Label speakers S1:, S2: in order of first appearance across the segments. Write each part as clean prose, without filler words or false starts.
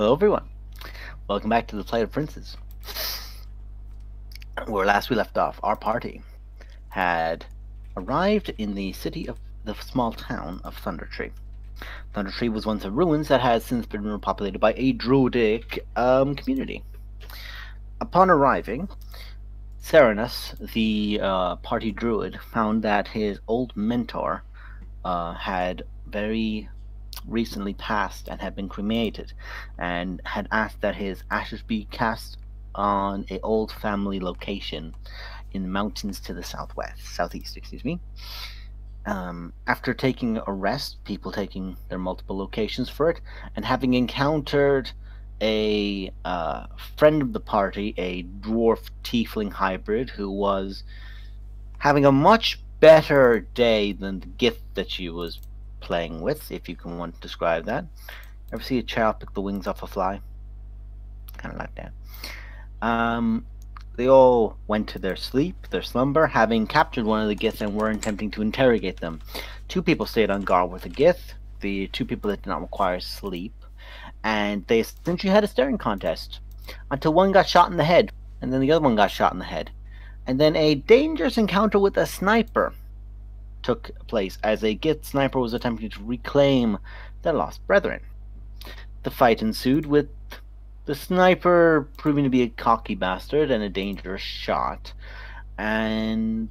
S1: Hello, everyone. Welcome back to the Plight of Princes. Where last we left off, our party had arrived in the city of the small town of Thundertree. Thundertree was once a ruins that has since been repopulated by a druidic community. Upon arriving, Serenus, the party druid, found that his old mentor had very recently passed and had been cremated, and had asked that his ashes be cast on a old family location in the mountains to the southeast, excuse me. After taking a rest, people taking their multiple locations for it, and having encountered a friend of the party, a dwarf tiefling hybrid, who was having a much better day than the gift that she was playing with, if you can want to describe that. Ever see a child pick the wings off a fly? Kind of like that. They all went to their slumber, having captured one of the Gith and were attempting to interrogate them. 2 people stayed on guard with the Gith, the 2 people that did not require sleep, and they essentially had a staring contest until one got shot in the head, and then the other one got shot in the head. And then a dangerous encounter with a sniper took place as a Gith sniper was attempting to reclaim their lost brethren. The fight ensued, with the sniper proving to be a cocky bastard and a dangerous shot, and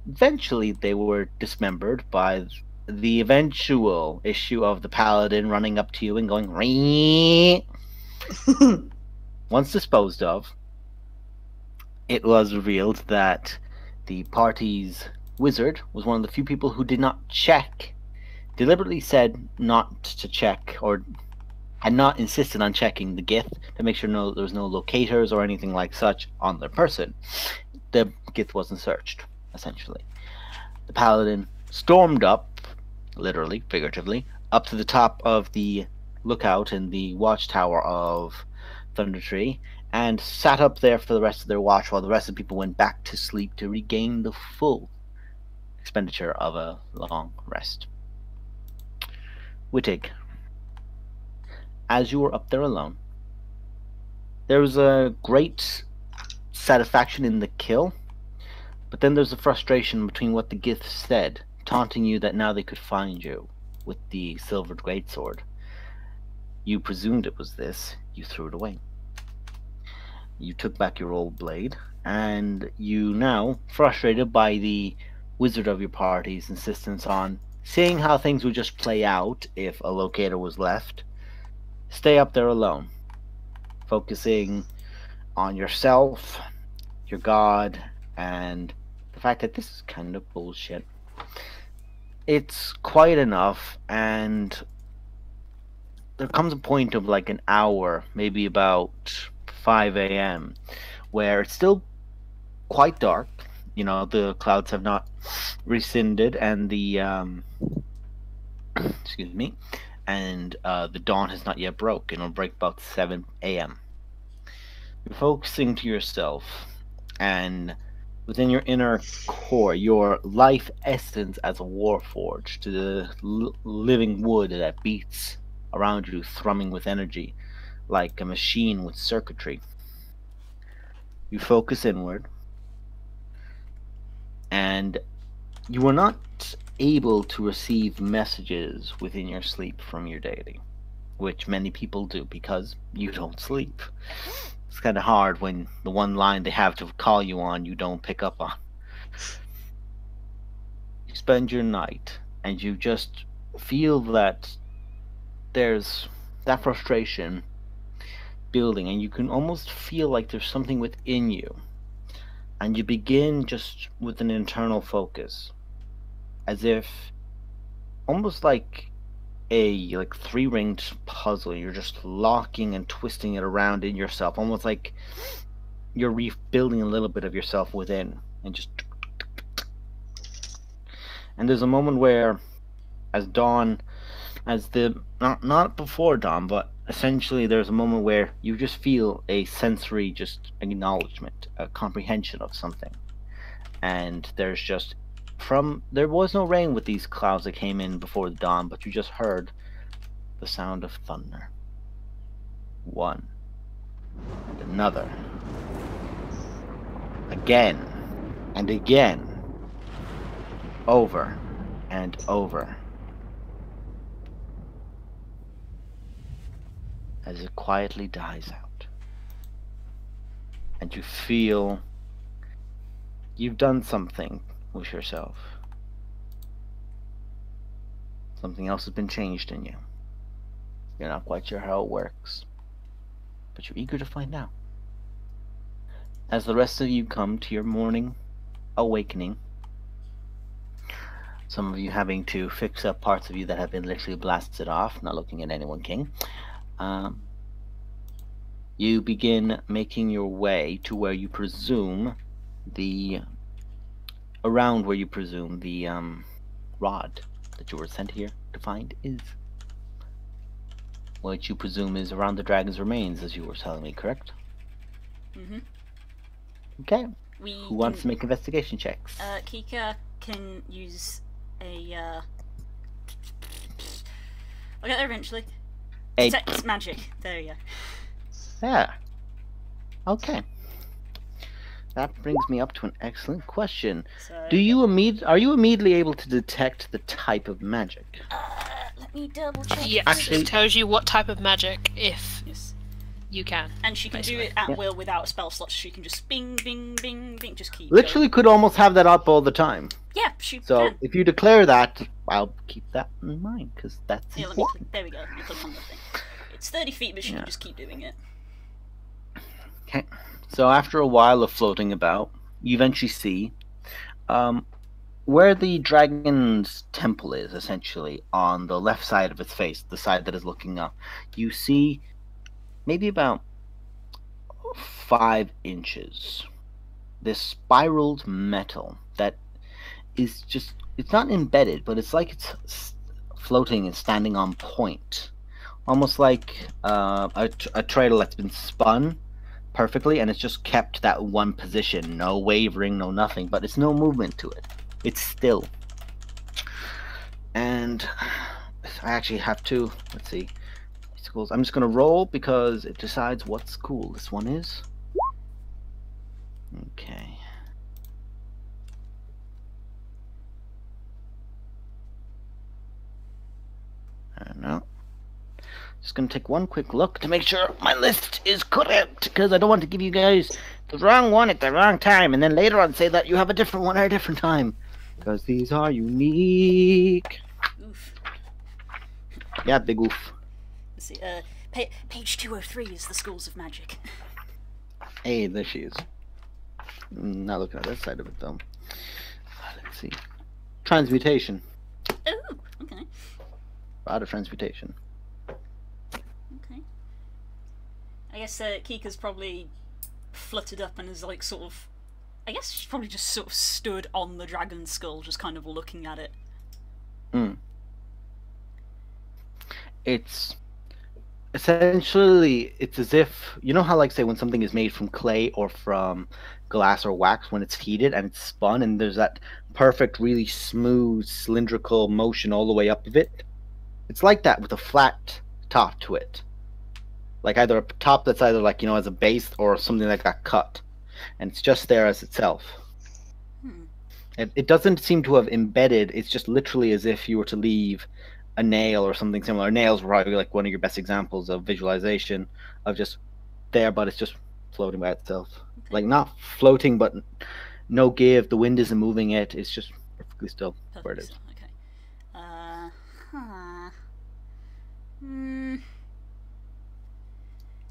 S1: eventually they were dismembered by the eventual issue of the paladin running up to you and going Ree! Once disposed of, it was revealed that the party's wizard was one of the few people who did not check, deliberately said not to check, or had not insisted on checking the Gith to make sure there was no locators or anything like such on their person. The Gith wasn't searched, essentially. The paladin stormed up, literally, figuratively, up to the top of the lookout in the watchtower of Thundertree, and sat up there for the rest of their watch while the rest of the people went back to sleep to regain the full expenditure of a long rest. Wittig, as you were up there alone, there was a great satisfaction in the kill, but then there's a frustration between what the Gith said, taunting you that now they could find you with the silvered greatsword. You presumed it was this, you threw it away. You took back your old blade, and you now, frustrated by the wizard of your party's insistence on seeing how things would just play out if a locator was left, stay up there alone, focusing on yourself, your god, and the fact that this is kind of bullshit. It's quiet enough, and there comes a point of like an hour, maybe about 5 a.m., where it's still quite dark. You know, the clouds have not rescinded, and the excuse me, and the dawn has not yet broke. It'll break about 7 a.m. You're focusing to yourself, and within your inner core, your life essence as a warforged, to the living wood that beats around you, thrumming with energy, like a machine with circuitry. You focus inward, and you are not able to receive messages within your sleep from your deity, which many people do because you don't sleep. It's kind of hard when the one line they have to call you on you don't pick up on. You spend your night and you just feel that there's that frustration building, and you can almost feel like there's something within you, and you begin just with an internal focus, as if almost like a 3-ringed puzzle. You're just locking and twisting it around in yourself, almost like you're rebuilding a little bit of yourself within, and just. And there's a moment where, as dawn, as the not before dawn, but essentially there's a moment where you just feel a sensory just acknowledgement, a comprehension of something, and there's just there was no rain with these clouds that came in before the dawn, but you just heard the sound of thunder. one, and another. Again, and again. Over, and over. As it quietly dies out. And you feel you've done something with yourself. Something else has been changed in you. You're not quite sure how it works, but you're eager to find out. As the rest of you come to your morning awakening, some of you having to fix up parts of you that have been literally blasted off, not looking at anyone, King. You begin making your way to where you presume around where you presume the rod that you were sent here to find is. What you presume is around the dragon's remains, as you were telling me, correct?
S2: Mm-hmm.
S1: Okay. Who wants to make investigation checks?
S2: Kika can use a, I'll get there eventually. It's magic. There you go.
S1: Yeah. Okay. That brings me up to an excellent question.
S2: So,
S1: are you immediately able to detect the type of magic?
S2: Let me double check.
S3: Yes,
S1: Actually,
S3: it tells you what type of magic, if
S2: yes.
S3: you can.
S2: And she can
S3: basically
S2: do it at will without a spell slot. She can just bing, bing, bing, bing, just keep
S1: literally
S2: going.
S1: could almost have that up all the time.
S2: Yeah, she
S1: So
S2: can.
S1: if you declare that, I'll keep that in mind, because that's
S2: Yeah, let me click, there we go. Let me click on the thing. It's 30 feet, but she can just keep doing it.
S1: Okay. So after a while of floating about, you eventually see where the dragon's temple is, essentially, on the left side of its face, the side that is looking up. You see maybe about 5 inches. This spiraled metal that is just, it's not embedded, but it's like it's floating and standing on point. Almost like a treadle that's been spun perfectly, and it's just kept that one position, no wavering, no nothing, but it's no movement to it. It's still. And I actually have to, let's see, schools. I'm just gonna roll because it decides what school this one is. Okay. I don't know. Just gonna take one quick look to make sure my list is correct, because I don't want to give you guys the wrong one at the wrong time, and then later on say that you have a different one at a different time, because these are unique.
S2: Oof.
S1: Yeah, big oof.
S2: Let's see. Page 203 is the schools of magic.
S1: Hey, there she is. Not looking at that side of it though. Let's see. Transmutation.
S2: Oh, okay.
S1: Rod of transmutation.
S2: Okay. I guess Kika's probably fluttered up and is like sort of. I guess she's probably just sort of stood on the dragon's skull, just kind of looking at it.
S1: It's essentially, it's as if, you know how, like, say when something is made from clay or from glass or wax, when it's heated and it's spun and there's that perfect, really smooth cylindrical motion all the way up of it? It's like that with a flat top to it, like either a top that's either, like, you know, as a base or something that got cut, and it's just there as itself. It doesn't seem to have embedded. It's just literally as if you were to leave a nail or something similar. Nails were probably like one of your best examples of visualization of just there, but it's just floating by itself. Okay. Like, not floating, but no give. The wind isn't moving it. It's just perfectly still where it is.
S2: Okay.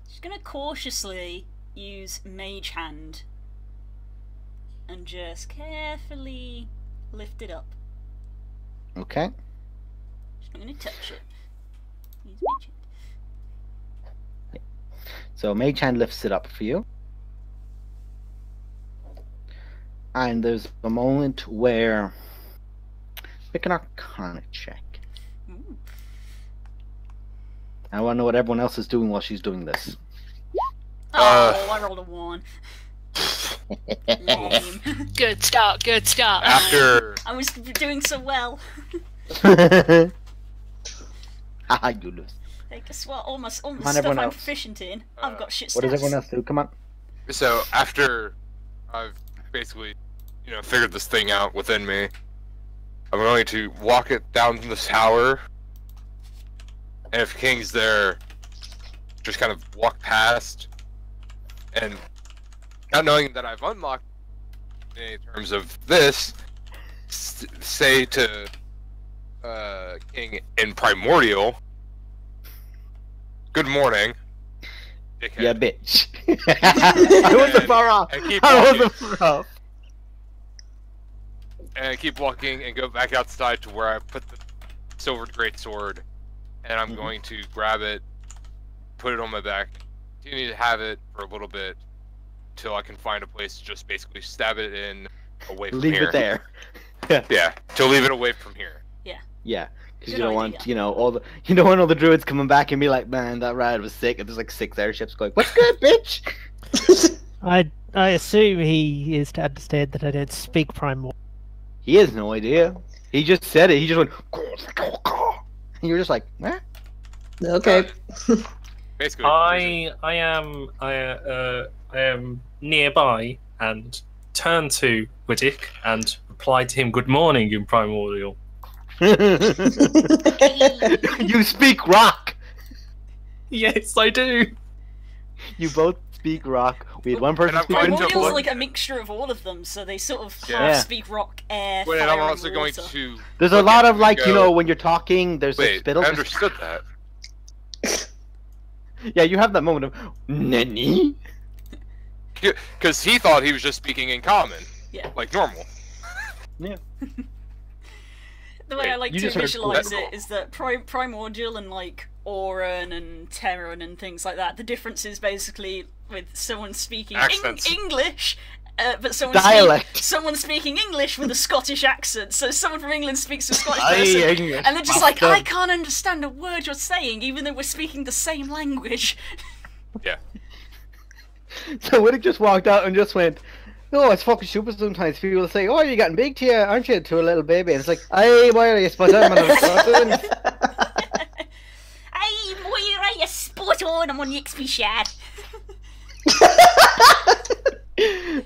S2: Just gonna cautiously use Mage Hand and just carefully lift it up.
S1: Okay.
S2: I'm gonna touch it. Use Mage Hand.
S1: Yeah. So Mage Hand lifts it up for you. And there's a moment where pick an Arcana check.
S2: Ooh.
S1: I want to know what everyone else is doing while she's doing this.
S2: Oh, I rolled a 1. Lame.
S3: Good start, good start.
S4: After
S2: I was doing so well.
S1: Haha, you lose.
S2: Hey, guess what? All the
S1: on,
S2: stuff
S1: everyone
S2: I'm
S1: else.
S2: proficient in, I've got shit stats.
S1: What does everyone else do? Come on.
S4: So after I've basically, figured this thing out within me, I'm going to walk it down from this tower, and if King's there, just kind of walk past, and not knowing that I've unlocked in terms of this, say to King in Primordial, "Good morning, dickhead."
S1: Yeah, bitch. I wasn't far off.
S4: And keep
S1: I
S4: walking.
S1: wasn't far off.
S4: And keep walking and go back outside to where I put the silver greatsword, and I'm going to grab it, put it on my back, continue to have it for a little bit, till I can find a place to just basically stab it in away from
S1: Leave
S4: here.
S1: it there.
S4: Yeah, to leave it away from here.
S1: Yeah, because
S2: Good
S1: you don't
S2: idea.
S1: want, you don't want all the druids coming back and be like, man, that ride was sick, and there's like 6 airships going, what's good, bitch?
S5: I assume he is to understand that I don't speak Primordial.
S1: He has no idea. He just said it. He just went, and you're just like, eh?
S6: Okay.
S4: Basically,
S7: I am nearby and turn to Widdick and reply to him, "Good morning," in Primordial.
S1: You speak rock.
S7: Yes, I do.
S1: You both speak rock. We had one
S4: And
S1: person
S4: I'm
S1: speak
S4: going to
S2: Primordial's
S4: look-
S2: like a mixture of all of them, so they sort of
S4: Yeah.
S2: half speak rock, air,
S4: Wait,
S2: fire,
S4: I'm
S2: and
S4: also going
S2: water.
S4: to.
S1: There's a
S4: look
S1: lot
S4: at
S1: of
S4: him
S1: like,
S4: and go,
S1: when you're talking, there's like
S4: Wait,
S1: spittle.
S4: I understood that.
S1: Yeah, you have that moment of, Nani?
S4: Because he thought he was just speaking in common.
S2: Yeah.
S4: Like normal.
S2: The way I like
S1: you
S2: to
S1: just heard
S2: visualize
S4: cool.
S2: it is that Primordial and like Auron and Terran and things like that, the difference is basically with someone speaking
S4: Accents.
S2: English, but
S1: Dialect.
S2: someone speaking English with a Scottish accent. So someone from England speaks to a Scottish
S1: Aye,
S2: person,
S1: English,
S2: and they're just like,
S1: bastard.
S2: I can't understand a word you're saying, even though we're speaking the same language.
S4: Yeah.
S1: So Widdick just walked out and just went, oh, it's fucking stupid sometimes. People say, oh, you're getting big to you, aren't you, to a little baby? And it's like, aye, why are you spot on?
S2: Aye, Moira, you're spot on. I'm on the XP shad.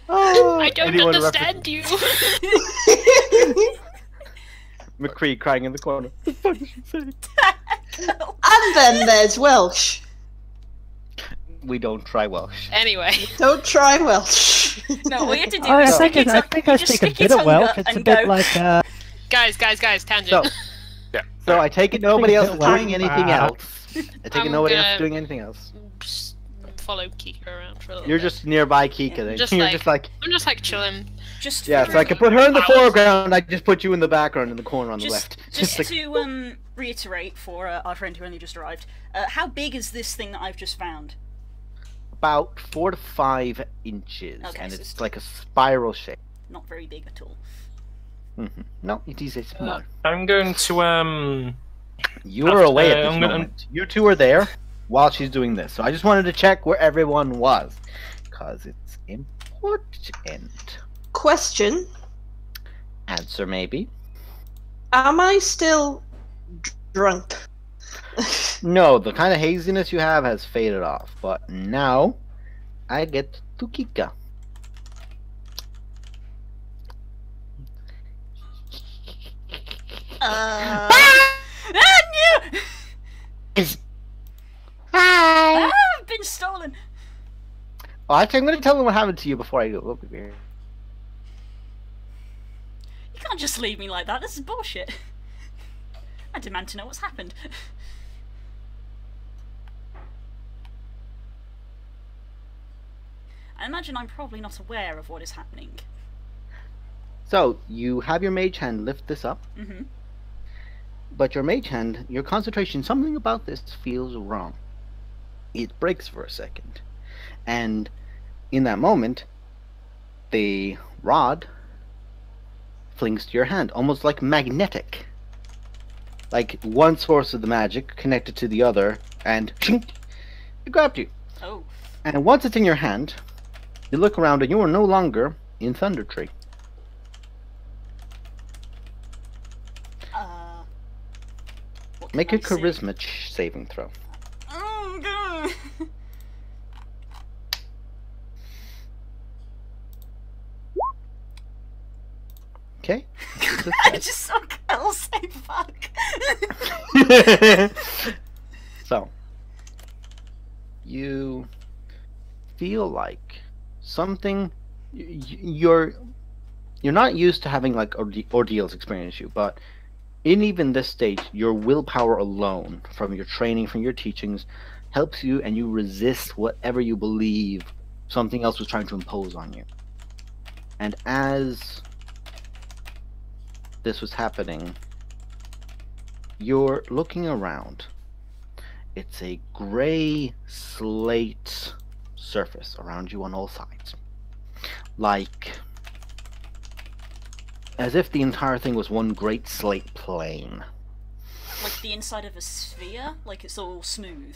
S1: Oh,
S3: I don't
S1: anyone
S3: understand you.
S1: McCree crying in the corner. What the fuck did she say?
S6: And then there's Welsh.
S1: We don't try Welsh.
S3: Anyway,
S6: Don't try Welsh.
S2: No, all you have to do
S5: I
S2: is
S5: think
S2: stick
S5: I
S2: your
S5: think I
S2: just
S5: speak a
S2: stick your
S5: bit of
S2: tongue
S5: Welsh.
S2: up
S5: It's a
S2: and
S5: bit
S2: go.
S5: like
S3: guys, tangent.
S1: So, so I take it nobody else is doing anything else. I take it
S3: I'm
S1: nobody else is
S3: gonna-
S1: doing anything else.
S3: Just follow Kika around for a little
S1: You're
S3: bit.
S1: just nearby Kika then.
S3: Just
S1: You're
S3: like-
S1: just like,
S3: I'm just like chilling.
S2: Just
S1: yeah,
S2: for-
S1: so I can put her in the foreground, I just put you in the background in the corner on the left.
S2: Just
S1: like,
S2: to reiterate for our friend who only just arrived, how big is this thing that I've just found?
S1: about 4 to 5 inches,
S2: Okay,
S1: and
S2: so
S1: it's
S2: it's-
S1: like a spiral shape.
S2: Not very big at all.
S1: No, it is a small.
S7: I'm going to
S1: You're away at this
S7: I'm gonna-
S1: moment. You two are there while she's doing this. So I just wanted to check where everyone was, because it's important.
S6: Question:
S1: Answer maybe.
S6: am I still drunk?
S1: No, the kind of haziness you have has faded off, but now I get to Kika.
S2: Ah, no!
S1: Hi.
S2: I've been stolen.
S1: Oh, actually, I'm going to tell them what happened to you before I go over here.
S2: You can't just leave me like that. This is bullshit. I demand to know what's happened. I imagine I'm probably not aware of what is happening.
S1: So you have your mage hand lift this up,
S2: Mm-hmm.
S1: but your mage hand, your concentration, something about this feels wrong. It breaks for a second, and in that moment, the rod flings to your hand, almost like magnetic. Like one source of the magic connected to the other, and it grabbed you.
S2: Oh.
S1: And once it's in your hand, you look around and you are no longer in Thunder Tree.
S2: What can
S1: Make a
S2: I see?
S1: charisma saving throw. Okay.
S2: I just saw Kyle say fuck.
S1: So, you feel like something. You're not used to having like ordeals experience you, but in even this stage, your willpower alone, from your training, from your teachings, helps you, and you resist whatever you believe something else was trying to impose on you. And as this was happening, you're looking around. It's a gray slate surface around you on all sides. Like, as if the entire thing was one great slate plane.
S2: Like the inside of a sphere? Like it's all smooth?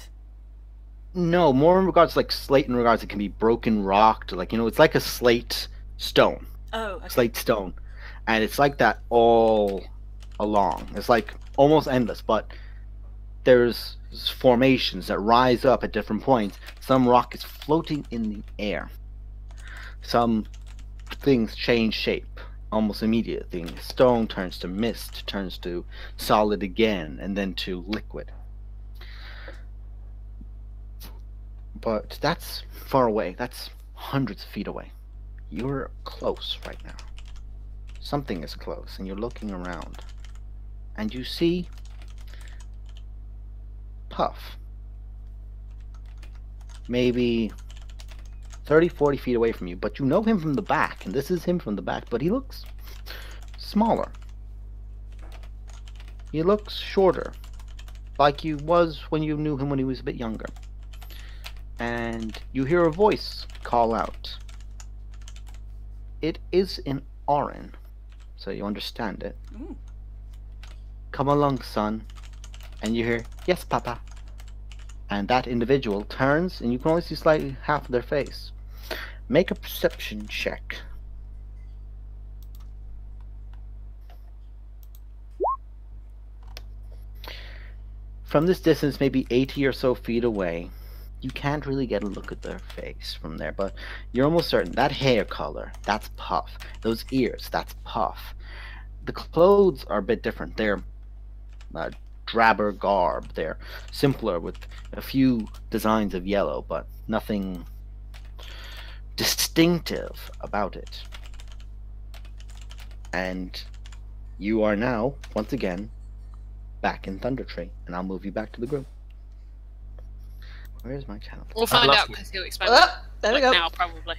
S1: No, more in regards to like slate in regards it can be broken rocked, like, you know, it's like a slate stone.
S2: Oh, okay.
S1: Slate stone. And it's like that all along. It's like almost endless, but there's formations that rise up at different points. Some rock is floating in the air. Some things change shape almost immediately. Stone turns to mist, turns to solid again, and then to liquid. But that's far away. That's hundreds of feet away. You're close right now. Something is close, and you're looking around. And you see Puff. Maybe 30, 40 feet away from you, but you know him from the back, and this is him from the back, but he looks smaller. He looks shorter, like he was when you knew him when he was a bit younger. And you hear a voice call out. It is in Auran, so you understand it.
S2: Ooh.
S1: Come along, son. And you hear, yes, Papa. And that individual turns, and you can only see slightly half of their face. Make a perception check. From this distance, maybe 80 or so feet away, you can't really get a look at their face from there, but you're almost certain that hair color, that's Puff. Those ears, that's Puff. The clothes are a bit different. They're drabber garb. They're simpler with a few designs of yellow, but nothing distinctive about it. And you are now, once again, back in Thunder Tree, and I'll move you back to the group. Where's my channel?
S3: We'll find
S7: love
S3: out
S7: you.
S3: because he'll expand
S6: Oh, there we
S3: like
S6: go.
S3: now, probably.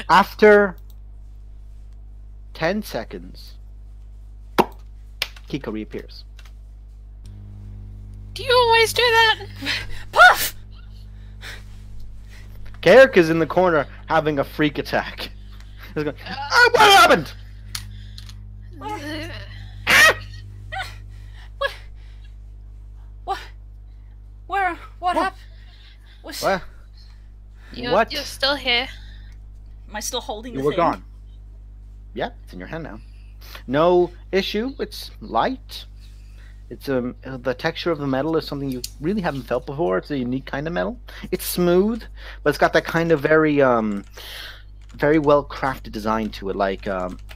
S1: After 10 seconds, Kiko reappears.
S3: Do you always do that?
S2: Puff!
S1: Karik is in the corner having a freak attack. He's going, what happened?
S2: What happened?
S1: Well,
S3: You're,
S1: what?
S3: you're still here.
S2: Am I still holding
S1: You
S2: the
S1: were
S2: thing?
S1: gone. Yeah, it's in your hand now. No issue. It's light. It's the texture of the metal is something you really haven't felt before. It's a unique kind of metal. It's smooth, but it's got that kind of very very well crafted design to it. Like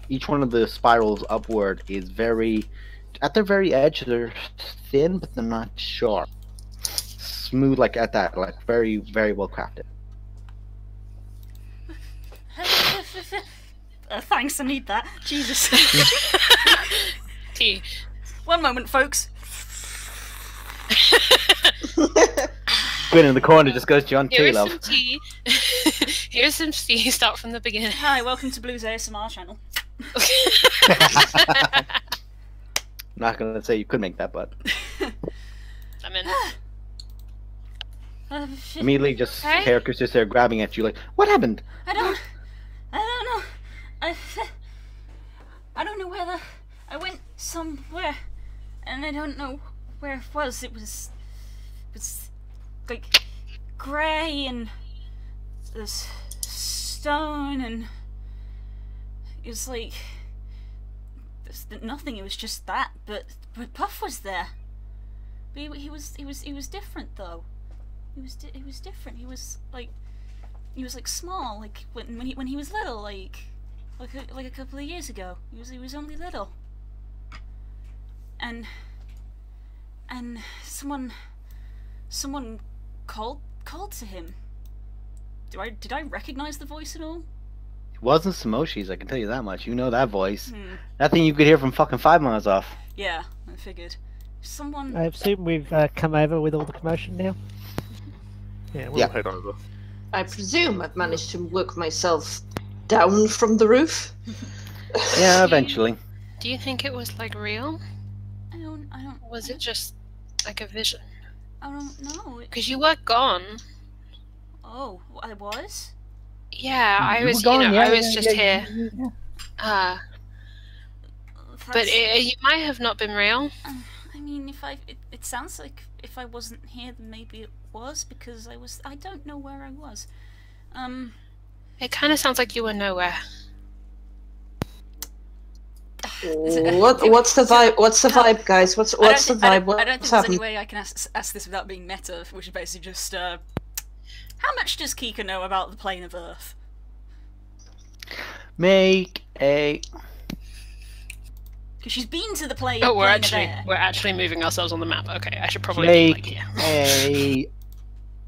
S1: each one of the spirals upward is very, at their very edge, they're thin, but they're not sharp. Smooth, like at that, like very, very well crafted.
S2: Thanks, I need that. Jesus.
S3: Tea.
S2: One moment, folks.
S1: Gwyn in the corner just goes to you on tea,
S3: Here's
S1: love.
S3: some tea. Here's some tea. Start from the beginning.
S2: Hi, welcome to Blue's ASMR channel.
S1: I'm not gonna say you could make that, but
S3: I'm in.
S1: immediately just
S3: Okay.
S1: Karik just there grabbing at you like, what happened?
S2: I don't know. I don't know where I went somewhere, and I don't know where it was. It was like grey and this stone, and it was like nothing. It was just that, but Puff was there. But he was different though. He was different. He was like small, like when he was little, like like a couple of years ago. He was only little. And someone called to him. Did I recognize the voice at all?
S1: It wasn't Samoshi's, I can tell you that much. You know that voice. That thing you could hear from fucking 5 miles off.
S2: Yeah, I figured. Someone.
S5: I assume we've come over with all the commotion now.
S8: Yeah, we'll
S1: Yeah.
S8: head over.
S6: I presume I've managed to work myself down from the roof.
S1: Yeah, eventually.
S3: Do you think it was like real?
S2: I don't.
S3: Or was it just like a vision?
S2: I don't know.
S3: Because you were gone.
S2: Oh, I was.
S3: Yeah, I
S1: You
S3: was.
S1: were gone,
S3: You know,
S1: yeah,
S3: I was
S1: yeah,
S3: just
S1: yeah,
S3: here.
S1: yeah.
S3: But it might have not been real.
S2: I mean, it sounds like if I wasn't here, then maybe it was because I was. I don't know where I was.
S3: It kind of sounds like you were nowhere.
S6: What's the vibe? What's the vibe, guys? What's the vibe?
S2: I don't
S6: What's
S2: think there's
S6: happening?
S2: any way I can ask this without being meta, which is basically just, how much does Kika know about the plane of Earth?
S1: Make a...
S2: Because she's been to the plane.
S3: Oh,
S2: plane of air.
S3: we're actually moving ourselves on the map. Okay, I should probably be like
S1: Make
S3: here.
S1: a...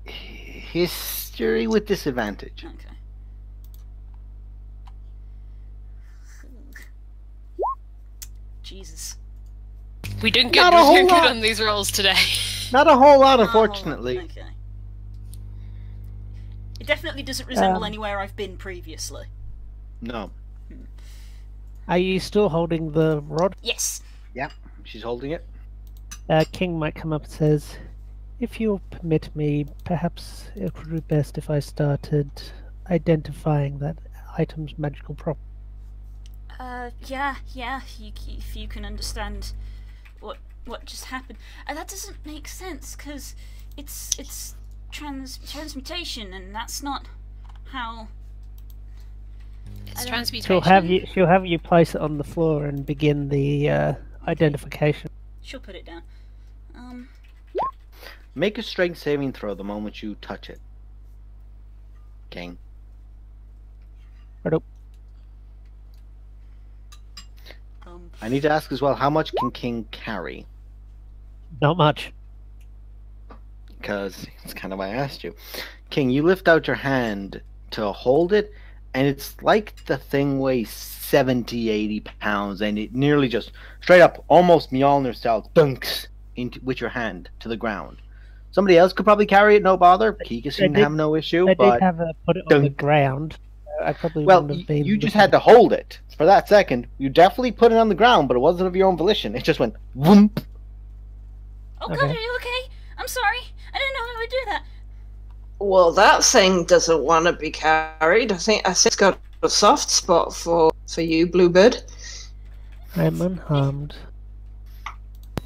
S1: history with disadvantage.
S2: Okay. Jesus.
S3: We didn't
S1: Not
S3: get
S1: a whole
S3: good
S1: lot.
S3: on these rolls today.
S1: Not a whole lot,
S2: Oh,
S1: unfortunately.
S2: okay. It definitely doesn't resemble anywhere I've been previously.
S1: No.
S5: Are you still holding the rod?
S2: Yes.
S1: She's holding it.
S5: King might come up and says, if you'll permit me, perhaps it would be best if I started identifying that item's magical property.
S2: Yeah. If you can understand what just happened, that doesn't make sense because it's transmutation, and that's not how.
S3: It's
S2: I don't-
S3: transmutation.
S5: She'll have you place it on the floor and begin the identification.
S2: She'll put it down.
S1: Make a strength saving throw the moment you touch it. King.
S5: Right.
S1: I need to ask as well, how much can King carry?
S5: Not much.
S1: Because it's kind of why I asked you. King, you lift out your hand to hold it, and it's like the thing weighs 70, 80 pounds, and it nearly just straight up, almost Mjolnir style, dunks with your hand to the ground. Somebody else could probably carry it, no bother. Kika seemed to have no issue,
S5: I
S1: but
S5: did have her put it on the
S1: dunk.
S5: ground. I probably
S1: well,
S5: wouldn't have been.
S1: you just had to hold it for that second. You definitely put it on the ground, but it wasn't of your own volition. It just went whoomp.
S2: Oh
S5: Okay.
S2: God, are you okay? I'm sorry. I didn't know I would do that.
S6: Well, that thing doesn't want to be carried. I think it's got a soft spot for you, Bluebird.
S5: I am unharmed.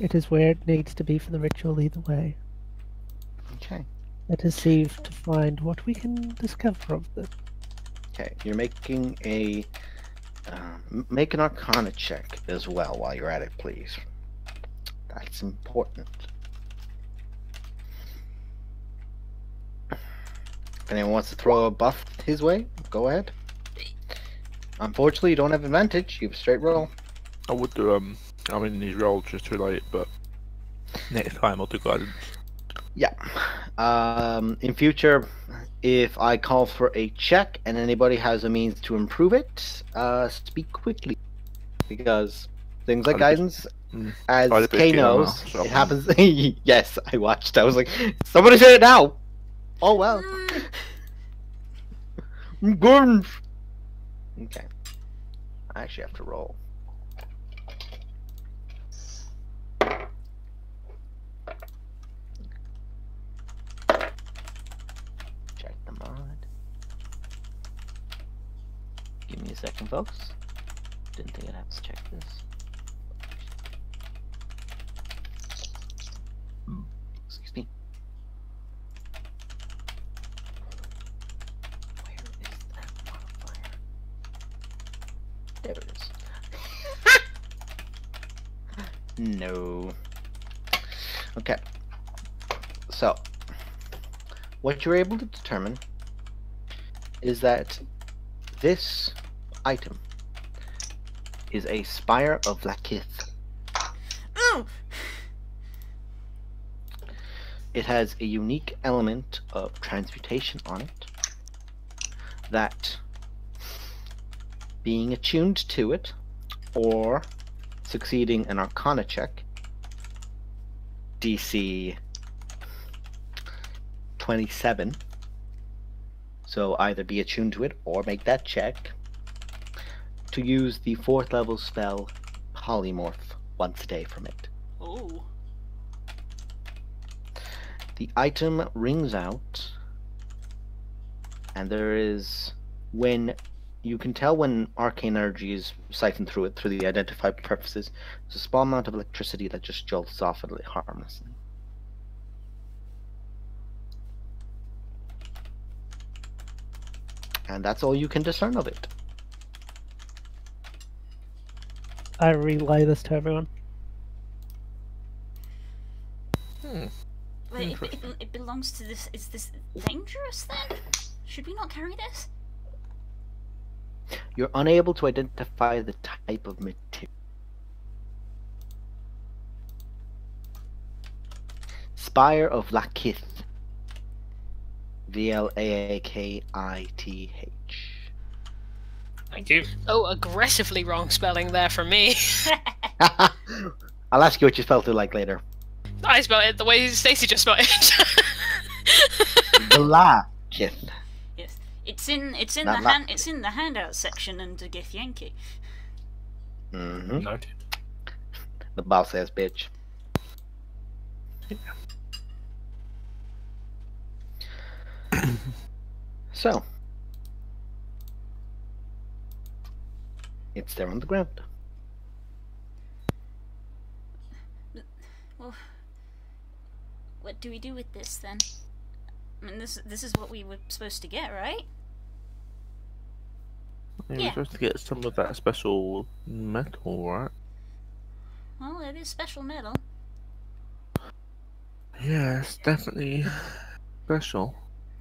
S5: It is where it needs to be for the ritual either way.
S1: Okay.
S5: Let us see to find what we can discover of them.
S1: Okay, you're making a make an Arcana check as well while you're at it, please. That's important. If anyone wants to throw a buff his way, go ahead. Unfortunately, you don't have advantage. You have a straight roll.
S8: I would do I mean these rolls just too late, but next time I'll do guidance.
S1: Yeah. In future, if I call for a check and anybody has a means to improve it, speak quickly. Because things like
S8: I'd just-
S1: guidance, as
S8: I'd just
S1: Kay
S8: get on
S1: knows,
S8: that, so-
S1: it happens. Yes, I watched. I was like, somebody say it now! Oh well. Good. Okay. I actually have to roll. Check the mod. Give me a second, folks. Didn't think I'd have to check this. Excuse me. Where is that modifier? There it is. No. Okay. So, what you're able to determine is that this item is a Spire of Lakith.
S2: Ooh!
S1: It has a unique element of transmutation on it that, being attuned to it, or succeeding an Arcana check, DC 27, so either be attuned to it or make that check, to use the 4th level spell Polymorph once a day from it.
S2: Oh.
S1: The item rings out, and there is, when you can tell when arcane energy is siphoned through it through the identified purposes, there's a small amount of electricity that just jolts off it harmlessly. And that's all you can discern of it.
S5: I relay this to everyone.
S2: Wait, it belongs to this. Is this dangerous then? Should we not carry this?
S1: You're unable to identify the type of material. Spire of Lakith. Vlaakith.
S7: Thank you.
S3: Oh, aggressively wrong spelling there from me.
S1: I'll ask you what you spelled it like later.
S3: I spelled it the way Stacey just spelled it.
S1: Vlaakith.
S2: Yes, it's in
S1: Not
S2: it's in the handout section under Githyanki.
S1: Mm-hmm.
S7: Noted.
S1: The boss ass bitch. So, it's there on the ground.
S2: Well, what do we do with this then? I mean, this is what we were supposed to get, right?
S8: We're
S2: Yeah.
S8: supposed to get some of that special metal, right?
S2: Well, it is special metal.
S8: Yeah, it's definitely special.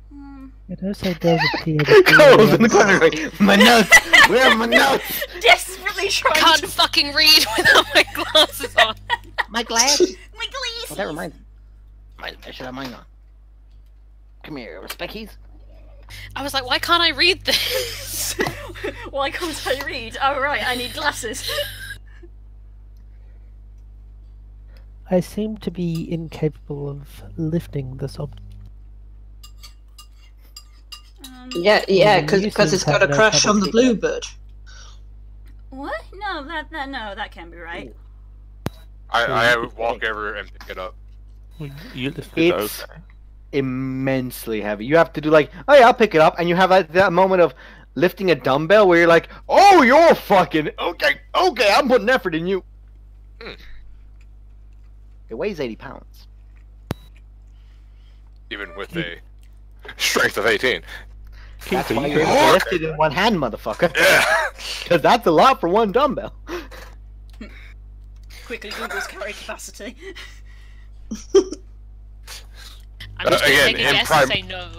S2: Hmm.
S5: It also does appear that
S1: Cole's in the corner going, my notes! Where are my notes?
S2: Desperately trying
S3: Can't
S2: to
S3: fucking read without my glasses on.
S1: My glasses!
S2: my glasses.
S1: Oh, that reminds me. I should have mine on. Come here, Speckies.
S3: I was like, why can't I read this?
S2: Why can't I read? Oh right, I need glasses.
S5: I seem to be incapable of lifting this object.
S6: Yeah,
S5: you
S6: because
S5: seem
S6: it's
S5: to
S6: got
S5: have
S6: a
S5: no
S6: crash
S5: trouble
S6: on the
S5: keeping-
S6: bluebird.
S2: What? No, that can't be right.
S4: I would walk over and pick it up.
S8: You lifted it,
S1: It's
S8: okay.
S1: immensely heavy. You have to do like, oh yeah, I'll pick it up, and you have that moment of lifting a dumbbell where you're like, oh, you're fucking okay, I'm putting effort in you.
S4: Hmm.
S1: It weighs 80 pounds.
S4: Even with a strength of 18.
S1: That's
S8: Keith,
S1: why
S8: are
S1: you're
S8: you
S1: able to lift it in one hand, motherfucker.
S4: Yeah.
S1: Because that's a lot for one dumbbell.
S2: Quickly Google's carry capacity.
S3: I'm just gonna
S4: Again,
S3: take a
S4: in
S3: guess
S4: prime-
S3: and say no.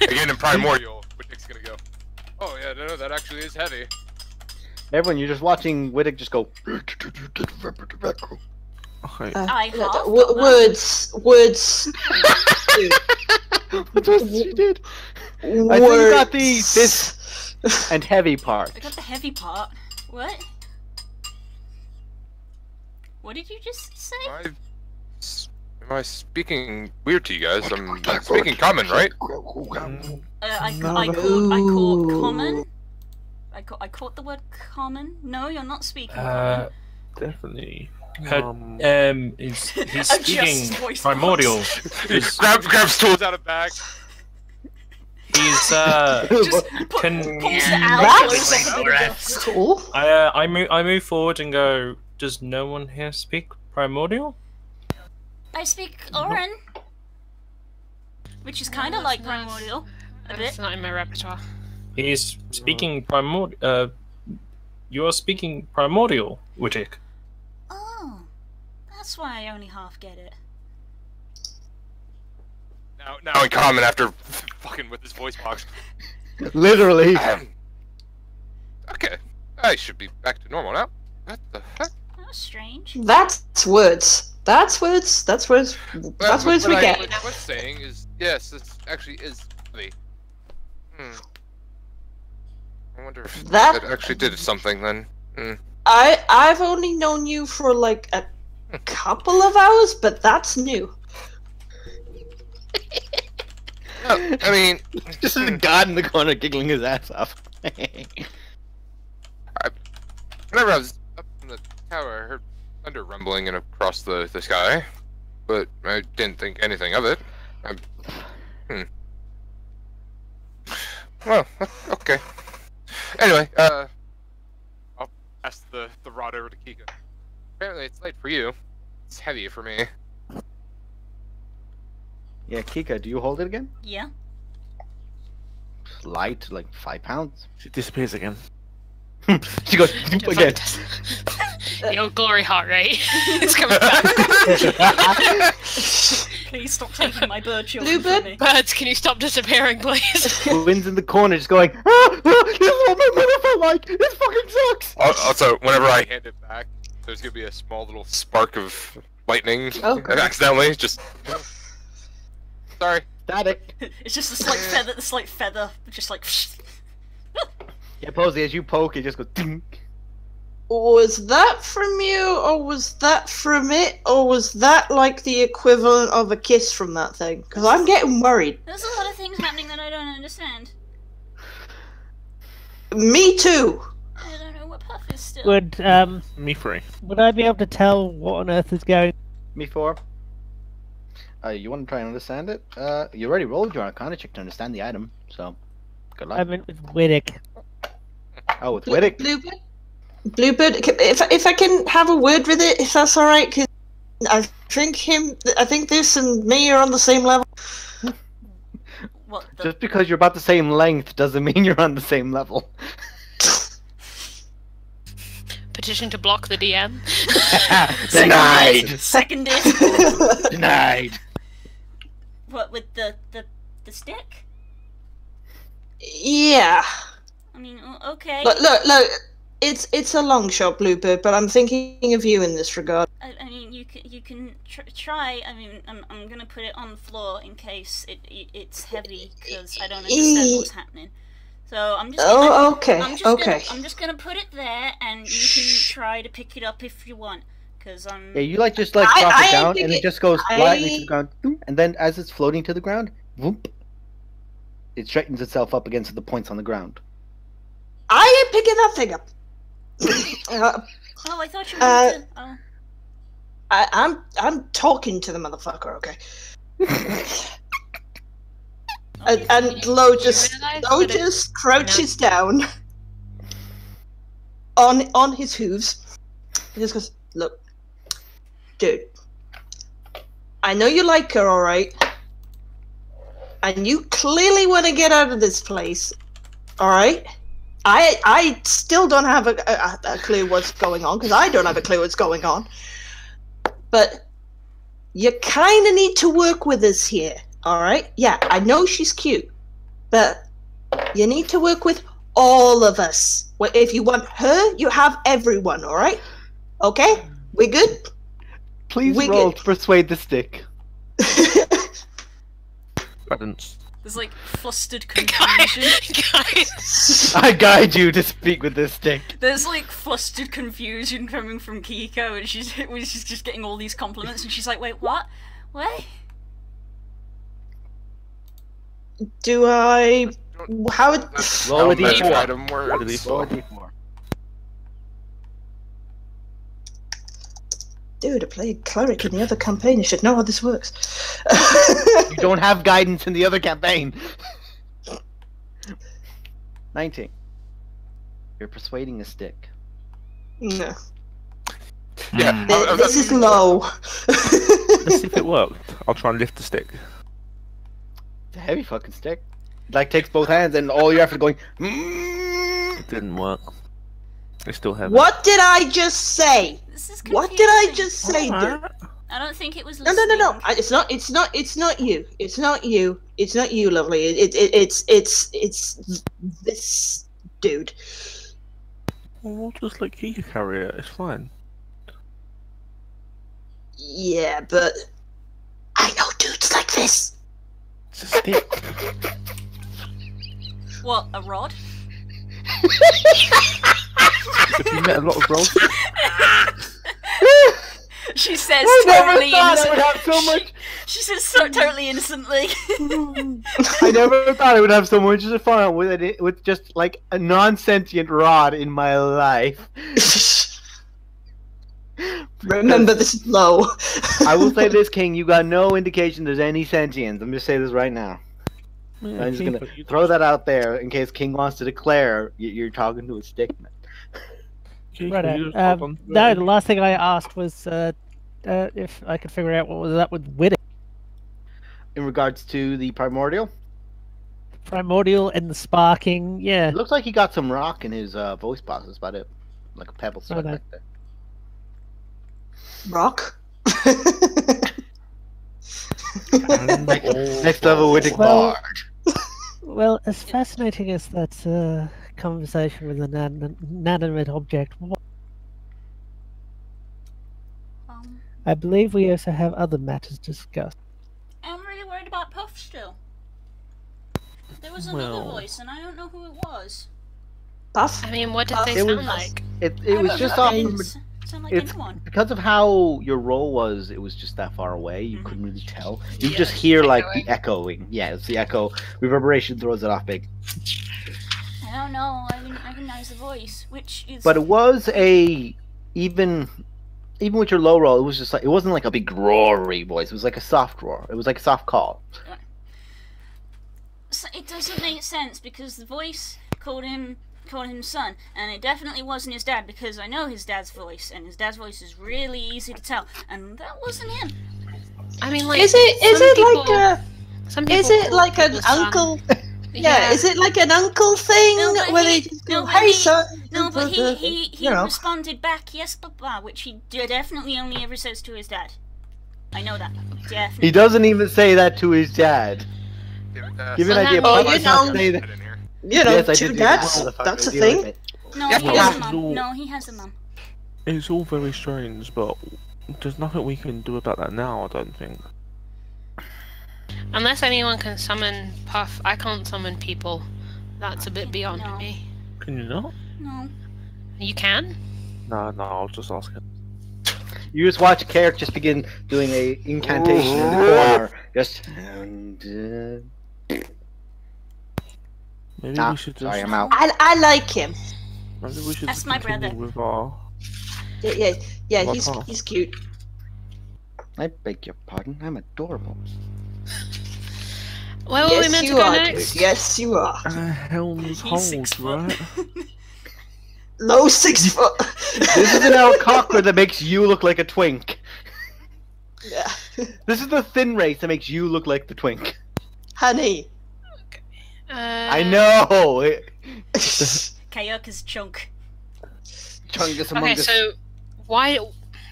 S4: Again, in Primordial, Wittick's gonna go, oh yeah, no, that actually is heavy.
S1: Everyone, you're just watching Wittick just go.
S8: Okay.
S2: I half got that.
S6: Words.
S1: That's what she did. I think you got this and heavy part.
S2: I got the heavy part. What? What did you just say?
S4: Am I speaking weird to you guys? I'm speaking common, right?
S2: I
S8: No,
S2: caught common. I caught the word common. No, you're not speaking common.
S8: Definitely.
S7: He's
S2: Adjust
S7: speaking
S2: voice
S7: primordial.
S4: Grabs tools out of bag.
S7: He's
S2: Just
S7: can
S2: pulls it out,
S6: That's
S2: blows off a bit of dust.
S6: Cool.
S7: I move forward and go. Does no one here speak primordial?
S2: I speak Oren, which is kind of like primordial, a
S3: It's
S2: bit.
S3: not in my repertoire.
S7: He's speaking primordial. You are speaking primordial, Wittick.
S2: Oh, that's why I only half get it.
S4: Now in common after fucking with this voice box.
S1: Literally.
S4: Okay, I should be back to normal now. What the heck?
S2: That was strange.
S6: That's words. That's words. That's words. That's words we get.
S4: What I was saying is, yes, this actually is heavy. I wonder if
S6: That-
S4: that actually did something then.
S6: I've only known you for like a couple of hours, but that's new.
S4: No, I mean,
S1: Just the god in the corner giggling his ass off.
S4: whenever I was up in the tower, I heard thunder rumbling across the sky, but I didn't think anything of it. Well, okay. Anyway, I'll pass the rod over to Kika. Apparently it's light for you. It's heavy for me.
S1: Yeah, Kika, do you hold it again?
S2: Yeah.
S1: It's light, like 5 pounds.
S8: She disappears again.
S1: She goes again.
S3: The old glory heart rate is coming back.
S2: Please stop taking my bird children
S6: Bluebird?
S2: from me.
S3: Birds, can you stop disappearing, please?
S1: Wynn's in the corner just going, this is what my mother felt like! This fucking sucks!
S4: Also, whenever I hand it back, there's gonna be a small little spark of lightning,
S6: Okay.
S4: accidentally, just... Sorry.
S1: Static.
S2: It's just a slight feather, just like.
S1: Yeah, Posey, as you poke, it just goes ding.
S6: Was that from you, or was that from it, or was that like the equivalent of a kiss from that thing? Because I'm getting worried.
S2: There's a lot of things happening that I don't understand.
S6: Me too.
S2: I don't know what Puff is still.
S5: Would
S8: Me free.
S5: would I be able to tell what on earth is going?
S1: Me 4. You want to try and understand it? You already rolled your Arcana check to understand the item, so good luck.
S5: I meant with Widdick.
S1: Oh, with Widdick.
S6: Bluebird, if I can have a word with it, if that's all right, because I think this and me are on the same level.
S2: What the?
S1: Just because you're about the same length doesn't mean you're on the same level.
S3: Petition to block the DM.
S1: Denied!
S2: Seconded.
S1: Denied!
S2: What with the stick?
S6: Yeah.
S2: I mean, okay.
S6: Look, it's a long shot, Bluebird, but I'm thinking of you in this regard.
S2: I mean, you can try. I mean, I'm gonna put it on the floor in case it's heavy because I don't understand what's happening. So I'm just.
S6: Oh, okay,
S2: I'm just
S6: okay.
S2: I'm just gonna put it there, and you can try to pick it up if you want. Because I'm.
S1: Yeah, you just drop
S6: I
S1: it down
S6: think
S1: and it
S6: it-
S1: just goes lightly to
S6: I-
S1: the ground. Boom, and then as it's floating to the ground, whoop, it straightens itself up against the points on the ground.
S6: I ain't picking that thing up.
S2: Oh, I thought you wanted to. Oh.
S6: I'm talking to the motherfucker, okay?
S2: Okay.
S6: And Lo just
S3: realise
S6: Lo
S3: that it-
S6: just crouches down on his hooves. He just goes, "Look, dude, I know you like her, all right, and you clearly want to get out of this place, all right." I still don't have a clue what's going on, because I don't have a clue what's going on. But you kind of need to work with us here, all right? Yeah, I know she's cute, but you need to work with all of us. Well, if you want her, you have everyone, all right? Okay? We good?
S1: Please
S6: We
S1: roll
S6: get-
S1: to persuade the stick.
S8: Guidance.
S2: There's like flustered confusion.
S3: Guys,
S1: I guide you to speak with this stick.
S2: There's like flustered confusion coming from Kiko, and she's just getting all these compliments, and she's like, "Wait, what? What?"
S6: Do I... How...
S1: Roll a
S4: How magic
S1: d4.
S4: item works.
S8: Roll a d4.
S1: Roll a d4.
S6: Dude, I played cleric in the other campaign. I should know how this works.
S1: You don't have guidance in the other campaign. 19. You're persuading a stick.
S6: No.
S4: Yeah.
S6: This is low.
S8: Let's see if it worked. I'll try and lift the stick.
S1: It's a heavy fucking stick. It like takes both hands and all your effort going.
S8: It didn't work. It's still heavy.
S6: What did I just say?
S2: This is
S6: What did I
S2: confusing.
S6: just say, dude?
S8: Alright.
S2: I don't think it was.
S6: No,
S2: Listening.
S6: It's not you. It's not you, lovely. It's this dude.
S8: Well, we'll just let Kika carry it. It's fine.
S6: Yeah, but I know dudes like this.
S8: It's a stick.
S2: What, a rod?
S8: Have you met a lot of roles?
S2: She says
S1: I never
S2: totally
S1: thought I
S2: innocent.
S1: would have so much.
S2: She says so totally innocently.
S1: I never thought I would have so much fun with it, with just like a non-sentient rod in my life.
S6: Remember this low.
S1: I will say this, King. You got no indication there's any sentience. I'm just saying this right now.
S8: Yeah,
S1: I'm just gonna
S8: Kika, you
S1: throw that out there in case King wants to declare you're talking to a stickman.
S8: Kika,
S5: Right.
S8: you just hold on to
S5: No,
S8: it.
S5: the last thing I asked was if I could figure out what was up with Whittick.
S1: In regards to the primordial,
S5: Primordial and the sparking. Yeah.
S1: it looks like he got some rock in his voice box. That's about it, like a pebble stuck
S5: Okay.
S1: back there.
S6: Rock.
S8: And
S1: Next level with
S5: Well-
S1: bard.
S5: Well, as fascinating as that conversation with an inanimate object was, I believe we also have other matters to discuss.
S2: I'm really worried about Puff still. There was another
S8: Well-
S2: voice, and I don't know who it was.
S6: Puff.
S3: I mean, what did they
S1: It was-
S3: sound like?
S1: It
S2: I
S1: was
S2: don't
S1: just
S2: know,
S1: off
S2: it
S1: from
S2: didn't sound like
S1: it's-
S2: anyone.
S1: because of how your roll was. It was just that far away. You couldn't really tell. You
S3: Yeah,
S1: just hear like
S3: echoing.
S1: the echoing. Yeah, it's the echo. Reverberation throws it off big.
S2: I don't know. I didn't recognize the voice, which is.
S1: But it was a even with your low roll. It was just like it wasn't like a big roary voice. It was like a soft roar. It was like a soft call.
S2: So it doesn't make sense because the voice called him son, and it definitely wasn't his dad because I know his dad's voice, and his dad's voice is really easy to tell, and that wasn't him.
S3: I mean, like,
S6: Is it
S3: some people-
S6: like a?
S3: some
S6: Is
S3: people
S6: it
S3: call
S6: like an
S3: people son.
S6: uncle? Yeah. Is it like an uncle thing
S2: No, but
S6: where
S2: he-
S6: they just
S2: no,
S6: go,
S2: but
S6: "Hey,
S2: he-
S6: son"?
S2: No, but he
S6: you know.
S2: responded back, yes, papa, which he definitely only ever says to his dad. I know that. Definitely.
S1: He doesn't even say that to his dad.
S4: Give it
S1: Give you
S3: Well,
S1: an idea.
S3: that-
S6: Oh,
S1: Papa
S6: you
S1: does not
S6: know-
S1: say that.
S4: in here.
S6: You know,
S1: Yes, I
S6: two
S1: did do
S6: dads.
S1: that.
S6: That's a
S1: I deal with
S6: thing.
S1: it.
S2: No,
S4: Yeah,
S2: he
S4: well,
S2: has a
S8: that's
S2: mum.
S8: all-
S2: No, he has a mum.
S8: It's all very strange, but there's nothing we can do about that now, I don't think.
S3: Unless anyone can summon Puff, I can't summon people. That's a bit beyond
S2: No.
S3: me.
S8: Can you not?
S2: No.
S3: You can?
S8: No, I was just asking.
S1: You just watch Carrick just begin doing a incantation in the corner. Just.
S8: Maybe
S1: Ah,
S8: we should just.
S1: sorry, I'm out.
S6: I like him.
S8: Maybe we should
S2: That's
S8: just
S2: my
S8: continue
S2: brother.
S8: with our.
S6: Yeah.
S8: What
S6: He's
S8: path?
S6: he's cute.
S1: I beg your pardon. I'm adorable.
S3: Where were we
S6: Yes,
S3: meant to
S6: you
S3: go
S6: are.
S3: next?
S6: Dude. Yes, you are.
S8: Helm's
S2: He's 6
S8: hold,
S2: foot.
S8: right?
S6: Low 6 foot.
S1: This is an Aarakocra that makes you look like a twink.
S6: Yeah.
S1: This is the thin race that makes you look like the twink.
S6: Honey.
S1: I know!
S2: Kayaka's chunk.
S1: Chungus among
S3: Okay,
S1: us.
S3: so why,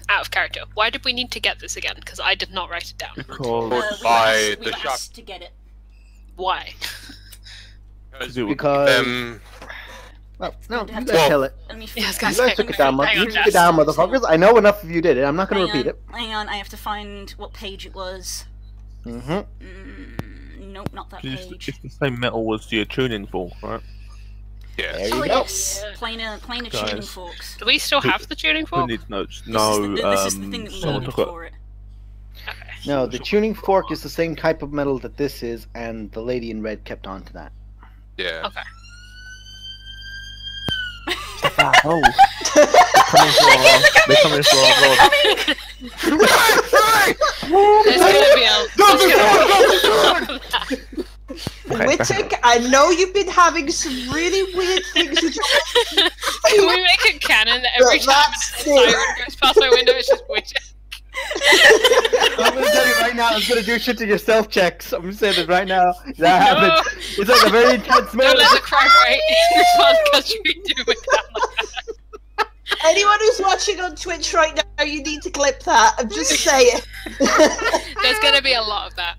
S3: out of character, why did we need to get this again? Because I did not write it down.
S8: Because
S2: We
S4: By
S2: were
S4: the shop.
S2: asked to get it.
S3: Why?
S8: it would
S1: Because.
S4: Them,
S1: Well, no, you
S2: Well-
S1: guys tell it.
S2: Let me
S3: Yeah, I was
S1: You
S3: gonna
S1: guys
S3: say,
S1: took it down,
S3: hang on,
S1: you took
S3: Jess.
S1: it down, motherfuckers. I know enough of you did it. I'm not gonna repeat it.
S2: Hang on, I have to find what page it was.
S1: Mm-hmm.
S2: Nope, not that
S8: it's
S2: page.
S8: the same metal as your tuning fork, right?
S4: yeah.
S1: There you
S2: Oh
S1: go.
S2: yes,
S3: Yeah.
S2: plainer tuning
S8: Guys.
S2: forks.
S3: Do we still have the tuning
S8: Who
S3: fork?
S8: needs notes?
S2: This
S8: No,
S2: is the thing that we
S8: someone
S2: needed
S8: took it.
S2: for it.
S3: Okay.
S1: No, the tuning fork is the same type of metal that this is, and the lady in red kept on to that.
S4: Yeah.
S3: Okay.
S8: Oh, they're coming for our rod.
S3: There's gonna be a.
S8: Okay,
S6: Whittick, I know you've been having some really weird things with your.
S3: Can we make it canon that every
S6: Well,
S3: time
S6: that's
S3: a siren goes past my window, it's just witches?
S1: I'm gonna tell you right now, it's gonna do shit to your self checks. I'm gonna say this right now. That happens. It's like a very intense
S3: Don't
S1: metal.
S3: let the crime rate respond because you do it down like that.
S6: Anyone who's watching on Twitch right now, you need to clip that. I'm just saying.
S3: There's gonna be a lot of that.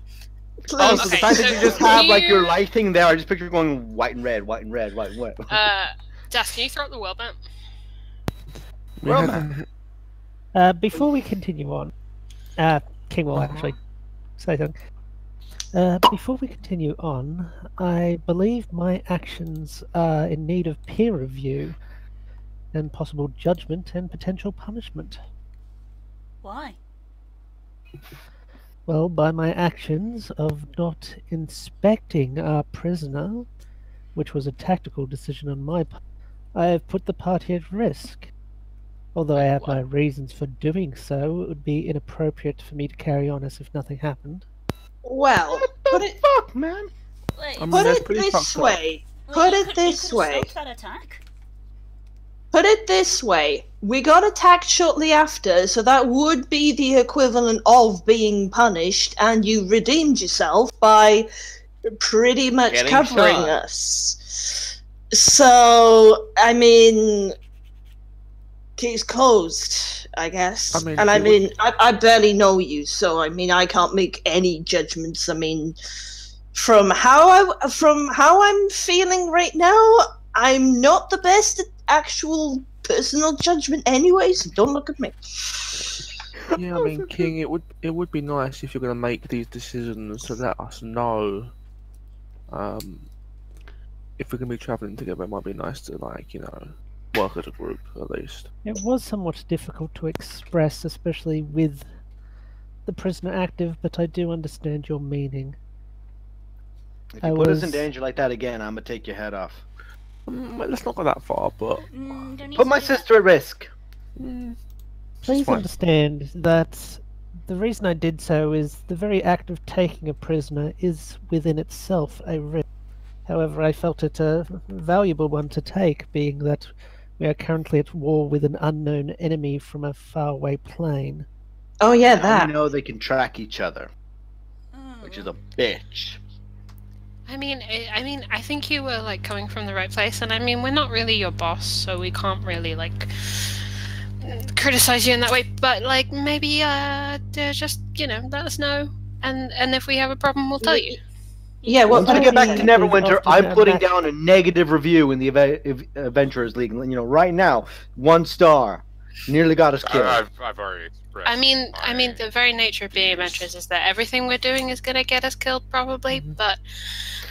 S1: Oh,
S6: Please.
S1: so the
S3: Okay,
S1: fact that
S3: so
S1: you just have like your
S3: here-
S1: lighting there, I just picture it going white and red, white and red, white and red.
S3: Jess, can you throw up the world map?
S8: We
S1: Roman.
S5: Before we continue on, King will actually say something. Before we continue on, I believe my actions are in need of peer review and possible judgment and potential punishment.
S2: Why?
S5: Well, by my actions of not inspecting our prisoner, which was a tactical decision on my part, I have put the party at risk. Although I have my reasons for doing so, it would be inappropriate for me to carry on as if nothing happened.
S6: Well, put it
S1: Fuck, man.
S2: Wait,
S8: I mean,
S6: put
S8: that's
S6: it
S8: pretty
S6: this
S8: fucked up.
S6: way.
S2: wait,
S6: Put
S2: you
S6: it
S2: could-
S6: this
S2: you could've
S6: way.
S2: stopped that attack.
S6: Put it this way. We got attacked shortly after, so that would be the equivalent of being punished, and you redeemed yourself by pretty much
S1: Getting
S6: covering
S1: shot.
S6: us. So, I mean, case closed, I guess.
S8: I mean,
S6: and I
S8: it would-
S6: mean, I barely know you, so I mean, I can't make any judgments. I mean, from how I'm feeling right now, I'm not the best at actual personal judgment anyway, so don't look at me.
S8: Yeah, I mean, King, it would be nice if you're going to make these decisions to let us know. If we're going to be travelling together, it might be nice to, like, you know, work as a group at least.
S5: It was somewhat difficult to express, especially with the prisoner active, but I do understand your meaning.
S1: If
S5: I
S1: you put us in
S5: was-
S1: danger like that again, I'm gonna take your head off.
S8: Let's not go that far, but
S2: Don't need
S1: Put
S2: to
S1: my
S2: do that.
S1: sister at risk.
S5: Please
S8: fine.
S5: understand that the reason I did so is the very act of taking a prisoner is within itself a risk. However, I felt it a valuable one to take, being that we are currently at war with an unknown enemy from a faraway plane.
S6: Oh yeah,
S1: Now
S6: that.
S1: we know they can track each other,
S2: Mm.
S1: which is a bitch.
S3: I mean, I think you were like coming from the right place, and I mean, we're not really your boss, so we can't really like criticize you in that way. But like, maybe just let us know, and if we have a problem, we'll tell you.
S6: Yeah, what
S1: Once we get back to
S5: Party
S1: Neverwinter,
S5: is
S1: I'm
S5: often
S1: putting
S5: unmatched.
S1: down a negative review in the Adventurers League. You know, right now, 1 star. Nearly got us killed.
S4: I've already expressed.
S3: I mean,
S4: my
S3: the very nature of being
S4: views.
S3: adventurers is that everything we're doing is gonna get us killed, probably. But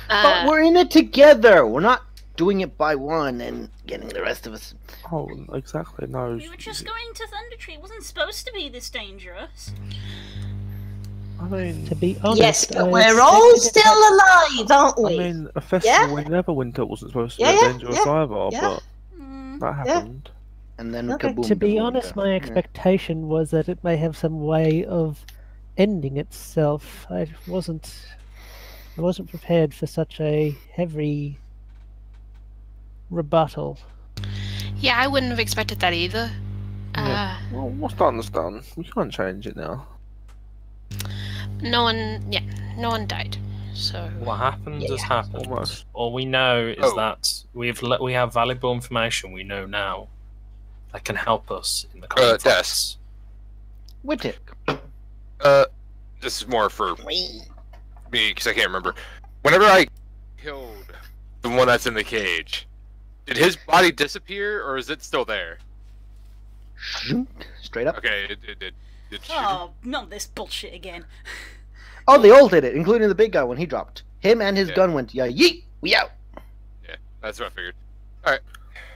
S1: But we're in it together. We're not doing it by one and getting the rest of us.
S8: oh, exactly, no.
S2: We were just going to Thunder Tree. It wasn't supposed to be this dangerous.
S8: I mean,
S5: To be honest,
S6: Yes, but
S5: I
S6: we're all
S5: expected it
S6: still alive, aren't
S8: I
S6: we?
S8: mean, a festival in Neverwinter wasn't supposed to be
S6: Yeah,
S8: dangerous
S6: yeah,
S8: either,
S6: yeah.
S8: but
S2: Mm.
S8: that happened.
S1: And then
S6: Okay.
S1: kaboom.
S5: To be
S1: kaboom,
S5: honest, my
S1: yeah.
S5: expectation was that it may have some way of ending itself. I wasn't prepared for such a heavy rebuttal.
S3: yeah, I wouldn't have expected that either.
S8: Yeah. Well, what's done's done. We can't change it now.
S3: No one died. So
S7: What happened has happened.
S8: Almost.
S7: All we know is
S4: Oh.
S7: that we have valuable information we know now that can help us in the conflicts.
S1: Wittick.
S4: This is more for me because I can't remember. Whenever I killed the one that's in the cage, did his body disappear or is it still there?
S1: Straight up.
S4: Okay, it did. Did shoot him?
S2: Oh, not this bullshit again.
S1: Oh, they all did it, including the big guy when he dropped. Him and his
S4: Yeah.
S1: gun went, yeah, yeet, we out.
S4: Yeah, that's what I figured.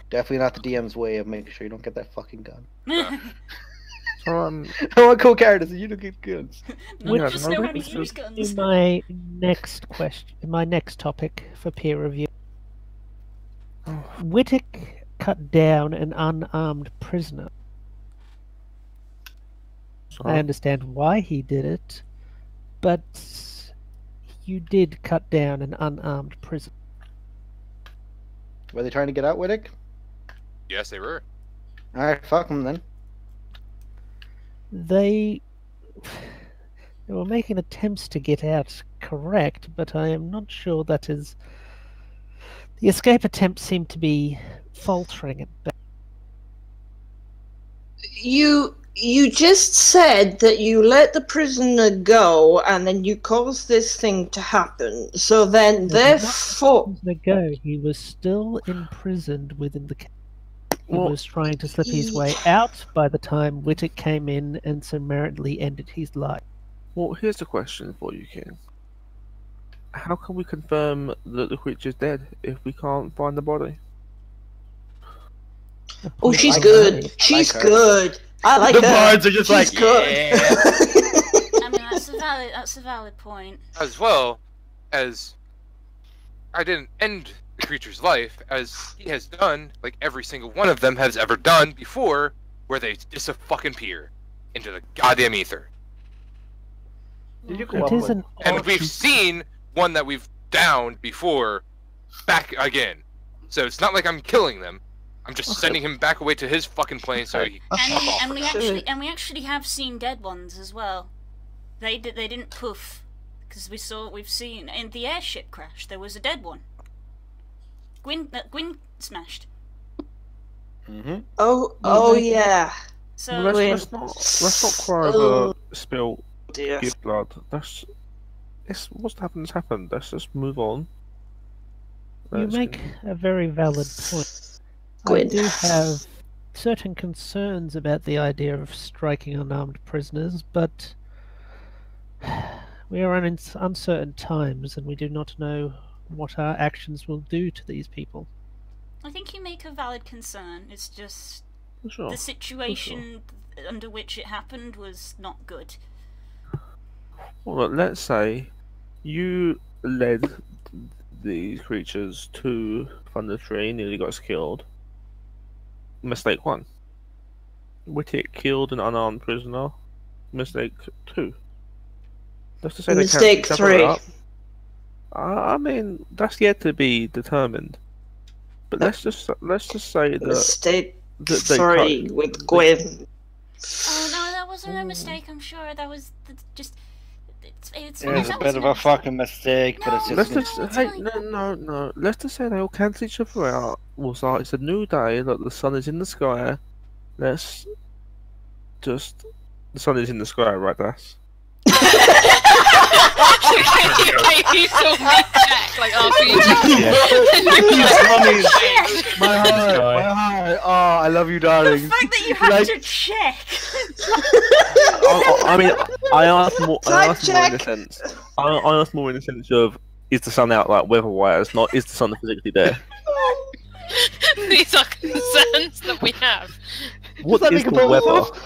S1: Definitely not the DM's way of making sure you don't get that fucking gun.
S8: So,
S1: I want cool characters, and you don't get guns.
S2: No,
S8: Yeah,
S2: just
S8: no,
S2: know how to
S8: this
S2: use
S8: is-
S2: guns.
S5: In my next question, my next topic for peer review, Wittick cut down an unarmed prisoner.
S8: so
S5: I understand why he did it, but you did cut down an unarmed prisoner.
S1: Were they trying to get out, Wittick?
S4: Yes, they were.
S1: Alright, fuck them then.
S5: They were making attempts to get out, correct, but I am not sure that is. The escape attempts seem to be faltering at best.
S6: You just said that you let the prisoner go and then you caused this thing to happen. So then,
S5: No, not
S6: therefore,
S5: Prisoner go. He was still imprisoned within the. He was trying to slip his way out by the time Wittick came in and summarily ended his life.
S8: Well, here's a question for you, King. How can we confirm that the creature's dead if we can't find the body?
S6: Oh, she's
S1: like
S6: good.
S1: her.
S6: She's
S1: her.
S6: good. I like
S1: The
S6: her.
S1: bards are just
S6: She's
S1: like,
S6: good.
S1: yeah.
S2: I mean, that's a valid point.
S4: As well as I didn't end the creature's life, as he has done, like every single one of them has ever done before, where they dis-fucking-peer into the goddamn ether.
S1: Did you go
S5: It
S1: up
S5: is
S1: with-
S5: an
S4: And
S5: odd-
S4: we've seen one that we've downed before back again. So it's not like I'm killing them. I'm just sending him back away to his fucking plane so he can fuck off.
S2: And we actually have seen dead ones as well. They didn't poof because we've seen in the airship crash there was a dead one. Gwyn smashed.
S6: Oh yeah.
S2: So
S8: Let's not cry over spill
S6: Dear.
S8: give blood. What's happened has happened. Let's just move on.
S5: You
S8: Let's
S5: make a very valid point. I
S6: Gwyn.
S5: do have certain concerns about the idea of striking unarmed prisoners, but we are in uncertain times and we do not know what our actions will do to these people.
S2: I think you make a valid concern. It's just
S8: Sure.
S2: the situation under which it happened was not good.
S8: Well, look, let's say you led these creatures to Thunder Tree, nearly got us killed. Mistake 1. Wittick killed an unarmed prisoner. Mistake 2. Let's just say
S6: Mistake
S8: they can't cover it
S6: 3.
S8: up. I mean, that's yet to be determined. But let's just say that
S6: Mistake
S8: they
S6: 3 with Gwyn.
S2: Oh no, that wasn't a mistake. I'm sure that was just. It's
S1: It was a bit of a fucking mistake, but it's
S2: No.
S8: Let's
S1: just.
S8: just
S2: No,
S8: hey,
S2: it's
S8: no. Let's just say they all cancel each other out. Well, so it's a new day. Look, the sun is in the sky. Let's just the sun is in the sky, right? That's
S3: You saw me check, like, RPG.
S1: My heart. Oh, I love you,
S2: The
S1: darling.
S2: fact that you have
S1: Like-
S2: to check.
S8: I mean, I asked more in the
S6: check.
S8: sense. I asked more in the sense of is the sun out like weather-wise? Not is the sun physically there?
S3: These are concerns that we have.
S8: What
S1: Does that
S8: is
S1: make a
S8: the weather?
S1: total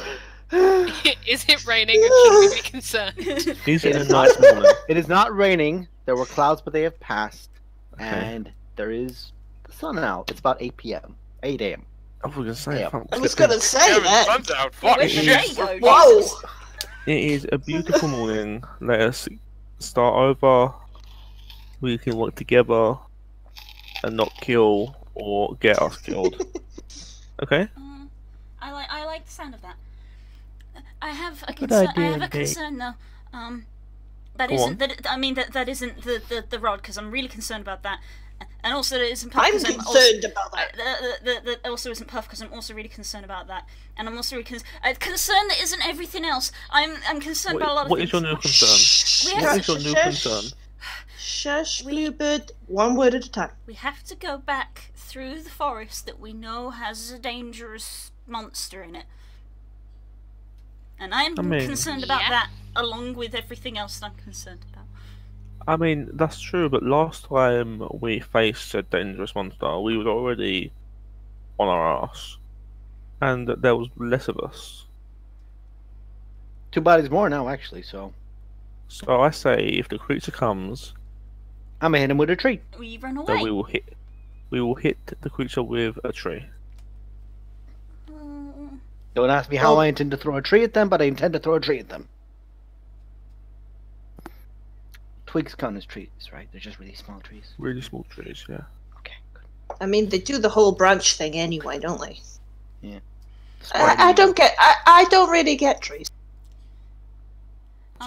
S3: Is it raining and should we be concerned?
S8: Is it a
S1: It's
S8: nice morning?
S1: It is not raining. There were clouds, but they have passed,
S8: Okay.
S1: and there is the sun out. It's about 8 p.m. 8 a.m.
S8: I was gonna say.
S1: Yeah.
S8: fuck,
S6: I was gonna say
S4: Damn it,
S6: that.
S4: sun's out. Fuck
S2: Where's the day
S4: shit.
S2: go?
S6: Whoa.
S2: Jesus.
S8: It is a beautiful morning. Let us start over. We can work together and not kill or get us killed. Okay?
S2: I like the sound of that. I have a
S5: Good
S2: concern. I
S5: idea
S2: have a
S5: indeed.
S2: concern though. That
S8: Go
S2: isn't
S8: on.
S2: that. I mean that isn't the rod because I'm really concerned about that, and also it isn't.
S6: I'm
S2: 'cause
S6: concerned about that.
S2: That also isn't puff because I'm also really concerned about that, and I'm also really concerned that isn't everything else. I'm concerned about a lot of
S8: What
S2: things.
S8: is your new concern?
S2: We
S8: What
S2: have
S8: is your new
S6: Shush.
S8: concern?
S6: Shush, Bluebird. One word at a time.
S2: We have to go back through the forest that we know has a dangerous monster in it. And I'm
S8: I mean-
S2: concerned about
S3: Yeah.
S2: that, along with everything else that I'm concerned about.
S8: I mean, that's true, but last time we faced a dangerous monster, we were already on our ass. And there was less of us.
S1: 2 bodies more now, actually. So
S8: So I say, if the creature comes,
S1: I'm gonna hit him with a tree.
S2: We run
S8: then
S2: away.
S8: we will hit the creature with a tree.
S2: Mm,
S1: Don't ask me how
S6: Oh.
S1: I intend to throw a tree at them, but I intend to throw a tree at them. Twigs count as trees, right? They're just really small trees.
S8: Really small trees, yeah.
S1: Okay, good.
S6: I mean, they do the whole branch thing anyway, don't they?
S1: Spidey-
S6: I don't get. I don't really get trees.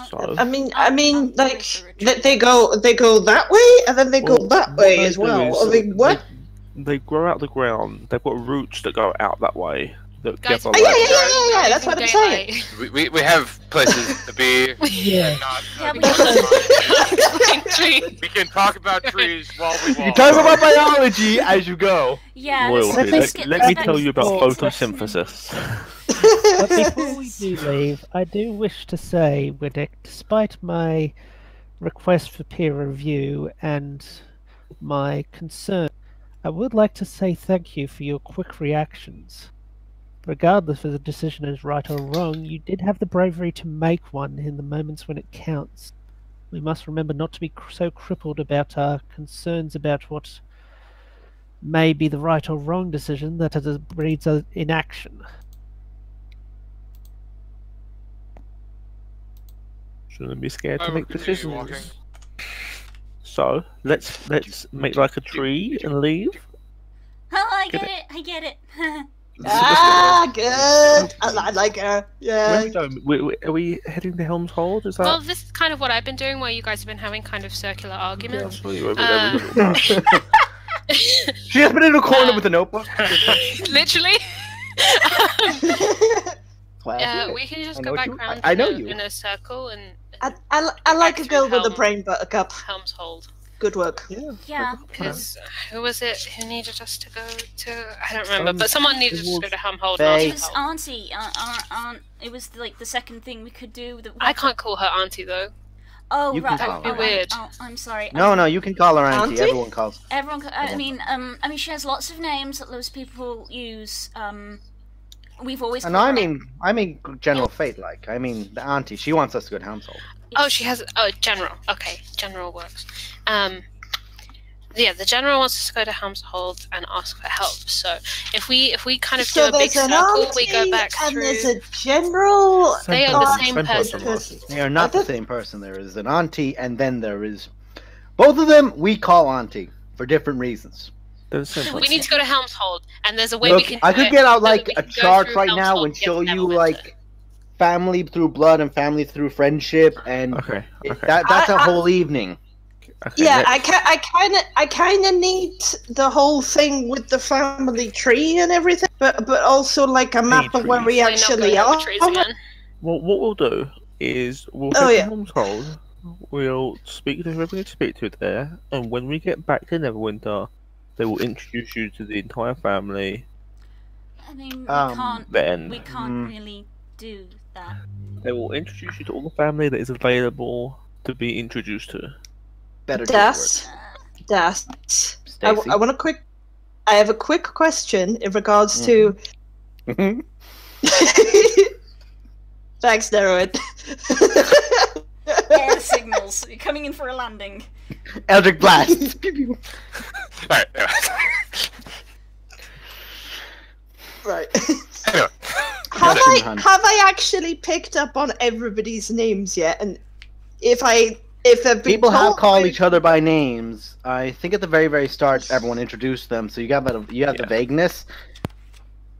S8: So,
S6: I mean,
S2: I'll go
S6: like
S2: for a tree.
S6: they go that way and then they go
S8: well,
S6: that
S8: what
S6: way
S8: they
S6: as
S8: do
S6: well.
S8: is
S6: I mean, what?
S8: They grow out the ground. They've got roots that go out that way. That
S3: Guys,
S8: gather
S6: Oh, yeah,
S8: like-
S6: yeah. That's what I'm saying.
S3: Daylight.
S4: We have places to be.
S5: Yeah.
S4: Not
S2: Yeah,
S4: be
S2: we-
S3: Tree.
S4: We can talk about trees while we walk.
S1: You talk about biology as you go.
S2: Yeah,
S8: Loyalty. Let me tell you about photosynthesis.
S5: But before we do leave, I do wish to say, Widdick, despite my request for peer review and my concern, I would like to say thank you for your quick reactions. Regardless of the decision is right or wrong, you did have the bravery to make one in the moments when it counts. We must remember not to be so crippled about our concerns about what may be the right or wrong decision that it breeds inaction.
S8: Shouldn't be scared
S4: I
S8: to
S4: will
S8: make
S4: continue walking.
S8: decisions. So let's make like a tree and leave.
S2: Oh, I
S8: Get
S2: get it.
S6: Good. I like her.
S8: Where are
S6: Yeah.
S8: we going? Are we heading to Helm's Hold? Is that?
S3: Well, this is kind of what I've been doing, where you guys have been having kind of circular arguments.
S1: She has been in a corner with a notebook.
S3: Literally.
S1: Classic.
S3: We can just
S1: I
S3: go
S1: know
S3: back
S1: you-
S3: round
S1: I know
S3: in,
S1: you.
S3: in a circle and
S6: I like a girl with a
S3: Helm.
S6: brain buttercup.
S3: Helm's Hold.
S6: Good work.
S2: Yeah.
S3: Because who was it who needed us to go to? I don't remember, but someone needed us to go to Helm Hold.
S1: Faye.
S3: Not
S2: It was
S3: Helm.
S2: Auntie. Aunt. It was like the second thing we could do.
S3: I can't call her auntie though.
S2: Oh,
S1: You can
S2: right.
S1: call
S2: Oh,
S1: her.
S2: right.
S3: Weird.
S2: Oh, I'm sorry.
S1: No, you can call her auntie.
S6: Auntie?
S1: Everyone calls.
S2: Everyone. I mean, she has lots of names that those people use. We've always.
S1: And
S2: called
S1: I
S2: her-
S1: mean General Fate. Like, I mean the auntie. She wants us to go to Helm's Hold.
S3: Oh, she has. Oh, general. Okay, general works. Yeah, the general wants us to go to Helm's Hold and ask for help. So if we kind of do a big
S6: there's an
S3: circle, we go
S6: auntie
S3: back
S6: and
S3: through.
S6: there's a general.
S3: They are the same person.
S1: They are not the same person. There is an auntie, and then there is both of them. We call auntie for different reasons.
S8: They're the same
S3: We
S8: person.
S3: need to go to Helm's Hold, and there's a way we
S1: Look,
S3: can.
S1: I
S3: do
S1: could
S3: it
S1: get out
S3: so that
S1: like
S3: we
S1: a
S3: can go
S1: chart
S3: through
S1: right
S3: Helm's
S1: now
S3: Hold
S1: and
S3: to get
S1: show
S3: to
S1: you
S3: Neverwinter.
S1: like family through blood and family through friendship, and
S8: Okay.
S1: that's a whole evening.
S8: Okay,
S6: Yeah,
S8: let's-
S6: I kind of need the whole thing with the family tree and everything, but also like a map of where we
S3: We're not
S6: actually
S3: going over
S6: are.
S3: trees again.
S8: Well, what we'll do is we'll
S6: Oh,
S8: head
S6: yeah.
S8: to Helm's Hold. We'll speak to whoever we need to speak to there, and when we get back to Neverwinter, they will introduce you to the entire family.
S2: I mean,
S8: Then
S2: we can't really do that.
S8: they will introduce you to all the family that is available to be introduced to.
S1: Better
S6: Das.
S1: Stacy.
S6: I want a quick. I have a quick question in regards to. Thanks, Darwin.
S2: Air signals. You're coming in for a landing.
S1: Eldritch Blast. Pew, pew.
S4: Alright,
S6: Right.
S4: anyway.
S6: Have
S1: Question, hun.
S6: I actually picked up on everybody's names yet? And if they've been
S1: People have
S6: told
S1: called
S6: by-
S1: each other by names. I think at the very start, everyone introduced them, so you have the vagueness.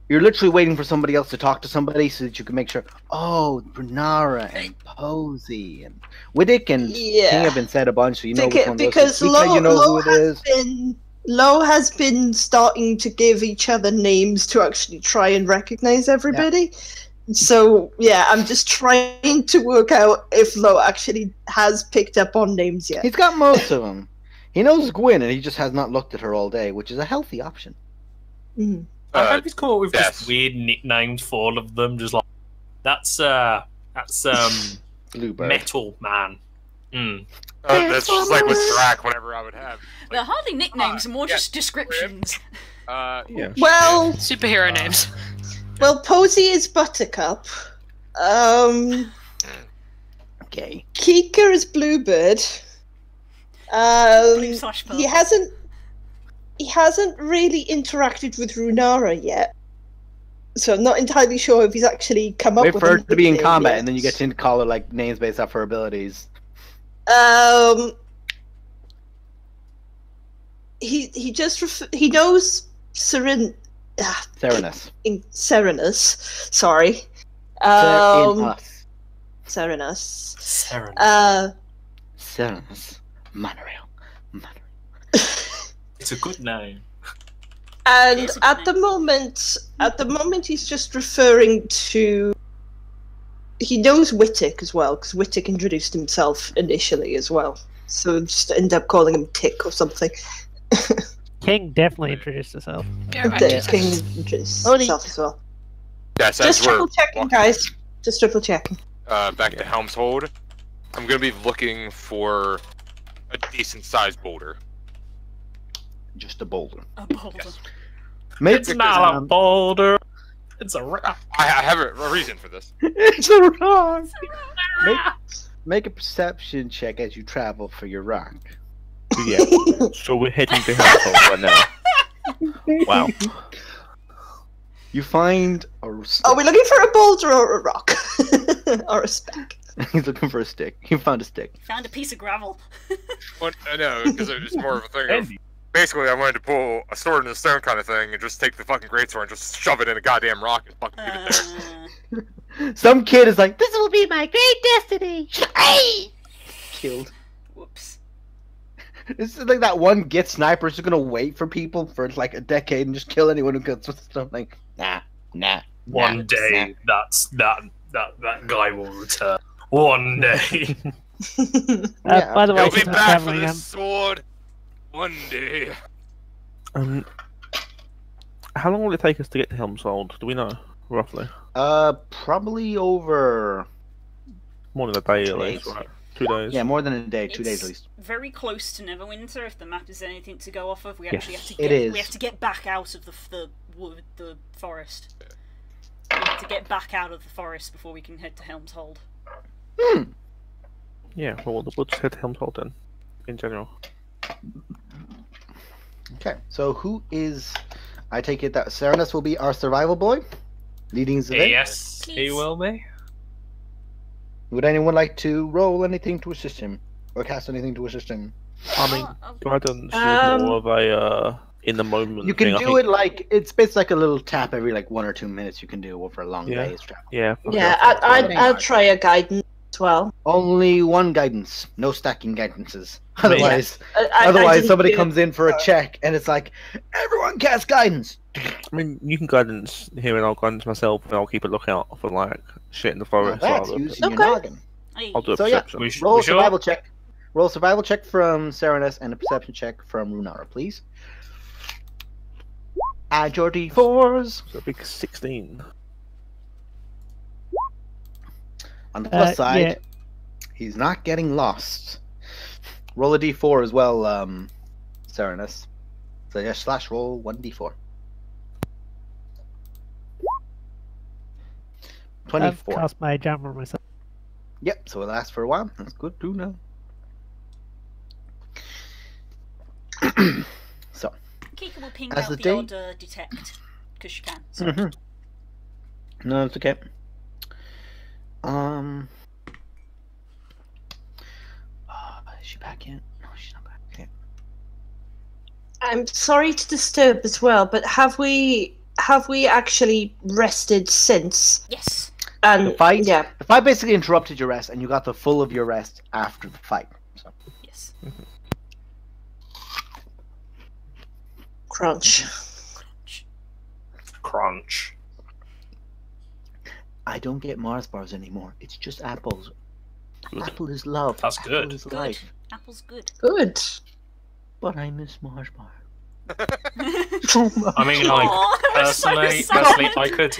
S1: You're literally waiting for somebody else to talk to somebody so that you can make sure. Oh, Brunara and Posey and Widdick and
S6: Yeah.
S1: King have been said a bunch, so you know which one
S6: because
S1: those is. You know who it is.
S6: Lo has been starting to give each other names to actually try and recognize everybody. So yeah, I'm just trying to work out if Lo actually has picked up on names yet.
S1: He's got most of them. He knows Gwyn, and he just has not looked at her all day, which is a healthy option.
S6: Mhm.
S7: I hope he's come up with
S4: yes.
S7: just weird nicknames for all of them. Just like that's
S1: Bluebird.
S7: Metal Man. Mm.
S4: That's just like with Drac whenever I would have.
S2: They're hardly nicknames, more
S4: yeah.
S2: just descriptions.
S8: Yeah.
S6: Well,
S3: Superhero names.
S6: Posey is Buttercup.
S1: Okay.
S6: Kika is Bluebird.
S2: Blue/purple.
S6: He hasn't really interacted with Runara yet, so I'm not entirely sure if he's actually come up
S1: Wait
S6: with
S1: for her
S6: a
S1: to be in
S6: nickname
S1: combat,
S6: yet.
S1: and then you get to call her like names based off her abilities.
S6: He just he knows
S1: Serenus.
S6: Serenus. Sorry.
S1: Serenus.
S6: Serenus.
S7: Seren.
S1: Serenus. Monorail.
S7: It's a good name.
S6: And
S2: Yes,
S6: at the moment, he's just referring to. He knows Wittick as well, because Wittick introduced himself initially as well. So just end up calling him Tick or something.
S5: King definitely introduced herself.
S3: Yeah, right,
S6: The
S3: Jesus.
S6: king introduced
S5: Only-
S6: himself as well.
S4: Yes,
S6: Just
S4: as we're
S6: triple checking, guys. Just triple checking.
S4: back to Helmshold, I'm gonna be looking for a decent sized boulder.
S1: Just a boulder.
S2: A boulder.
S1: Make
S7: It's not a boulder. It's a rock.
S4: I have a reason for this.
S1: It's a rock. Make a perception check as you travel for your rock.
S8: Yeah. So we're heading to Helmshold right now. Wow.
S1: You find a
S6: Are we looking for a boulder or a rock? Or a speck?
S1: He's looking for a stick. He found a stick.
S2: Found a piece of gravel.
S4: What? I know, because it was more of a thing of basically I wanted to pull a sword in a stone kind of thing and just take the fucking greatsword and just shove it in a goddamn rock and fucking leave it there.
S1: Some kid is like, "This will be my great destiny." Killed.
S2: Whoops.
S1: It's like that one Git sniper is just gonna wait for people for like a decade and just kill anyone who gets with stuff. Like, nah.
S7: One day, that guy will return. One day.
S1: Yeah.
S5: By the way,
S4: He'll be
S5: since I'm
S4: back for
S5: traveling,
S4: this sword one day.
S8: How long will it take us to get to Helmshold? Do we know roughly?
S1: Probably over.
S8: More than a day,
S1: 2
S8: at least,
S1: days.
S8: right? 2 days.
S1: Yeah, more than a day. 2 days
S2: It's
S1: at least.
S2: very close to Neverwinter. If the map is anything to go off of, we
S8: Yes.
S2: actually have to
S1: It
S2: get.
S1: is.
S2: We have to get back out of the forest. We have to get back out of the forest before we can head to Helmshold.
S8: Yeah. Well, we'll just head to Helmshold then. In general.
S1: Okay, so who is? I take it that Serenus will be our survival boy, leading the day.
S7: Yes, he
S2: Please.
S7: will be.
S1: Would anyone like to roll anything to assist him, or cast anything to assist him?
S8: I mean,
S2: Oh,
S8: guidance
S6: Um,
S8: is more of a in the moment.
S1: You can
S8: thing. I
S1: do
S8: think-
S1: it like it's like a little tap every like 1 or 2 minutes. You can do over a long
S8: Yeah.
S1: day's travel.
S8: Yeah. fuck
S6: Yeah,
S8: it.
S6: I'll try a guidance as well.
S1: Only one guidance, no stacking guidances. Otherwise,
S6: I
S1: otherwise
S6: didn't
S1: somebody
S6: do-
S1: comes in for a check and it's like everyone cast guidance.
S8: I mean, you can guidance here, and I'll guidance myself, and I'll keep a lookout for like shit in the
S1: Now
S8: forest.
S1: that's
S8: rather.
S1: using your
S6: Okay.
S1: noggin.
S2: hey.
S8: I'll do a
S1: So, yeah.
S8: perception.
S1: Roll a
S7: We sure?
S1: survival check. Roll a survival check from Serenus and a perception check from Runara, please. Add your d4s.
S8: So a big 16.
S1: On the plus side,
S5: yeah.
S1: he's not getting lost. Roll a d4 as well, Serenus. So yeah, slash roll 1d4. 24.
S5: I've cast my jump on myself.
S1: Yep, so it lasts for a while. That's good to know. So,
S2: Kika will ping
S1: As
S2: out
S1: the
S2: the
S1: day-
S2: odd detect because she can. So.
S1: mhm. No, it's okay. Is she back yet? No, she's not back. Okay.
S6: I'm sorry to disturb as well, but have we actually rested since?
S2: Yes.
S6: And
S1: The fight?
S6: yeah,
S1: The fight basically interrupted your rest, and you got the full of your rest after the fight. So.
S2: Yes.
S6: crunch.
S7: Crunch.
S1: I don't get Mars bars anymore. It's just apples. Apple is love.
S7: That's
S1: Apple
S7: good.
S1: is
S2: Good.
S1: life.
S2: Apple's good.
S6: Good.
S1: But I miss Mars bar.
S7: I mean, like,
S2: Aw, that was so
S7: personally,
S2: sad.
S7: I could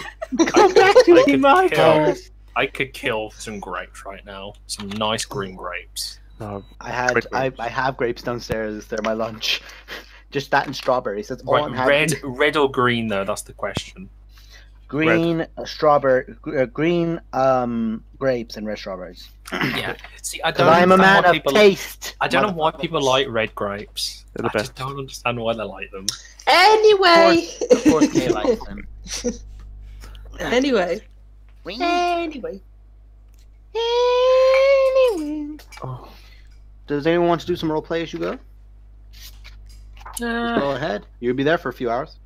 S1: Come back to me, Mars
S7: kill,
S1: bars.
S7: I could kill some grapes right now. Some nice green grapes.
S8: No,
S1: I have grapes downstairs. They're my lunch. Just that and strawberries. That's all I'm having.
S7: Red or green though? That's the question.
S1: Green strawberry, green grapes and red strawberries.
S7: Yeah. See, I
S1: Because
S7: don't.
S1: I'm a
S7: understand
S1: man
S7: why
S1: of
S7: people,
S1: taste.
S7: I don't know why
S1: motherfucker.
S7: people like red grapes.
S8: They're the
S7: I just
S8: best.
S7: don't understand why they like them.
S6: Anyway.
S1: Of course, Kay likes them.
S6: Anyway.
S1: Anyway.
S8: Oh,
S1: Does anyone want to do some roleplay as you go? Go ahead. You'll be there for a few hours.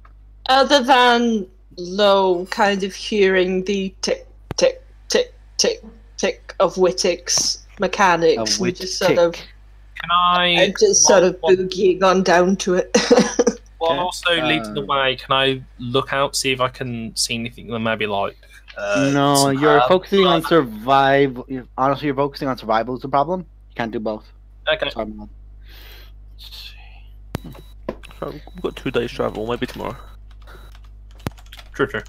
S6: Other than low kind of hearing the tick tick tick tick tick of Wittick's mechanics and just sort of
S7: Can I?
S6: and just sort of boogieing on down to it.
S7: While also leading the way, can I look out, see if I can see anything that maybe like?
S1: No,
S7: some
S1: you're
S7: herb
S1: focusing on
S7: blood?
S1: survival. Honestly, you're focusing on survival is the problem. You can't do both.
S7: Okay.
S1: Sorry, man. Let's see.
S8: So we've got 2 days travel, maybe tomorrow.
S7: True, true.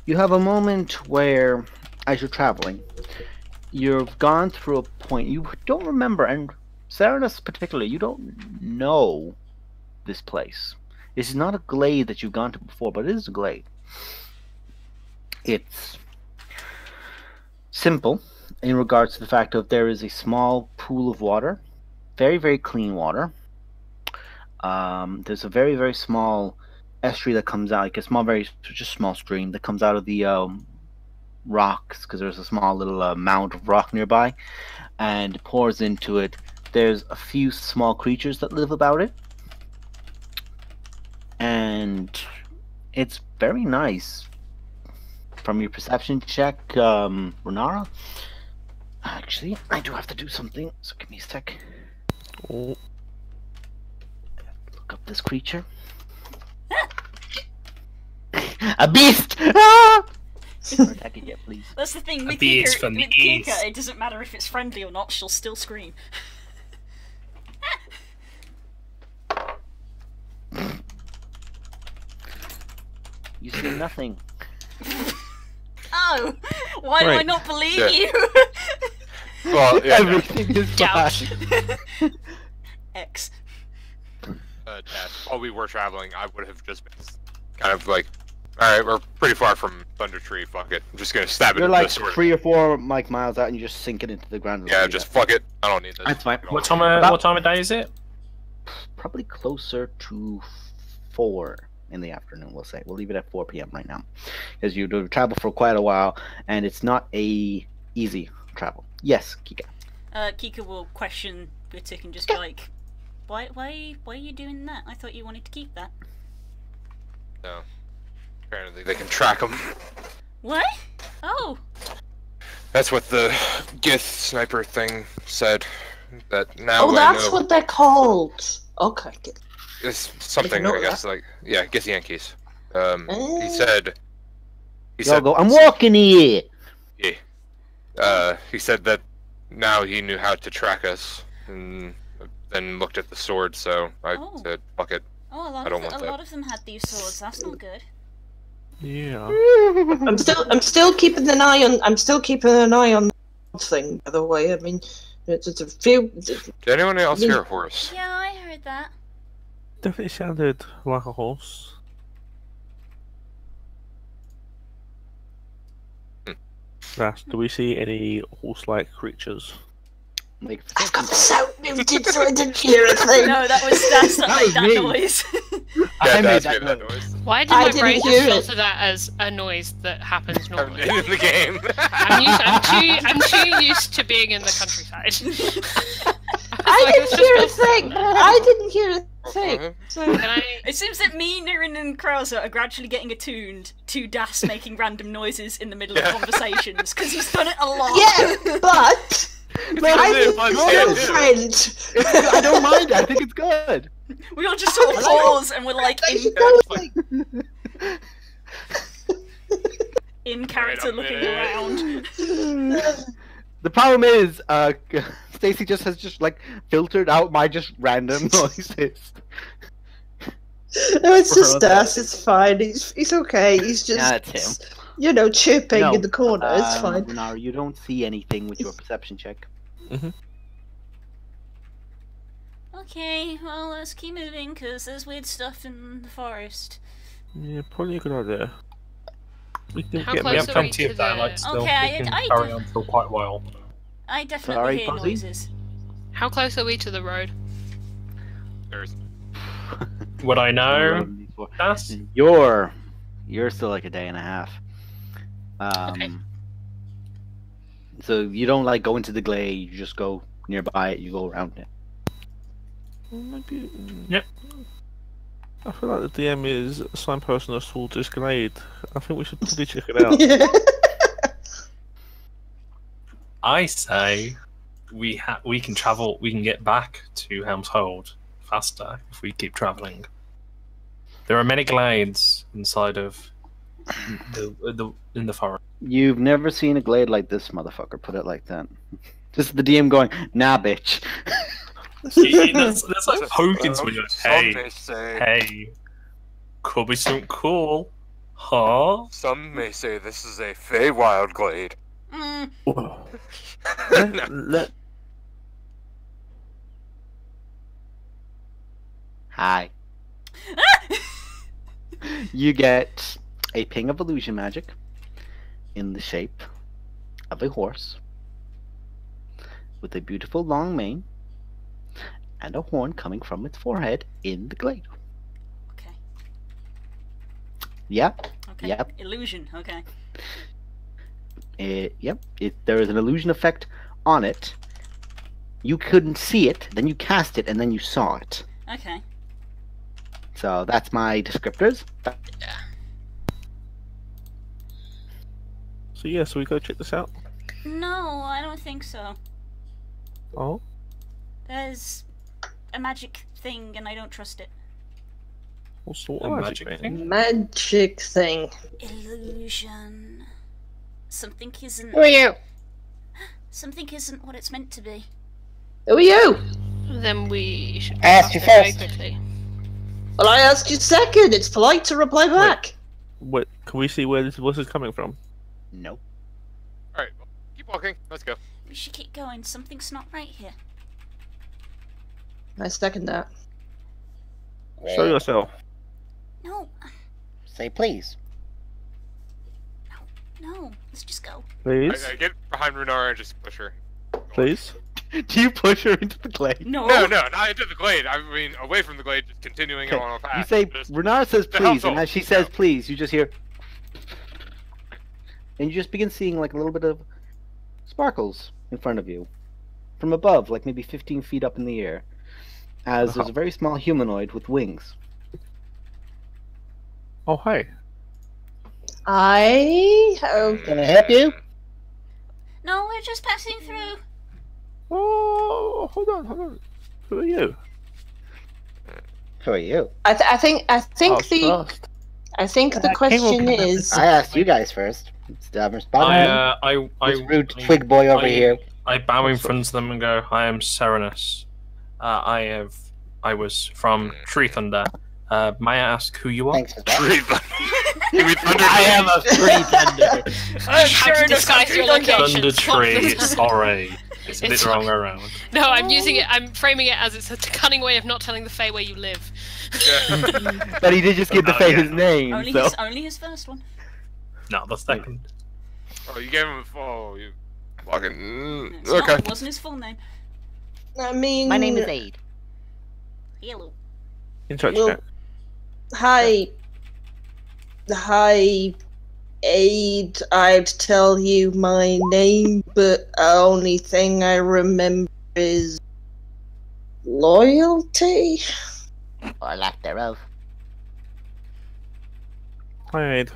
S1: You have a moment where, as you're traveling, you've gone through a point you don't remember, and Serenus particularly, you don't know this place. This is not a glade that you've gone to before, but it is a glade. It's simple in regards to the fact that there is a small pool of water, very, very clean water. There's a very, very small estuary that comes out, like a small, just small stream that comes out of the rocks, because there's a small little mound of rock nearby, and pours into it. There's a few small creatures that live about it, and it's very nice. From your perception check, Renara. Actually, I do have to do something, so give me a sec.
S8: Oh,
S1: Look up this creature. A beast! Ah! Attack it yet, please.
S2: That's the thing with
S7: beast
S2: Kika.
S7: from the
S2: With Kika,
S7: east.
S2: it doesn't matter if it's friendly or not. She'll still scream.
S1: You see nothing.
S2: Oh, why do I
S8: Right.
S2: not believe
S4: Yeah.
S2: you?
S4: Well, yeah, no.
S1: Everything is
S3: Doubt.
S1: fine.
S2: X.
S4: Dad, while we were traveling, I would have just been kind of like, alright, we're pretty far from Thunder Tree, fuck it. I'm just gonna stab it
S1: You're
S4: with
S1: like
S4: this sword.
S1: 3 or 4 miles out, and you just sink it into the ground.
S4: Yeah, just fuck it. I don't need this.
S1: That's fine.
S7: What time of day is it?
S1: Probably closer to 4 in the afternoon, we'll say. We'll leave it at 4 p.m. right now, because you do travel for quite a while, and it's not a easy travel. Yes, Kika.
S2: Kika will question Butik and just be like, why are you doing that? I thought you wanted to keep that.
S4: No. Apparently they can track them.
S2: What? Oh,
S4: That's what the Gith sniper thing said. That now
S6: Oh,
S4: I
S6: that's
S4: know
S6: what they're called. Okay, good.
S4: it's something,
S6: know
S4: I guess, like, yeah, Gith Yankees. He
S6: Oh.
S4: said... He
S1: Y'all
S4: said...
S1: go, I'm walking here!
S4: Yeah. He said that now he knew how to track us, and then looked at the sword, so I
S2: Oh.
S4: said, fuck it.
S2: oh,
S4: I don't want
S2: a
S4: that.
S2: lot of them had these swords. That's not good.
S8: yeah.
S6: I'm still keeping an eye on. I'm still keeping an eye on the thing. By the way, I mean, it's a few.
S4: Did anyone else hear a horse?
S2: Yeah, I heard that.
S8: Definitely sounded like a horse. Rash, do we see any horse-like creatures?
S1: Like,
S6: I've got the sound muted, so I didn't hear a thing.
S2: No, that's that
S1: That was
S2: made that
S1: me.
S2: noise.
S4: Yeah,
S1: I made
S4: Dad's
S1: that
S4: made that
S1: noise.
S4: noise.
S3: Why did
S6: I
S3: my
S6: didn't
S3: brain
S6: hear
S3: just
S6: it.
S3: filter that as a noise that happens
S4: I'm
S3: normally?
S4: in the game.
S3: I'm too used to being in the countryside.
S6: I
S3: Like,
S6: didn't
S3: it's
S6: hear a
S3: just-
S6: thing. I didn't hear a thing. So
S3: Can I?
S2: It seems that me, Nirin, and Krauser are gradually getting attuned to Das making random noises in the middle of
S4: Yeah.
S2: conversations, because he's done it a lot.
S6: yeah, but I'm
S4: it,
S6: his
S4: I'm saying it.
S6: girlfriend.
S1: I don't mind it. I think it's good.
S2: We all just sort of pause and we're like in character
S4: Wait a
S2: looking
S4: minute.
S2: around.
S1: The problem is, Stacy has like filtered out my just random noises.
S6: No, it's
S1: For
S6: just
S1: her
S6: us. It's fine. He's okay. He's just
S1: Yeah, it's him.
S6: you know chirping
S1: No,
S6: in the corner. It's fine.
S1: Renara, you don't see anything with your perception check.
S2: Okay, well, let's keep moving, because there's weird stuff in the forest.
S8: Yeah, probably a good idea. We can
S3: How
S8: get
S3: close
S7: We
S8: back.
S7: have
S3: are
S7: plenty
S3: we
S7: of
S3: to
S7: daylight
S3: the-
S7: still.
S2: Okay,
S7: we can
S2: I
S7: carry
S2: do-
S7: on for quite a while.
S2: I definitely
S1: Sorry,
S2: hear
S1: Fuzzy?
S2: noises.
S3: How close are we to the road?
S4: There's
S7: Would I know? Das?
S1: You're still like a day and a half.
S3: Okay.
S1: So you don't like go into the glade. You just go nearby it. You go around it.
S8: Maybe.
S7: Yep.
S8: I feel like the DM is signposting us towards this glade. I think we should probably check it out.
S7: I say we can travel. We can get back to Helm's Hold faster if we keep traveling. There are many glades inside of in the forest.
S1: You've never seen a glade like this, motherfucker. Put it like that. Just the DM going, nah, bitch.
S7: That's like poking to me. Like,
S4: Some
S7: hey,
S4: may say,
S7: hey, could be something cool, huh?
S4: Some may say this is a Feywild glade.
S2: Mm.
S8: let
S1: Hi. You get a ping of illusion magic in the shape of a horse with a beautiful long mane and a horn coming from its forehead in the glade.
S2: Okay.
S1: Yep.
S2: Okay.
S1: Yep.
S2: Illusion. Okay.
S1: Yep. There is an illusion effect on it. You couldn't see it, then you cast it, and then you saw it.
S2: Okay.
S1: So that's my descriptors.
S8: So yeah, so we go check this out.
S2: No, I don't think so.
S8: Oh,
S2: There's a magic thing, and I don't trust it.
S8: what sort
S7: A
S8: of
S7: magic
S8: magic
S7: thing?
S8: thing?
S6: Magic thing.
S2: Illusion. Something isn't.
S3: Who are you?
S2: Something isn't what it's meant to be.
S6: Who are you?
S3: Then we should
S9: I asked you
S3: go very
S9: first.
S3: quickly.
S6: Well, I asked you second. It's polite to reply back.
S8: Wait, can we see where this voice is coming from?
S1: Nope.
S4: Alright, keep walking. Let's go.
S2: We should keep going. Something's not right here.
S6: I second that.
S8: Show yourself,
S2: No,
S9: Say please.
S2: no. Let's just go.
S8: please,
S4: I get behind Runara and just push her.
S8: please.
S1: Do you push her into the glade?
S2: No.
S4: No, not into the glade. I mean, away from the glade, just continuing
S1: Okay,
S4: on a path.
S1: You say,
S4: Just-
S1: Renara says
S4: the help's
S1: please, and
S4: all.
S1: as she says
S4: Yeah.
S1: please, you just hear. And you just begin seeing like a little bit of sparkles in front of you. From above, like maybe 15 feet up in the air. As there's a very small humanoid with wings.
S8: Oh, hey.
S9: Can I help you?
S2: No, we're just passing through.
S8: Oh, hold on. Who are you?
S9: Who are you?
S6: I think
S8: Oh,
S6: the
S8: first.
S6: I think the
S5: King will
S6: question
S5: come in.
S6: is.
S9: I asked you guys first. I'm responding. This rude twig boy over here.
S7: I bow in front of them and go, I am Serenus. I was from Tree Thunder. May I ask who you are?
S9: Thanks for that.
S4: Tree thunder. You mean thunder?
S9: I am a tree thunder.
S3: I'm sure to disguise your location.
S7: Thunder Tree, sorry. It's a bit
S3: It's
S7: wrong
S3: fine.
S7: around.
S3: No, I'm using it. I'm framing it as it's a cunning way of not telling the Fae where you live.
S4: Yeah.
S1: But he did just give the
S7: Oh,
S1: Fae
S7: yeah.
S1: his name,
S2: Only
S1: so.
S2: his first one.
S7: Not the second.
S4: Oh, you gave him a oh, you fucking
S2: It's
S4: okay.
S2: not, it wasn't his full name.
S6: I mean.
S9: My name is Aid.
S2: Hello.
S8: Interact
S6: Well,
S8: chat.
S6: Hi, Aid. I'd tell you my name, but the only thing I remember is loyalty.
S9: Or lack thereof.
S8: Hi, Aid.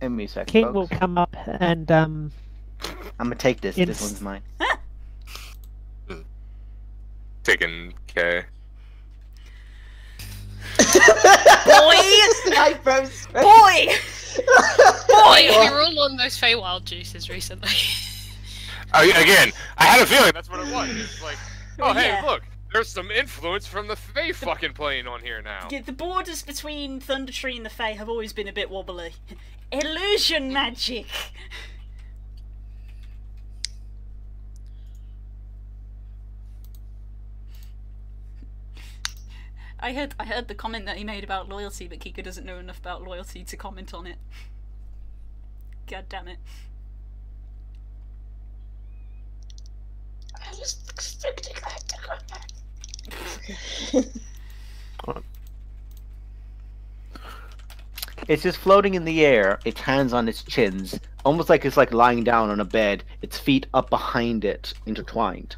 S1: Give me a second,
S5: King will
S1: folks.
S5: come up and
S1: I'm gonna take this.
S5: Ins-
S1: This one's mine.
S4: Taking K.
S2: Boy!
S6: Eyebrows.
S2: Boy!
S3: Boy, we were all on those Feywild juices recently.
S4: Again, I had a feeling that's what it was. It's like, oh hey,
S2: Yeah.
S4: look, there's some influence from the Fae fucking plane on here now.
S2: Yeah, the borders between Thunder Tree and the Fae have always been a bit wobbly. Illusion magic! I heard the comment that he made about loyalty, but Kika doesn't know enough about loyalty to comment on it. God damn it.
S6: I was expecting that to come back.
S1: It's just floating in the air, its hands on its chins, almost like it's like lying down on a bed, its feet up behind it, intertwined.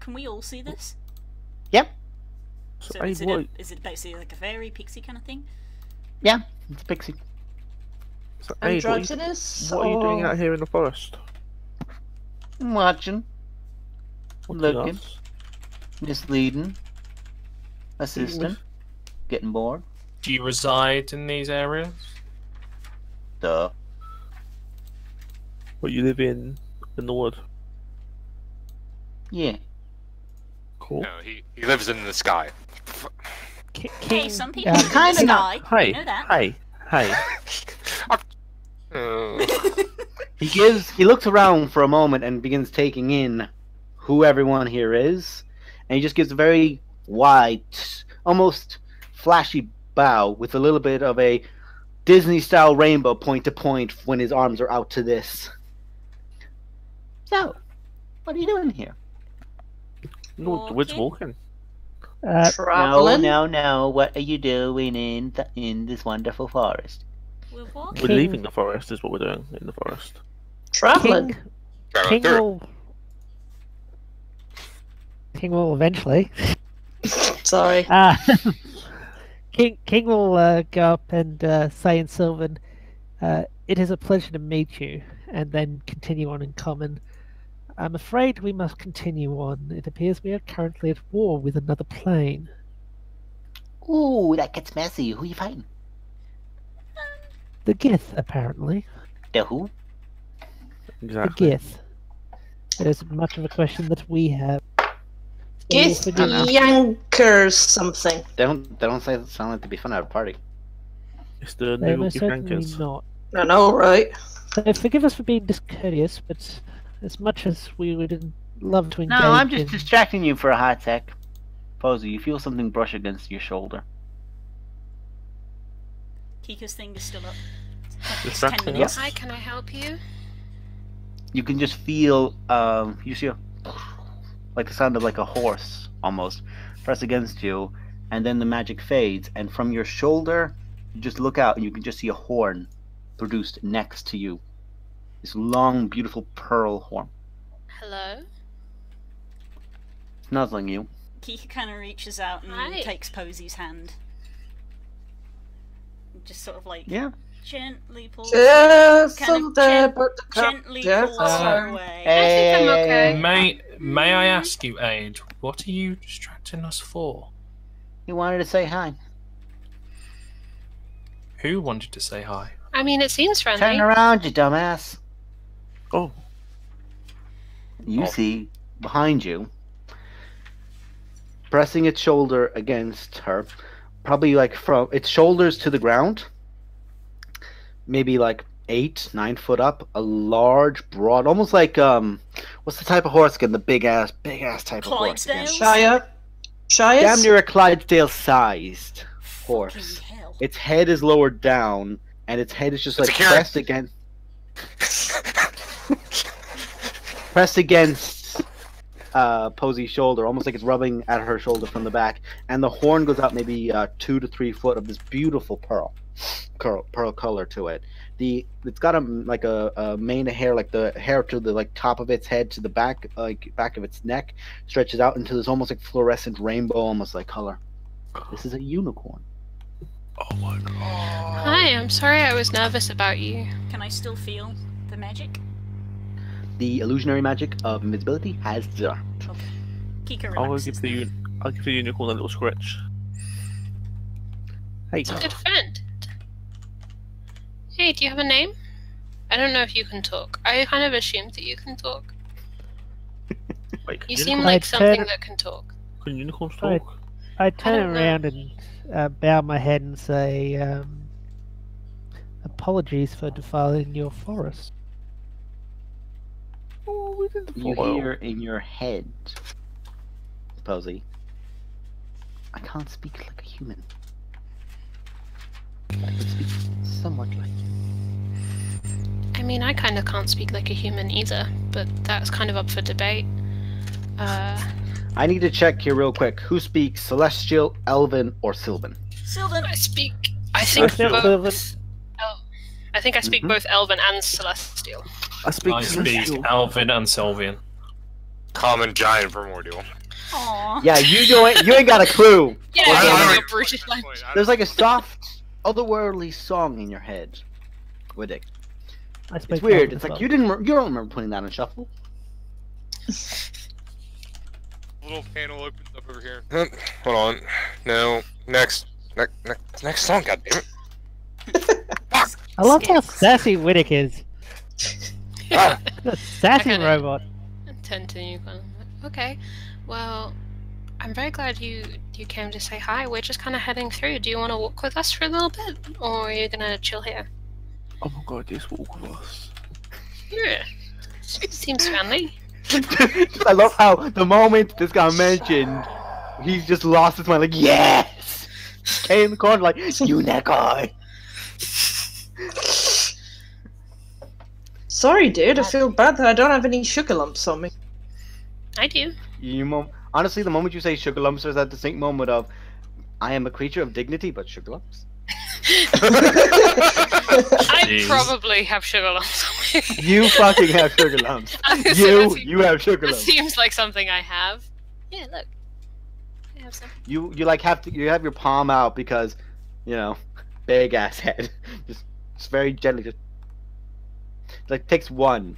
S2: Can we all see this?
S8: So,
S2: So
S8: Aid,
S2: is it,
S8: what,
S2: is it basically like a fairy, pixie kind of thing?
S1: Yeah, it's a pixie.
S8: so, Aid,
S6: Androgynous?
S8: what are you doing out here in the forest?
S1: I'm watching,
S8: What
S1: Looking.
S8: else?
S1: misleading, assistant, getting bored.
S7: Do you reside in these areas?
S1: Duh.
S8: What, you live in in the wood.
S1: Yeah.
S8: Cool.
S4: No, he lives in the sky.
S2: Hey, some people
S5: Yeah.
S2: live in
S1: Kinda
S2: the
S1: not-
S2: sky.
S8: Hey,
S2: You know that.
S8: hey.
S1: He looks around for a moment and begins taking in who everyone here is, and he just gives a very wide, almost flashy bow with a little bit of a Disney-style rainbow point to point when his arms are out to this. So, what are you doing here?
S8: No, the wood's walking.
S6: Traveling?
S1: No. What are you doing in this wonderful forest?
S2: We're walking.
S8: We're
S5: King-
S8: leaving the forest, is what we're doing in the forest.
S6: Traveling.
S5: King will eventually.
S6: Sorry.
S5: King will go up and say in Sylvan, "It is a pleasure to meet you," and then continue on in Common. "I'm afraid we must continue on. It appears we are currently at war with another plane."
S1: Ooh, that gets messy. Who you fighting?
S5: The Gith, apparently.
S1: The who?
S5: The
S8: Exactly.
S5: Gith. It is much of a question that we have. So
S6: Gith
S5: we'll forgive-
S6: Yankers something.
S1: They don't sound like to be fun at a party.
S8: It's the
S5: They are
S8: new
S5: most certainly
S8: Yankers.
S5: not.
S6: I know, right?
S5: So forgive us for being discourteous, but as much as we would love to engage
S1: No, I'm just
S5: in...
S1: distracting you for a hot sec. Posey, you feel something brush against your shoulder.
S2: Kika's thing is still up. It's
S8: Distracting
S2: 10
S8: us?
S2: minutes.
S3: Hi, can I help you?
S1: You can just feel, you see like the sound of like a horse, almost, press against you, and then the magic fades, and from your shoulder, you just look out and you can just see a horn produced next to you. This long, beautiful pearl horn.
S3: Hello?
S1: Nuzzling you.
S2: Kika kind of reaches out and
S3: Hi.
S2: takes Posey's hand. Just sort of like
S1: Yeah.
S2: gently pulls
S6: Yes,
S2: kind of
S6: someday, but the
S2: gently
S6: yes,
S2: pulls her
S6: sir.
S2: away.
S3: I think I'm okay.
S7: May I ask you, Aid, what are you distracting us for?
S1: He wanted to say hi.
S7: Who wanted to say hi?
S3: I mean, it seems friendly.
S1: Turn around, you dumbass.
S8: Oh,
S1: You see, behind you, pressing its shoulder against her, probably like from its shoulders to the ground, maybe like 8-9 foot up, a large, broad, almost like what's the type of horse again? The big ass type of horse again.
S2: Clydesdales?
S6: Shire?
S1: Damn near a Clydesdale-sized horse.
S2: Fucking hell.
S1: Its head is lowered down, and its head is just
S4: It's
S1: like
S4: a carrot.
S1: pressed against Posey's shoulder, almost like it's rubbing at her shoulder from the back, and the horn goes out maybe 2 to 3 foot of this beautiful pearl color to it. It's got a mane of hair, like the hair to the like top of its head to the back of its neck stretches out into this almost like fluorescent rainbow, almost like color. This is a unicorn.
S8: oh my god.
S3: Hi, I'm sorry I was nervous about you.
S2: Can I still feel the magic?
S1: The illusionary magic of invisibility has zero.
S2: Okay. Kika
S8: I'll
S2: relaxes.
S8: give the unicorn a little scratch. Hey,
S3: It's a good friend. Hey, do you have a name? I don't know if you can talk. I kind of assumed that you can talk.
S8: wait, can
S3: You seem
S8: unicorns-
S3: like
S5: I'd
S3: something
S5: turn-
S3: that can talk.
S8: can unicorns
S5: Right.
S8: talk?
S5: I
S3: don't
S5: turn
S3: know.
S5: around and bow my head and say, "Apologies for defiling your forest."
S8: Oh, we didn't
S1: You
S8: follow.
S1: hear in your head, Posey, I can't speak like a human. I can speak somewhat like you.
S3: I mean, I kind of can't speak like a human either, but that's kind of up for debate.
S1: I need to check here real quick. Who speaks Celestial, Elven, or Sylvan?
S2: Sylvan!
S3: I speak. I think
S8: Celestial.
S3: both. I think I speak
S1: Mhm.
S3: both Elven and Celestial.
S8: I speak
S7: I speak
S8: celestial.
S7: Alvin and Sylvian.
S4: Common giant primordial.
S2: Aww.
S1: Yeah, you ain't got a clue.
S3: Yeah,
S4: Well, I
S3: yeah,
S4: don't
S3: yeah,
S4: know.
S3: British language.
S1: There's like a soft, otherworldly song in your head. With it.
S5: I speak
S1: It's weird.
S5: Elven
S1: It's
S5: as
S1: like
S5: well.
S1: you don't remember putting that on shuffle.
S4: Little panel opens up over here. Hold on. No. Next song. God damn it.
S5: I love how sassy Widdick is. Sassy
S3: kinda-
S5: robot.
S3: Turn to Unicorn. Okay, well, I'm very glad you came to say hi. We're just kind of heading through. Do you want to walk with us for a little bit, or are you gonna chill here?
S8: Oh my god, just walk with us.
S3: Yeah, seems friendly.
S1: I love how the moment this got mentioned, he's just lost his mind. Like, yes! Came in the corner like, unicorn!
S6: Sorry, dude. I feel bad that I don't have any sugar lumps on me.
S3: I do.
S1: Honestly, the moment you say sugar lumps, there's that distinct moment of, I am a creature of dignity, but sugar lumps?
S3: I
S7: Jeez.
S3: probably have sugar lumps on me.
S1: You fucking have sugar lumps. You have sugar
S3: That
S1: lumps.
S3: seems like something I have. Yeah, look. I have some.
S1: You like have your palm out because, you know, big ass head. Just very gently, just like takes one.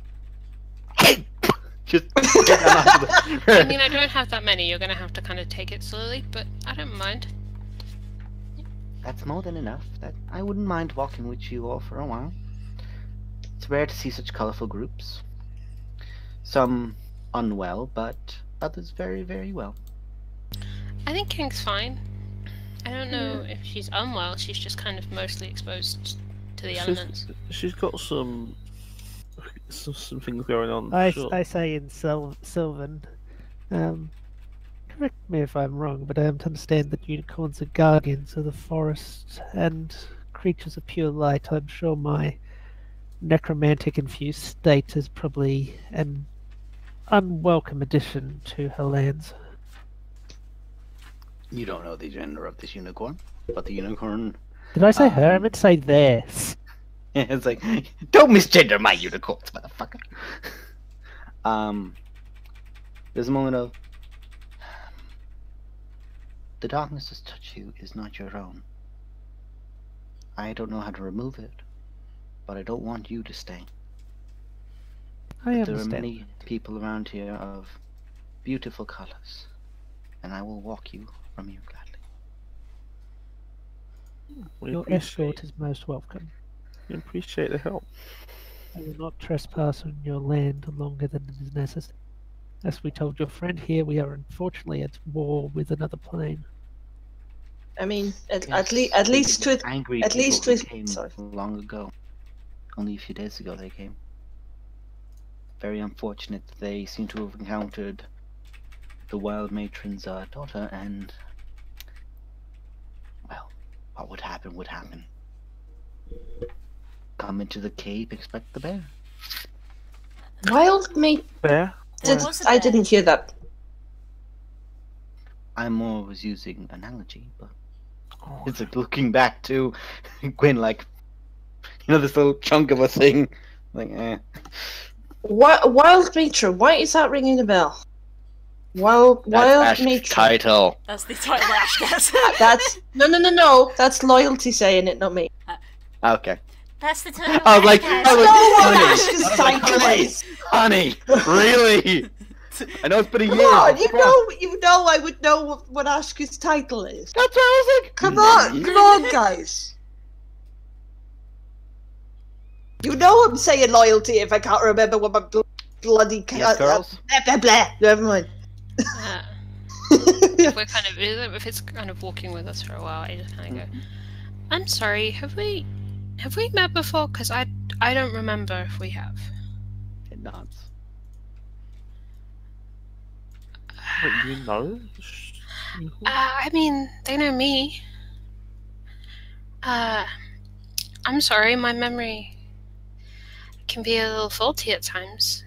S1: Just get them out of
S3: I
S1: the...
S3: mean, I don't have that many. You're gonna have to kind of take it slowly, but I don't mind.
S1: That's more than enough. That I wouldn't mind walking with you all for a while. It's rare to see such colorful groups. Some unwell, but others very, very well.
S3: I think King's fine. I don't know if she's unwell. She's just kind of mostly exposed to the elements.
S8: She's got some things going on.
S5: I say in Sylvan. Correct me if I'm wrong, but I am to understand that unicorns are guardians of the forest and creatures of pure light. I'm sure my necromantic-infused state is probably an unwelcome addition to her lands.
S1: You don't know the gender of this unicorn, but the unicorn.
S5: Did I say her? I meant to say theirs.
S1: It's like, don't misgender my unicorns, motherfucker. There's a moment of, the darkness that's touched you is not your own. I don't know how to remove it, but I don't want you to stay.
S5: I
S1: There are
S5: understand.
S1: many people around here of beautiful colors, and I will walk you from here gladly.
S8: We
S5: Your
S8: appreciate,
S5: escort is most welcome.
S8: we appreciate the help.
S5: I will not trespass on your land longer than it is necessary. As we told your friend here, we are unfortunately at war with another plane.
S6: I mean, at
S1: Yes,
S6: least with
S1: angry
S6: at
S1: people
S6: least
S1: who
S6: with-
S1: came
S6: sorry.
S1: long ago. Only a few days ago they came. Very unfortunate that they seem to have encountered the wild matron's daughter, and well, what would happen would happen. Come into the cave, expect the bear.
S6: wild mate.
S8: Bear?
S2: There
S8: Where?
S2: was a
S6: I
S2: bear.
S6: didn't hear that.
S1: I more was using analogy, but
S8: Oh,
S1: it's like looking back to Gwyn, like, you know, this little chunk of a thing, like, eh.
S6: Wild matron. Why is that ringing a bell? Wild matron.
S1: title.
S2: That's the title Ash gets.
S6: That's no. That's loyalty saying it, not me.
S1: Okay.
S2: That's the title.
S1: I was like,
S2: Ash
S1: I was
S2: gets.
S6: No,
S1: honey,
S6: Ash's title is.
S1: honey, really? I know it's been a year.
S6: Come on,
S1: I'm
S6: you know I would know what Ash's title is.
S1: That's what I was like.
S6: Come on, guys. You know I'm saying loyalty if I can't remember what my bloody
S1: Yes, girls.
S6: blah, blah, blah. Never mind.
S3: We're kind of if it's kind of walking with us for a while. I just kind of go. I'm sorry. Have we met before? Because I don't remember if we have.
S1: It nods.
S8: What, you know?
S3: I mean, they know me. I'm sorry, my memory can be a little faulty at times.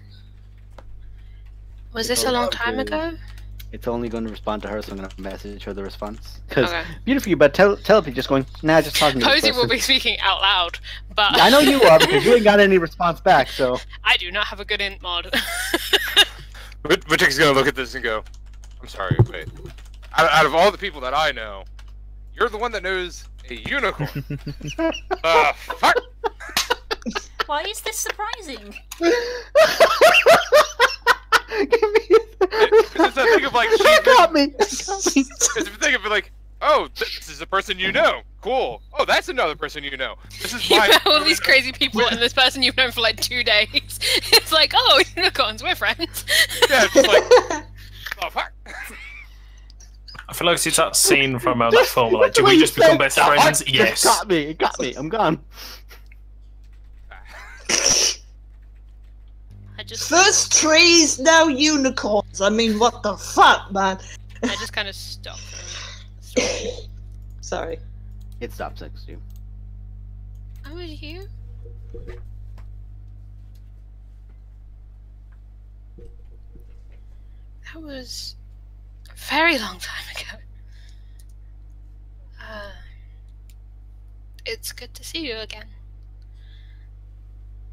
S3: Was this a long time ago?
S1: It's only going to respond to her, so I'm going to message her the response. Because
S3: Okay.
S1: beautiful, but telepathy just going, nah, just talking to this
S3: Posey will
S1: person.
S3: be speaking out loud, but
S1: I know you are, because you ain't got any response back, so.
S3: I do not have a good int mod.
S4: Richard's gonna look at this and go, I'm sorry, wait. Out of all the people that I know, you're the one that knows a unicorn. Fuck!
S2: Why is this surprising?
S1: Give me
S4: It's a thing of like,
S1: It got me.
S4: it's a thing of like, oh, this is a person you know. Cool. Oh, that's another person you know. This is
S3: You
S4: my.
S3: know all these crazy people and this person you've known for like 2 days. It's like, oh, unicorns, we're friends.
S4: Yeah, it's like. Oh fuck.
S7: I feel like it's that scene from that film. Like, do we just become best friends? Yes.
S1: It got me. It got me. I'm gone.
S6: First trees, now unicorns. I mean, what the fuck, man?
S3: I just kind of stopped.
S6: Sorry.
S1: It stops next to you.
S3: Oh, are you? That was a very long time ago. It's good to see you again.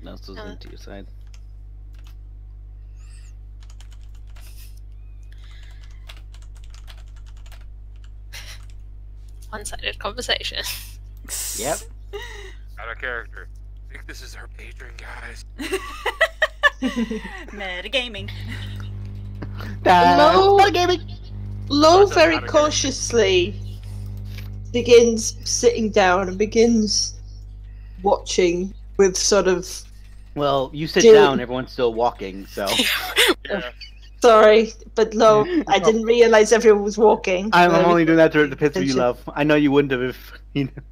S1: Nelson's going to your side.
S3: One-sided conversation.
S1: Yep.
S4: Out of character. I think this is our patron, guys.
S2: Metagaming.
S6: Lo very cautiously begins sitting down and begins watching with sort of.
S1: Well, you sit down, everyone's still walking, so.
S4: Yeah.
S6: Sorry, but Lo, I didn't realize everyone was walking.
S1: I'm only doing that to piss you love. I know you wouldn't have if you know.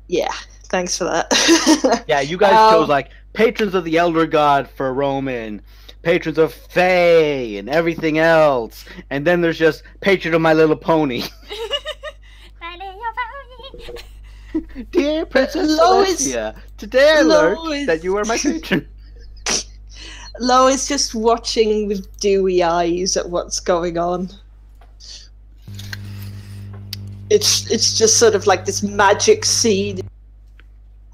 S6: Yeah, thanks for that.
S1: Yeah, you guys chose like patrons of the Elder God for Roman, patrons of Fae, and everything else, and then there's just patron of My Little Pony.
S2: My Little Pony.
S1: Dear Princess Celestia, today I learned that you are my patron.
S6: Lo is just watching with dewy eyes at what's going on. It's just sort of like this magic scene.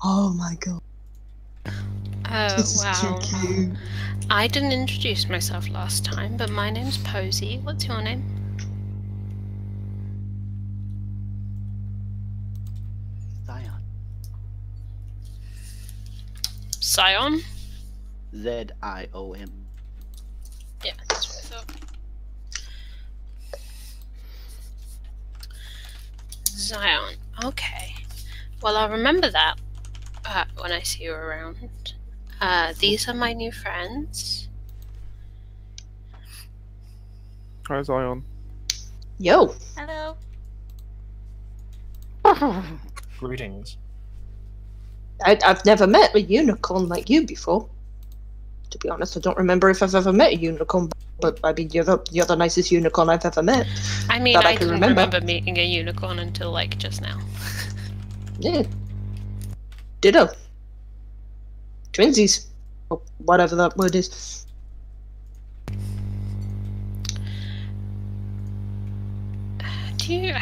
S6: Oh my god.
S3: Oh,
S6: This is
S3: wow.
S6: too cute.
S3: I didn't introduce myself last time, but my name's Posey. What's your name?
S1: Zion.
S3: Zion?
S1: Z-I-O-N.
S3: Yeah, that's what I thought. Zion. Okay. Well, I'll remember that when I see you around. These are my new friends.
S8: Hi, Zion.
S6: Yo.
S2: Hello.
S7: Greetings.
S6: I've never met a unicorn like you before. To be honest, I don't remember if I've ever met a unicorn, but I mean, you're the nicest unicorn I've ever met.
S3: I mean,
S6: that
S3: I
S6: can
S3: didn't remember meeting a unicorn until, like, just now.
S6: Yeah. Ditto. Twinsies. Or whatever that word is.
S3: Do you...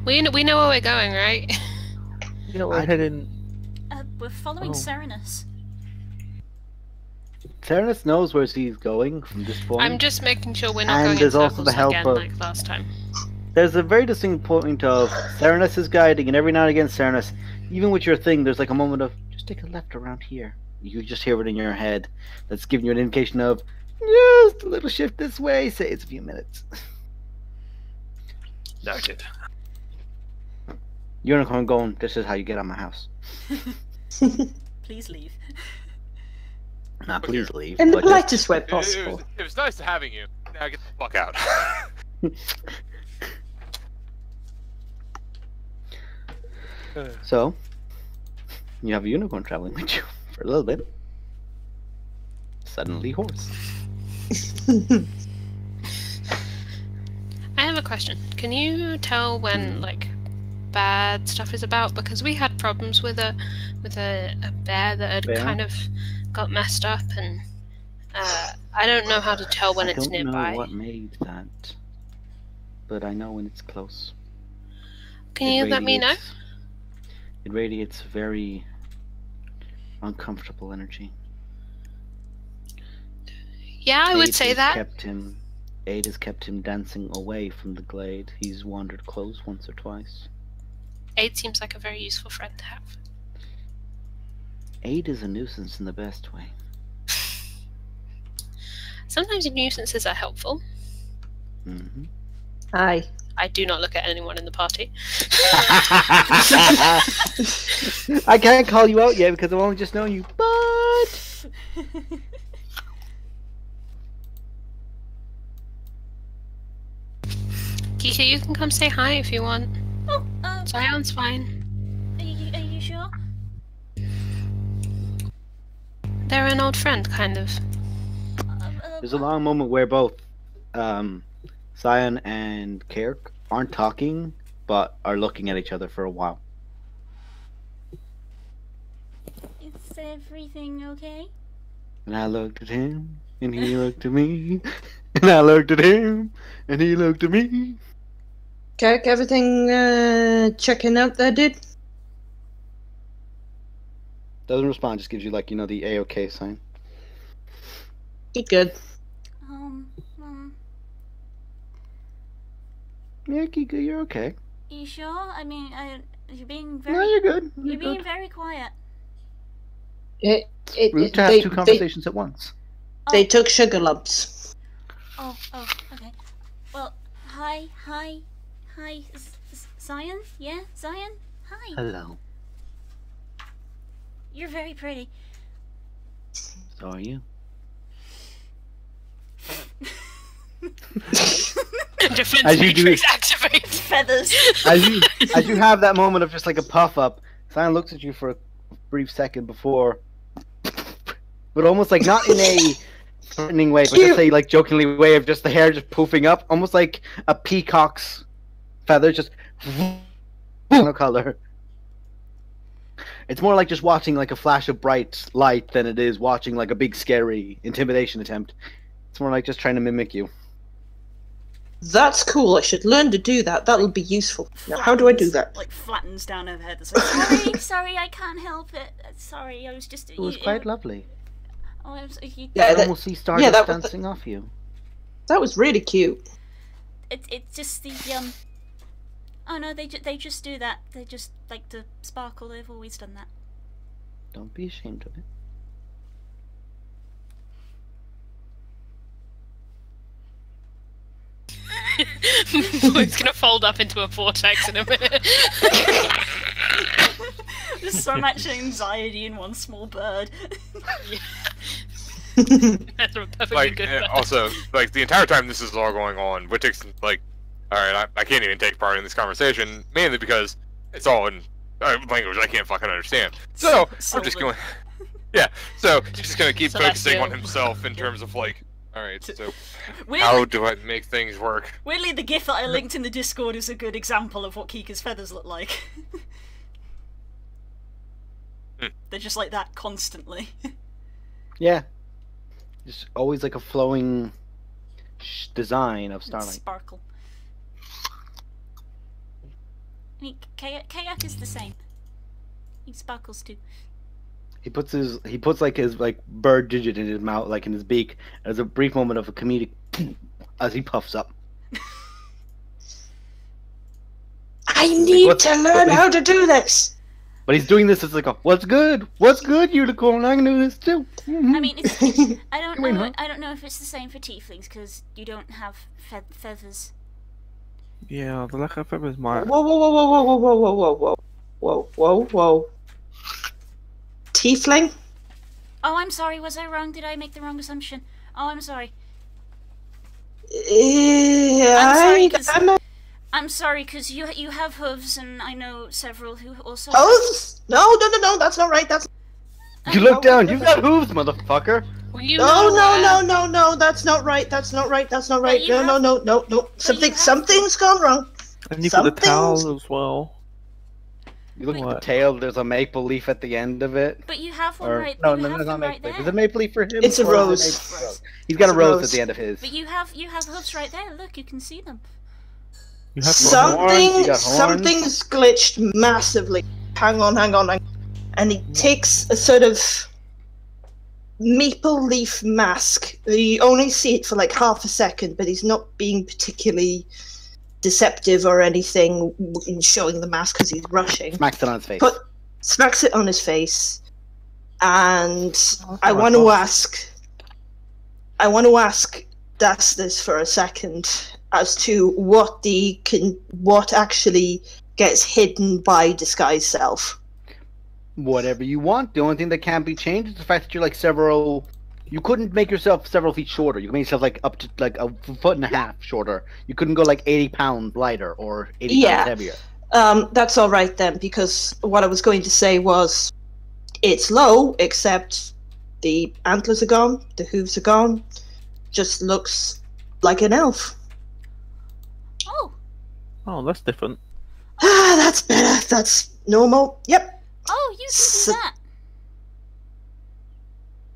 S3: We know where we're going, right?
S8: You know, we're heading.
S2: We're following Serenus.
S1: Serenus knows where she's going from this point.
S3: I'm just making sure we're not
S1: And
S3: going in
S1: there's also
S3: circles
S1: the help
S3: again
S1: of-
S3: like last time.
S1: There's a very distinct point of Serenus is guiding, and every now and again, Serenus, even with your thing, there's like a moment of just take a left around here. You just hear it in your head. That's giving you an indication of just a little shift this way. Say it's a few minutes.
S7: Noted.
S1: Unicorn going. This is how you get on my house.
S2: Please leave.
S1: Not please leave.
S6: In the
S1: but just-
S6: politest way
S4: It
S6: possible.
S4: was nice having you. Now get the fuck out.
S1: So, you have a unicorn traveling with you for a little bit. Suddenly horse.
S3: I have a question. Can you tell when, like, bad stuff is about? Because we had problems with a bear that had
S1: Bear?
S3: kind of got messed up, and I don't know how to tell when
S1: I
S3: it's
S1: don't
S3: nearby.
S1: know what made that, but I know when it's close.
S3: Can you let me know?
S1: It radiates very uncomfortable energy.
S3: Yeah, I would
S1: Aid
S3: say
S1: has
S3: that.
S1: Aid has kept him dancing away from the glade. He's wandered close once or twice.
S3: Aid seems like a very useful friend to have.
S1: Aid is a nuisance in the best way.
S3: Sometimes nuisances are helpful.
S1: Mm-hmm.
S6: Aye.
S3: I do not look at anyone in the party.
S1: I can't call you out yet because I've only just known you, but...
S3: Kika, you can come say hi if you want.
S2: Oh,
S3: Zion's fine.
S2: Are you sure?
S3: They're an old friend, kind of.
S1: There's a long moment where both Zion and Kirk aren't talking, but are looking at each other for a while.
S2: Is everything okay?
S1: And I looked at him, and he looked at me, and I looked at him, and he looked at me.
S6: Kirk, everything checking out there, dude?
S1: Doesn't respond, just gives you like, the A-OK sign.
S6: Good.
S1: Yeah, Kika, you're okay.
S2: You sure? I mean, you're being very...
S1: No, you're good.
S2: You're being very quiet.
S1: Rude to have two conversations at once.
S6: They took sugar lumps.
S2: Oh, okay. Well, hi, Zion? Yeah, Zion? Hi.
S1: Hello.
S2: You're very pretty.
S1: So are you.
S3: Defense
S1: As you do
S3: matrix activates.
S2: Feathers.
S1: As you have that moment of just like a puff up, Zion looks at you for a brief second before, but almost like not in a threatening way, but just a like jokingly way of just the hair just poofing up, almost like a peacock's feather, just no color. It's more like just watching like a flash of bright light than it is watching like a big scary intimidation attempt. It's more like just trying to mimic you.
S6: That's cool. I should learn to do that. That'll be useful. Now, how do I do that?
S2: Like flattens down her head. It's like, sorry, I can't help it. Sorry, I was just.
S1: It was quite lovely.
S2: Oh, I was.
S6: Yeah,
S1: I almost see Stardust dancing off you.
S6: That was really cute.
S2: It's just the Oh no, they just do that. They just like to sparkle. They've always done that.
S1: Don't be ashamed of it.
S3: It's gonna fold up into a vortex in a minute.
S2: Just so much anxiety in one small bird.
S3: That's a perfectly
S4: Like,
S3: good
S4: and
S3: bird.
S4: also, like, the entire time this is all going on, Wittick's like, alright, I can't even take part in this conversation, mainly because it's all in language I can't fucking understand. So, I'm just going... Yeah, so he's just gonna keep focusing on himself in terms of, like, alright, so how do I make things work?
S2: Weirdly, the gif that I linked in the Discord is a good example of what Kika's feathers look like. They're just like that constantly.
S1: Yeah. Just always like a flowing design of starlight.
S2: Sparkle. I mean, Kayak is the same. He sparkles too.
S1: He puts like his like bird digit in his mouth, like in his beak. There's a brief moment of a comedic as he puffs up.
S6: I need to learn how to do this.
S1: But he's doing this as like a what's good, unicorn? I can do this too.
S2: I mean, I don't know. I don't know if it's the same for tieflings because you don't have feathers.
S8: Yeah, the lack of feathers might.
S6: Whoa. Tiefling?
S2: Oh, I'm sorry. Was I wrong? Did I make the wrong assumption? Oh, I'm sorry. I'm sorry, because you have hooves, and I know several who also.
S6: Hooves? No, that's not right. That's.
S1: You look down. You've got hooves, motherfucker.
S6: No, that's not right. That's not right. No. Something's gone wrong.
S8: And you've got the towel as well.
S1: You look at the tail. There's a maple leaf at the end of it.
S2: But you have one right.
S1: No, it's not maple leaf. Is it maple leaf for him?
S6: It's a rose.
S1: He's got a rose at the end of his.
S2: But you have hooves right there. Look, you can see them.
S8: You have
S6: Something's glitched massively. Hang on. And he takes a sort of maple leaf mask. You only see it for like half a second, but he's not being particularly deceptive or anything in showing the mask because he's rushing.
S1: Smacks it on his face.
S6: Smacks it on his face. And I want to ask Dastus for a second. as to what actually gets hidden by disguise self.
S1: Whatever you want. The only thing that can't be changed is the fact that you're like several. You couldn't make yourself several feet shorter. You could make yourself like up to like a foot and a half shorter. You couldn't go like 80 pounds lighter or 80 pounds heavier.
S6: That's all right then, because what I was going to say was, it's low, except the antlers are gone, the hooves are gone. Just looks like an elf.
S2: Oh.
S8: Oh, that's different.
S6: Ah, that's better. That's normal. Yep.
S2: Oh, you can do that.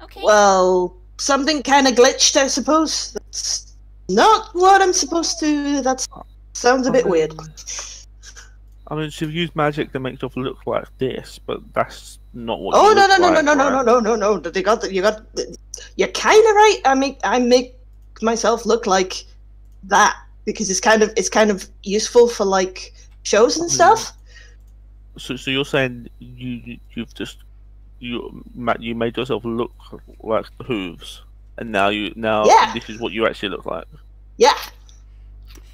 S2: Okay.
S6: Well, something kind of glitched, I suppose. That's not what I'm supposed to. That sounds a bit weird.
S8: I mean, she've used magic to make stuff look like this, but that's not what.
S6: Oh no! You're kind of right. I make myself look like that because it's kind of useful for like shows and stuff.
S8: So you're saying you made yourself look like the hooves, and now this is what you actually look like.
S6: Yeah.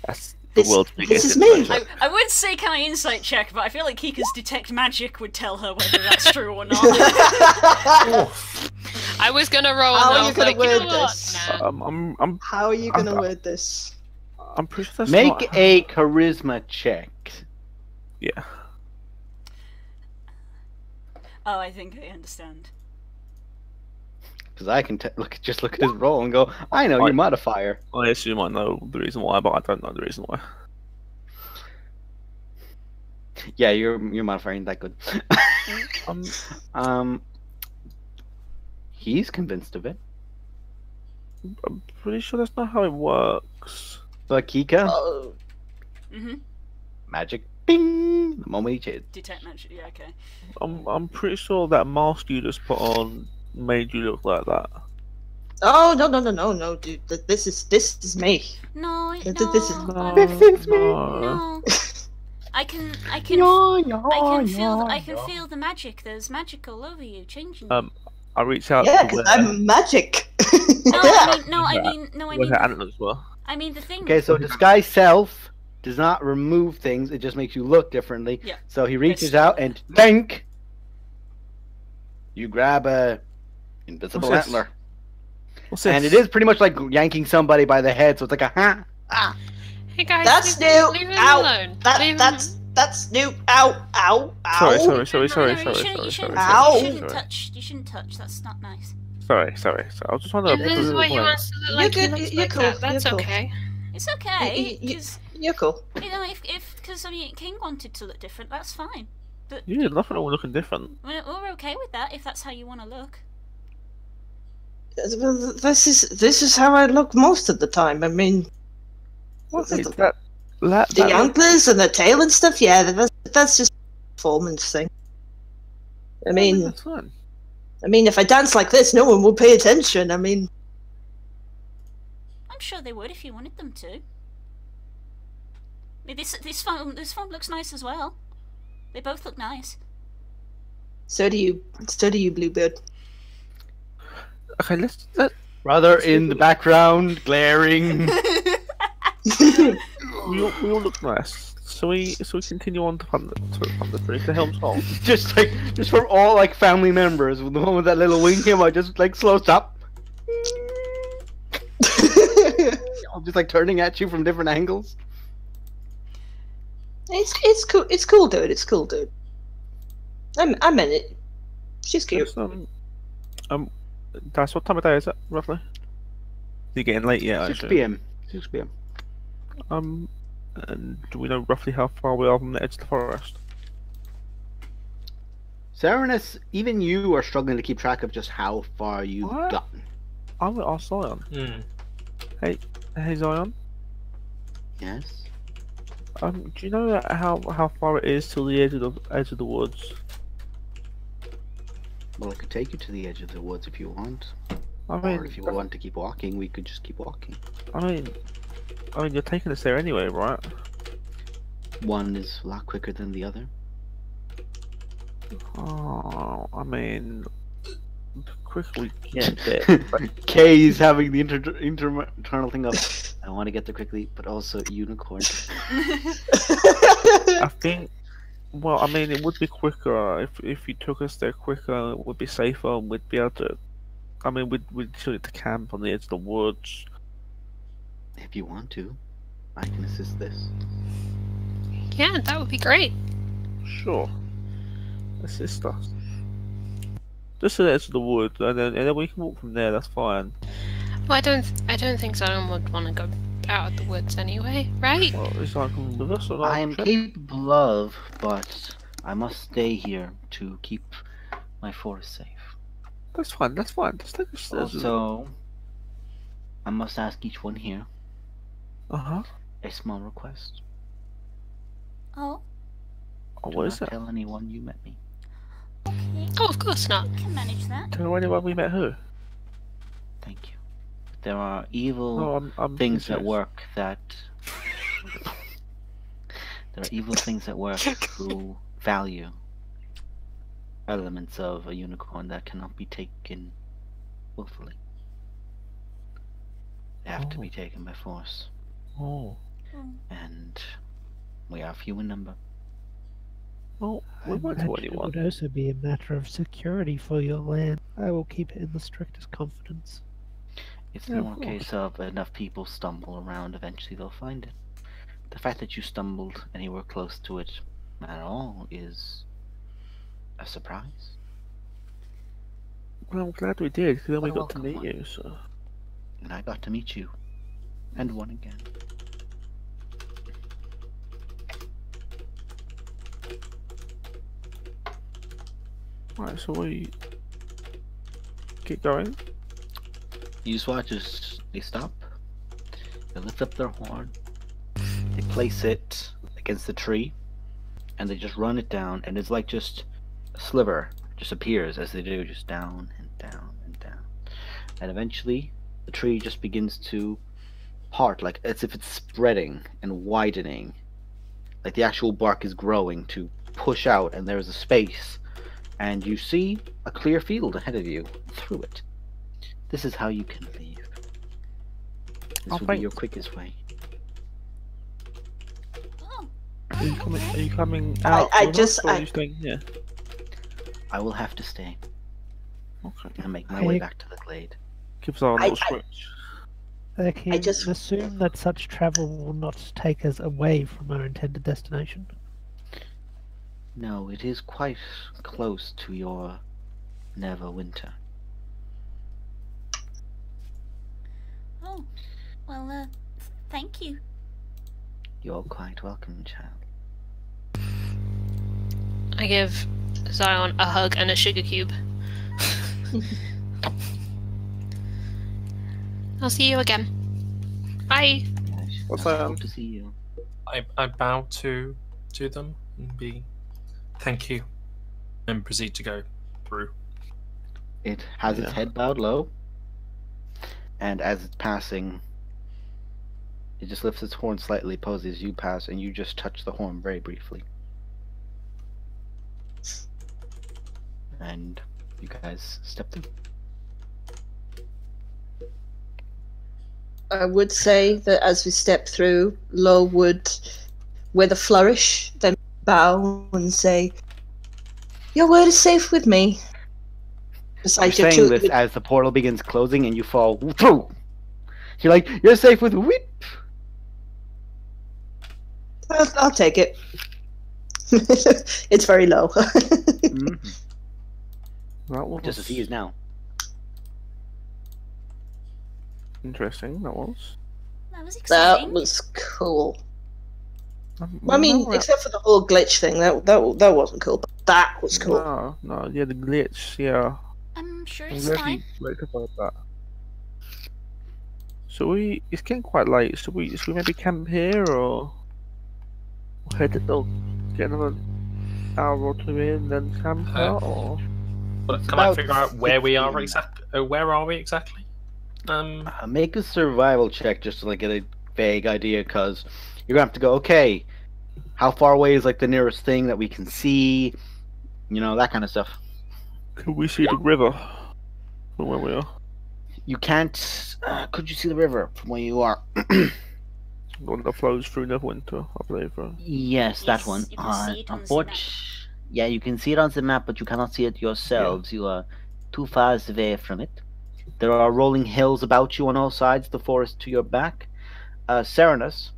S8: That's the world's biggest.
S6: This is me.
S2: I would say can I insight check, but I feel like Kika's detect magic would tell her whether that's true or not.
S3: I was gonna roll.
S6: How
S3: and
S6: are
S3: I
S6: you
S3: was
S6: gonna
S3: like,
S6: word
S3: you know
S6: this?
S3: what?
S6: How are you gonna word this?
S8: I'm pretty sure that's
S1: Make
S8: not...
S1: a charisma check.
S8: Yeah.
S2: Oh, I think I understand.
S1: Because I can look at his roll and go, I know your modifier.
S8: I assume I know the reason why, but I don't know the reason why.
S1: Yeah, your modifier ain't that good. He's convinced of it.
S8: I'm pretty sure that's not how it works.
S1: But Kika,
S2: Mm-hmm.
S1: magic, bing! The moment he changed.
S2: Detect magic. Yeah. Okay.
S8: I'm pretty sure that mask you just put on made you look like that.
S6: Oh no, dude! This is me.
S2: No,
S6: This is
S2: No. I can feel the magic. There's magic all over you, changing.
S8: I reach out.
S6: Yeah,
S8: to
S6: because I'm magic.
S8: where her antlers were.
S2: I mean the thing.
S1: Okay, so disguise self does not remove things; it just makes you look differently.
S2: Yeah.
S1: So he reaches out and think. You grab a invisible
S8: What's this?
S1: antler,
S8: What's this?
S1: and it is pretty much like yanking somebody by the head. So it's like a
S3: Hey guys,
S6: That's
S3: leave
S6: new.
S3: Leave him
S6: Ow.
S3: alone.
S6: That's new. Ow.
S8: Sorry.
S2: You shouldn't touch. You shouldn't touch. That's not nice.
S8: Sorry. I was just trying to.
S3: If this is what he wants to look like, he looks
S6: You're
S3: like
S6: cool,
S3: that. That's
S6: you're cool.
S3: okay.
S2: It's okay. Because
S6: You're cool.
S2: because I mean, King wanted to look different. That's fine. But
S8: Yeah, nothing wrong with looking different.
S2: we're okay with that if that's how you want to look.
S6: This is how I look most of the time. I mean,
S8: The
S6: antlers and the tail and stuff. Yeah, that's just a performance thing. I mean,
S8: that's fine.
S6: if I dance like this, no one will pay attention. I mean,
S2: I'm sure they would if you wanted them to. I mean, this phone looks nice as well. They both look nice.
S6: so do you, Bluebird.
S8: Okay, let's
S1: brother in the background, glaring.
S8: we all look nice. So we continue on to the tree to Helm's Hold.
S1: just from all like family members, the one with that little wing came out, just like slow stop. Just like turning at you from different angles.
S6: It's cool. It's cool, dude. It's cool, dude. I'm in it. She's cute.
S8: That's what time of day is it, roughly? Is it getting late yet?
S1: 6 p.m. 6 p.m.
S8: And do we know roughly how far we are from the edge of the forest?
S1: Serenus, even you are struggling to keep track of just how far you've gotten.
S8: I'm gonna ask Zion. Hey Zion.
S1: Yes.
S8: Do you know how far it is till the edge of the woods?
S1: Well, I could take you to the edge of the woods if you want.
S8: I mean,
S1: or if you want to keep walking, we could just keep walking.
S8: I mean, you're taking us there anyway, right?
S1: One is a lot quicker than the other.
S8: Oh, I mean, the quicker we get there.
S1: Kay is having the internal thing of, I want to get there quickly, but also unicorn.
S8: I think. Well, I mean, it would be quicker if you took us there quicker. It would be safer, and we'd be able to. I mean, we'd still need to camp on the edge of the woods.
S1: If you want to, I can assist this.
S3: Yeah, that would be great.
S8: Sure. Assist us. Just to the edge of the woods, and then we can walk from there. That's fine.
S3: Well, I don't think Zion would want to go out of the woods anyway, right?
S8: Well, is Zion coming with us or not?
S1: I am capable of, but I must stay here to keep my forest safe.
S8: That's fine. That's fine. Just take us.
S1: Also, I must ask each one here
S8: a
S1: small request.
S2: Oh,
S8: what is that?
S1: Tell anyone you met me.
S2: okay.
S3: Oh, of course not.
S2: Can manage that.
S8: Tell anyone we met who?
S1: Thank you. There are evil
S8: No, I'm
S1: things
S8: serious.
S1: at work that there are evil things at work who value elements of a unicorn that cannot be taken willfully. They have to be taken by force,
S8: Oh.
S1: and we are few in number.
S8: Well, we
S5: I
S8: won't tell
S5: imagine it
S8: anyone.
S5: would also be a matter of security for your land. I will keep it in the strictest confidence.
S1: It's
S8: Yeah, of
S1: more a case of enough people stumble around, eventually they'll find it. The fact that you stumbled anywhere close to it at all is a surprise.
S8: Well, I'm glad we did, because then we
S1: Well,
S8: got to
S1: welcome,
S8: meet you. So.
S1: And I got to meet you. And one again.
S8: Right, so we keep going.
S1: You just watch as they stop. They lift up their horn. They place it against the tree. And they just run it down. And it's like just a sliver just appears as they do, just down and down and down. And eventually the tree just begins to part, like as if it's spreading and widening. Like the actual bark is growing to push out, and there's a space. And you see a clear field ahead of you through it. This is how you can leave. This will be your quickest way.
S2: Oh,
S8: Are you coming?
S2: okay.
S8: Are you coming out?
S6: I
S8: with
S6: just-
S8: us, or are
S6: I-
S8: you staying here?
S1: I will have to stay
S8: Okay.
S1: and make my way
S5: I-
S1: back to the glade.
S8: Gives our
S6: I-
S8: little
S6: I-
S8: switch.
S5: I can
S6: just-
S5: assume that such travel will not take us away from our intended destination.
S1: No, it is quite close to your Neverwinter.
S2: Oh, well, thank you.
S1: You're quite welcome, child.
S3: I give Zion a hug and a sugar cube. I'll see you again. Bye.
S8: What's
S1: I
S8: that?
S1: hope to see you.
S7: I bow to them and be thank you, and proceed to go through.
S1: It has its
S8: Yeah.
S1: head bowed low, and as it's passing, it just lifts its horn slightly, poses you pass, and you just touch the horn very briefly. And you guys step through.
S6: I would say that as we step through, Lo would, with a flourish, then bow and say, "Your word is safe with me."
S1: You're
S6: Besides your
S1: saying
S6: two,
S1: this as the portal begins closing and you fall through. You're like, you're safe with whip.
S6: I'll take it. It's very low.
S8: That was
S1: Just as he is now.
S8: interesting. That was.
S2: That was exciting.
S6: That was cool. I
S8: Well,
S6: mean,
S8: no,
S6: except for the whole glitch thing, that wasn't cool, but that was cool.
S8: No, yeah, the glitch, yeah.
S2: I'm sure
S8: I'm
S2: it's
S8: glad
S2: fine.
S8: you wrote about that. So it's getting quite late. Should we maybe camp here or head or get another hour or two in, then camp out, or?
S7: But can I
S1: about
S7: figure out where we are
S1: 16.
S7: exactly? Where are we exactly?
S1: Make a survival check just to like get a vague idea, because you're gonna have to go. Okay, how far away is like the nearest thing that we can see? You know, that kind of stuff.
S8: Can we see the river from where we are?
S1: You can't. Could you see the river from where you are?
S8: The one that flows through Neverwinter, I believe. Right?
S1: Yes, that
S2: Yes,
S1: one.
S2: you can see it on the
S1: Unfortunately, yeah, you can see it on the map, but you cannot see it yourselves. You are too far away from it. There are rolling hills about you on all sides, the forest to your back. Serenus,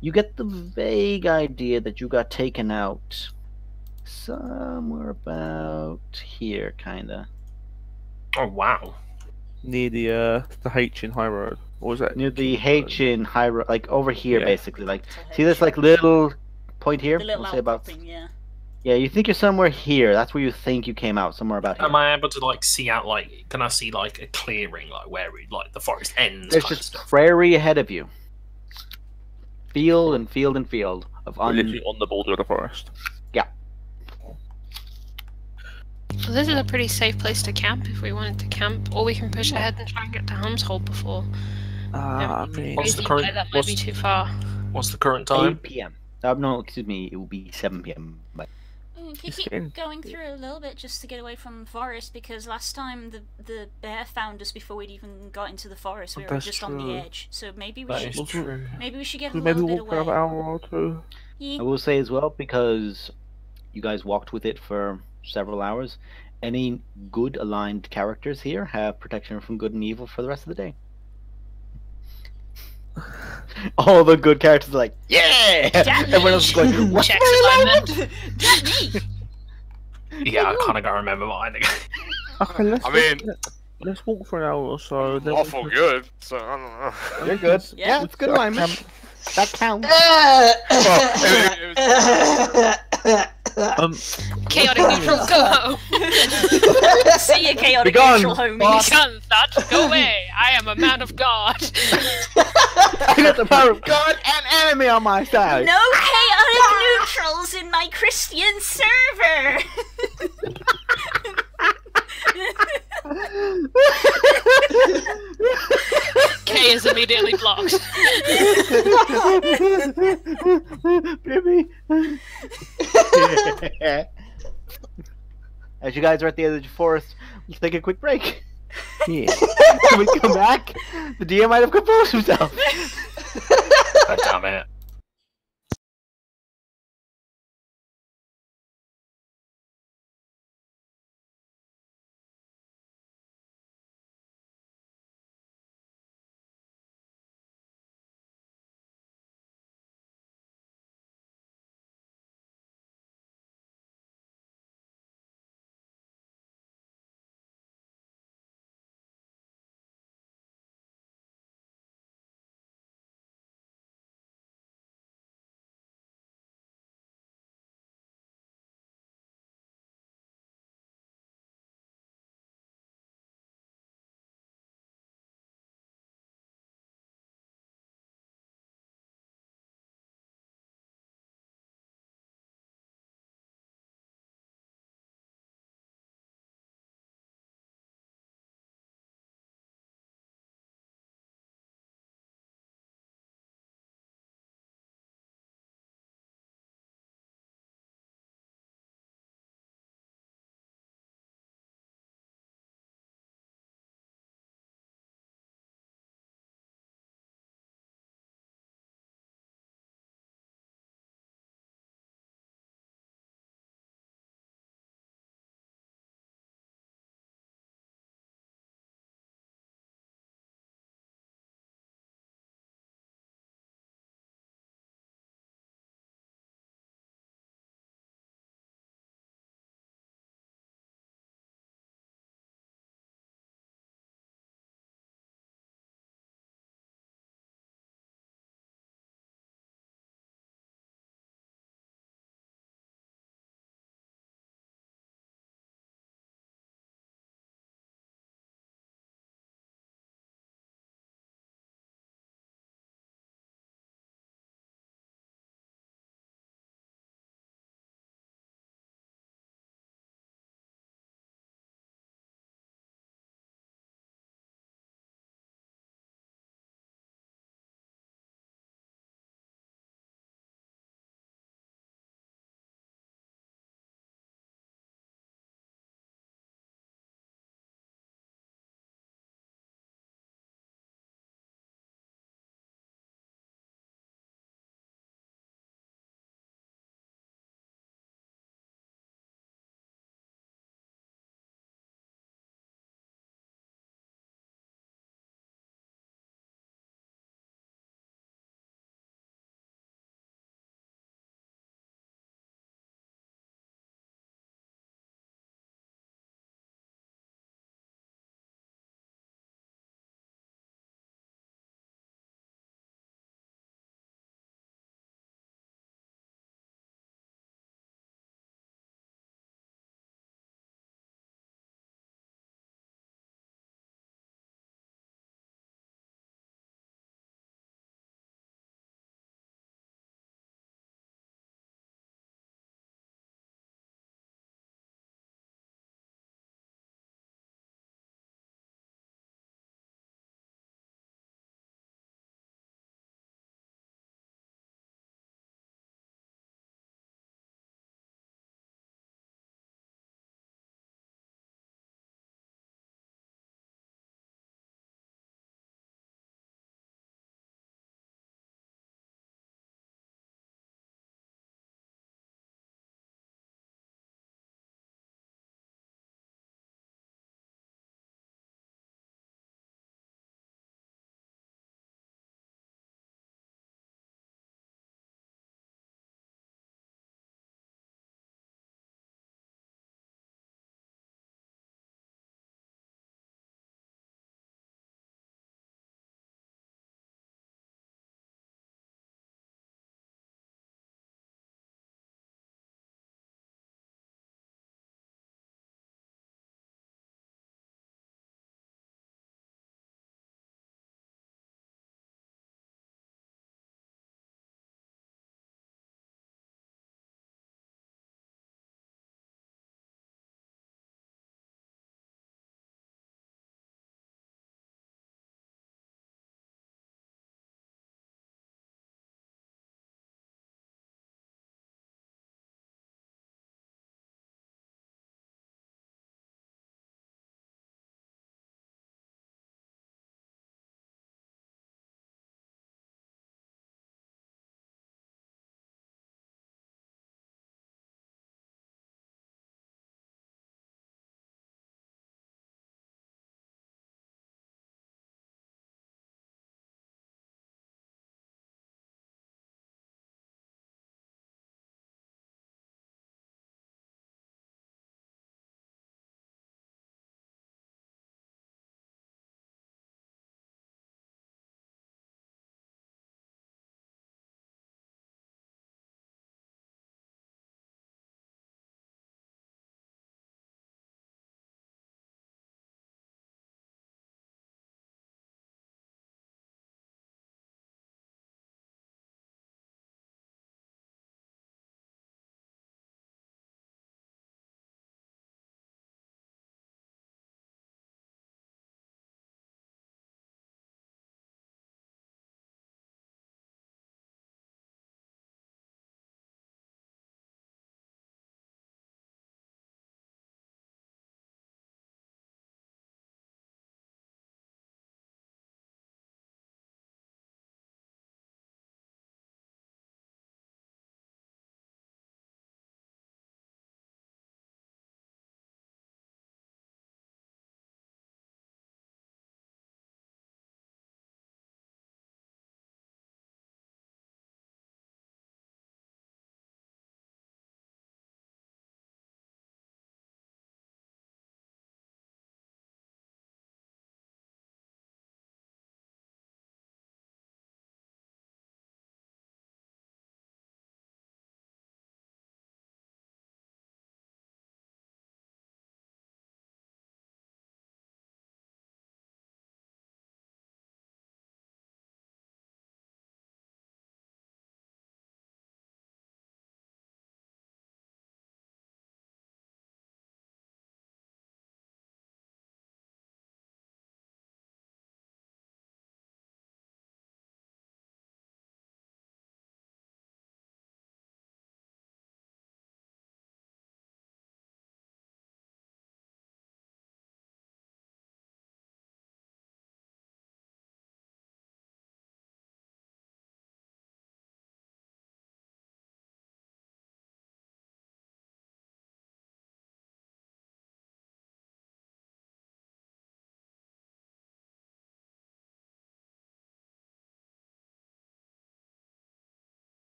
S1: you get the vague idea that you got taken out somewhere about here, kinda.
S7: Oh wow.
S8: Near the H in High Road. Or was that
S1: Near the
S8: King's
S1: H
S8: Road?
S1: in high, like over here,
S8: Yeah.
S1: basically. Like,
S2: Capital
S1: see this
S2: H.
S1: like little point here?
S2: The little
S1: We'll say about.
S2: outcropping, yeah.
S1: Yeah, you think you're somewhere here. That's where you think you came out, somewhere about here.
S7: Am I able to like see out like? Can I see like a clearing, like where like the forest ends?
S1: There's
S7: kind of
S1: just
S7: stuff?
S1: prairie ahead of you. Field and field and field of
S8: We're literally on the border of the forest.
S3: Well, this is a pretty safe place to camp if we wanted to camp, or we can push ahead and try and get to Helmshold before.
S8: I mean,
S7: What's the
S3: Crazy,
S7: current-
S3: but that might
S7: what's-
S3: be too far.
S7: What's the current
S1: 8
S7: time?
S1: p.m. No, excuse me. It will be 7 p.m. But
S2: Keep
S8: getting-
S2: going through a little bit just to get away from the forest, because last time the bear found us before we'd even got into the forest. We were
S8: That's
S2: just on the
S8: true.
S2: edge, so maybe we
S7: That is
S2: should
S7: true.
S2: get a
S8: maybe
S2: little bit
S8: walk another
S2: away.
S8: hour or two.
S2: Yeah.
S1: I will say as well, because you guys walked with it for several hours, any good aligned characters here have protection from good and evil for the rest of the day. All the good characters are like, yeah!
S2: Damn
S1: Everyone else is going, what's
S3: Checks
S1: my
S3: alignment.
S2: Damn me!
S7: Yeah, I kind of gotta remember mine again.
S8: Okay, let's,
S4: I mean-
S8: let's walk for an hour or so. Then we
S4: Awful
S8: can-
S4: good. So I don't know.
S1: You're good.
S2: Yeah.
S1: Yeah, it's good alignment. That counts.
S3: Chaotic neutral, go home.
S2: See you, chaotic
S1: Be gone,
S2: neutral homies.
S1: boss.
S3: Shun that, go away. I am a man of God.
S1: I got the power of God and enemy on my side.
S2: No chaotic neutrals in my Christian server.
S3: K is immediately blocked.
S1: Baby. As you guys are at the edge of the forest, let's take a quick break.
S8: Yeah.
S1: When we come back, the DM might have composed himself.
S7: God damn it.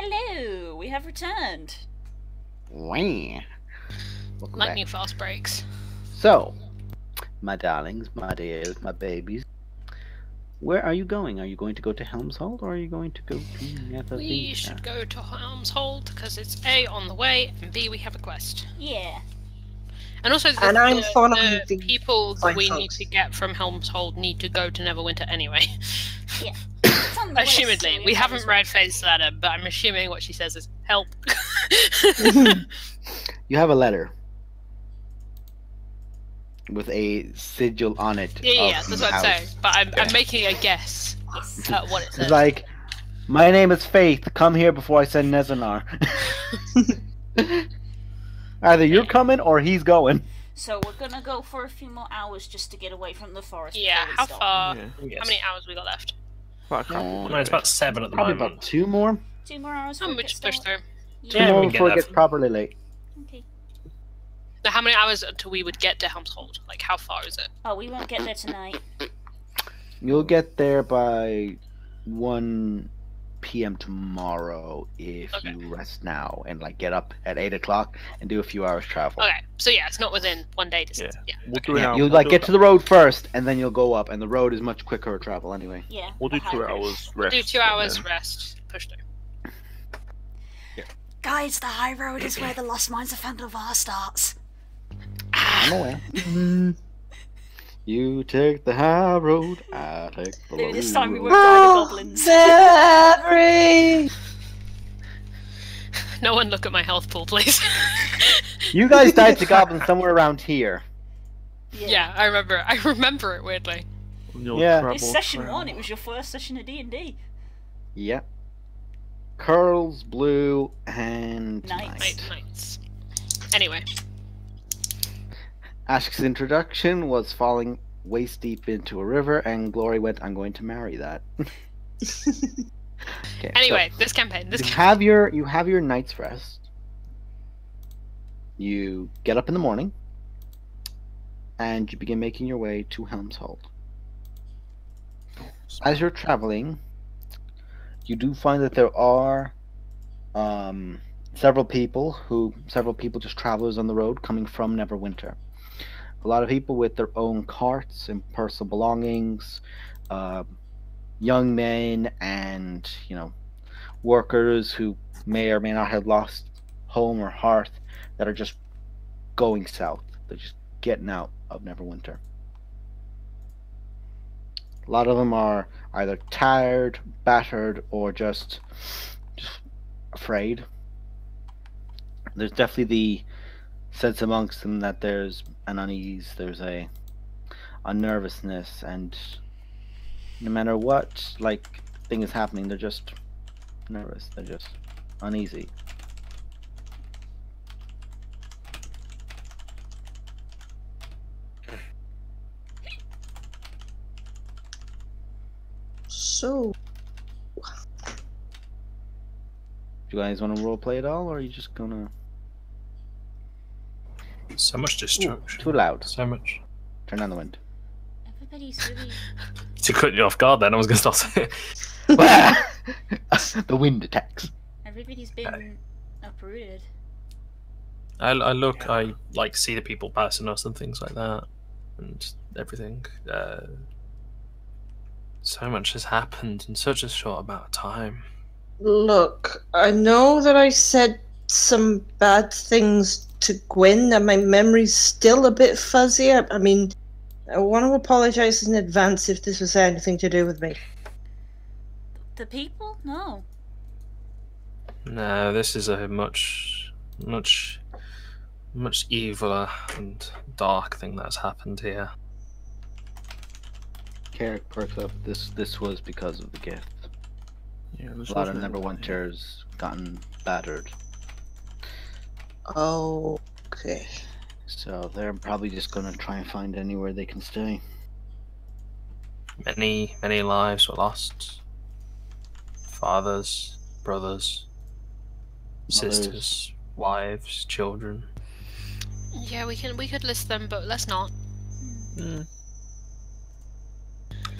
S2: Hello, we have returned.
S1: Wah.
S3: Lightning fast breaks.
S1: So, my darlings, my dears, my babies, where are you going? Are you going to go to Helmshold, or are you going to go to Nethervita?
S3: We should go to Helmshold because it's A, on the way, and B, we have a quest.
S2: Yeah.
S3: And also, the people that we need to get from Helmshold need to go to Neverwinter anyway.
S2: Yeah.
S3: Assumedly. We haven't read Faye's letter, but I'm assuming what she says is, help.
S1: You have a letter with a sigil on it.
S3: Yeah, that's what I'm saying. But I'm making a guess at what it says.
S1: It's like, my name is Faith. Come here before I send Nezanar. Either you're coming or he's going.
S2: So we're gonna go for a few more hours just to get away from the forest.
S3: Yeah, how far?
S7: Yes.
S3: How many hours we got left?
S7: No, it's about 7 at the
S1: Probably
S7: moment.
S1: about 2 more.
S2: 2 more hours.
S3: How much push through?
S1: 2 more before it gets properly late.
S2: Okay.
S3: Now, how many hours until we would get to Helmshold? Like, how far is it?
S2: Oh, we won't get there tonight.
S1: You'll get there by 1 p.m. tomorrow if you rest now and like get up at 8 o'clock and do a few hours travel.
S3: Okay, so yeah, it's not within 1 day distance. Yeah.
S1: You'll like get to the road first and then you'll go up, and the road is much quicker to travel anyway.
S2: Yeah.
S8: We'll do 2 hours rest.
S3: We'll do 2 hours rest. Push through.
S2: Guys, the high road is where the Lost Mines of Phandelvar starts.
S1: I'm aware. You take the high road, I take the low road.
S2: This time we won't die to goblins.
S3: No one look at my health pool, please.
S1: You guys died to goblins somewhere around here.
S3: Yeah, I remember it weirdly.
S1: Yeah.
S2: It's session 1, it was your first session of D&D.
S1: Yep. Curls, Blue, and
S3: Knights. Anyway.
S1: Ashk's introduction was falling waist deep into a river, and Glory went, I'm going to marry that. Okay,
S3: anyway,
S1: so
S3: this campaign.
S1: you have your night's rest. You get up in the morning, and you begin making your way to Helmshold. As you're traveling, you do find that there are several people just travelers on the road coming from Neverwinter. A lot of people with their own carts and personal belongings, young men and, workers who may or may not have lost home or hearth that are just going south. They're just getting out of Neverwinter. A lot of them are either tired, battered, or just afraid. There's definitely the sense amongst them that there's an unease, there's a nervousness, and no matter what thing is happening, they're just nervous, they're just uneasy.
S6: So,
S1: do you guys want to roleplay at all, or are you just gonna...
S7: So much destruction.
S1: Too loud.
S7: So much.
S1: Turn on the wind.
S2: Everybody's really...
S7: To cut you off guard then, I was going to start saying.
S1: The wind attacks.
S2: Everybody's been uprooted.
S7: I see the people passing us and things like that, and everything. So much has happened in such a short amount of time.
S6: look, I know that I said some bad things to Gwyn, and my memory's still a bit fuzzy. I mean, I want to apologize in advance if this was anything to do with me.
S2: The people? No.
S7: No, this is a much eviler and dark thing that's happened here.
S1: Carrick perks up. This was because of the gift.
S8: Yeah,
S1: a lot of Neverwinters gotten battered.
S6: Oh, okay.
S1: So they're probably just gonna try and find anywhere they can stay.
S7: Many lives were lost. Fathers, brothers, sisters, wives, children.
S3: Yeah, we could list them, but let's not.
S7: The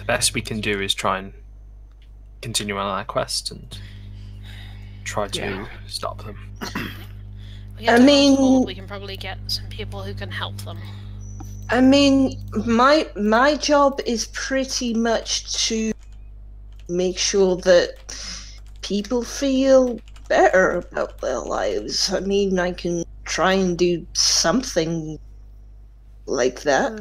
S7: best we can do is try and continue on our quest and try to stop them.
S6: I mean,
S3: we can probably get some people who can help them.
S6: I mean, my job is pretty much to make sure that people feel better about their lives. I mean, I can try and do something like that.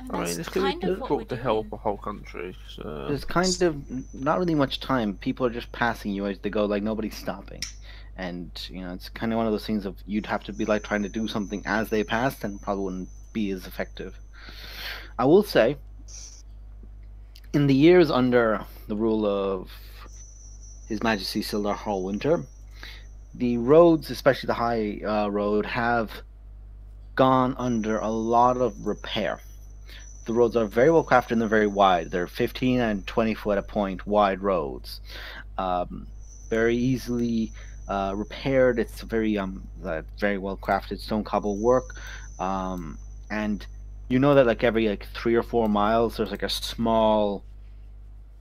S8: I mean, it's going to be difficult to help a whole country. So.
S1: There's kind of not really much time. People are just passing you as they go, like nobody's stopping. And, you know, it's kind of one of those things of you'd have to be like trying to do something as they passed and probably wouldn't be as effective. I will say, in the years under the rule of His Majesty Sildar Hallwinter, the roads, especially the high road, have gone under a lot of repair. The roads are very well crafted and they're very wide. They're 15 and 20 foot a point wide roads. Very easily repaired. It's very well crafted stone cobble work. And you know that like every 3 or 4 miles there's like a small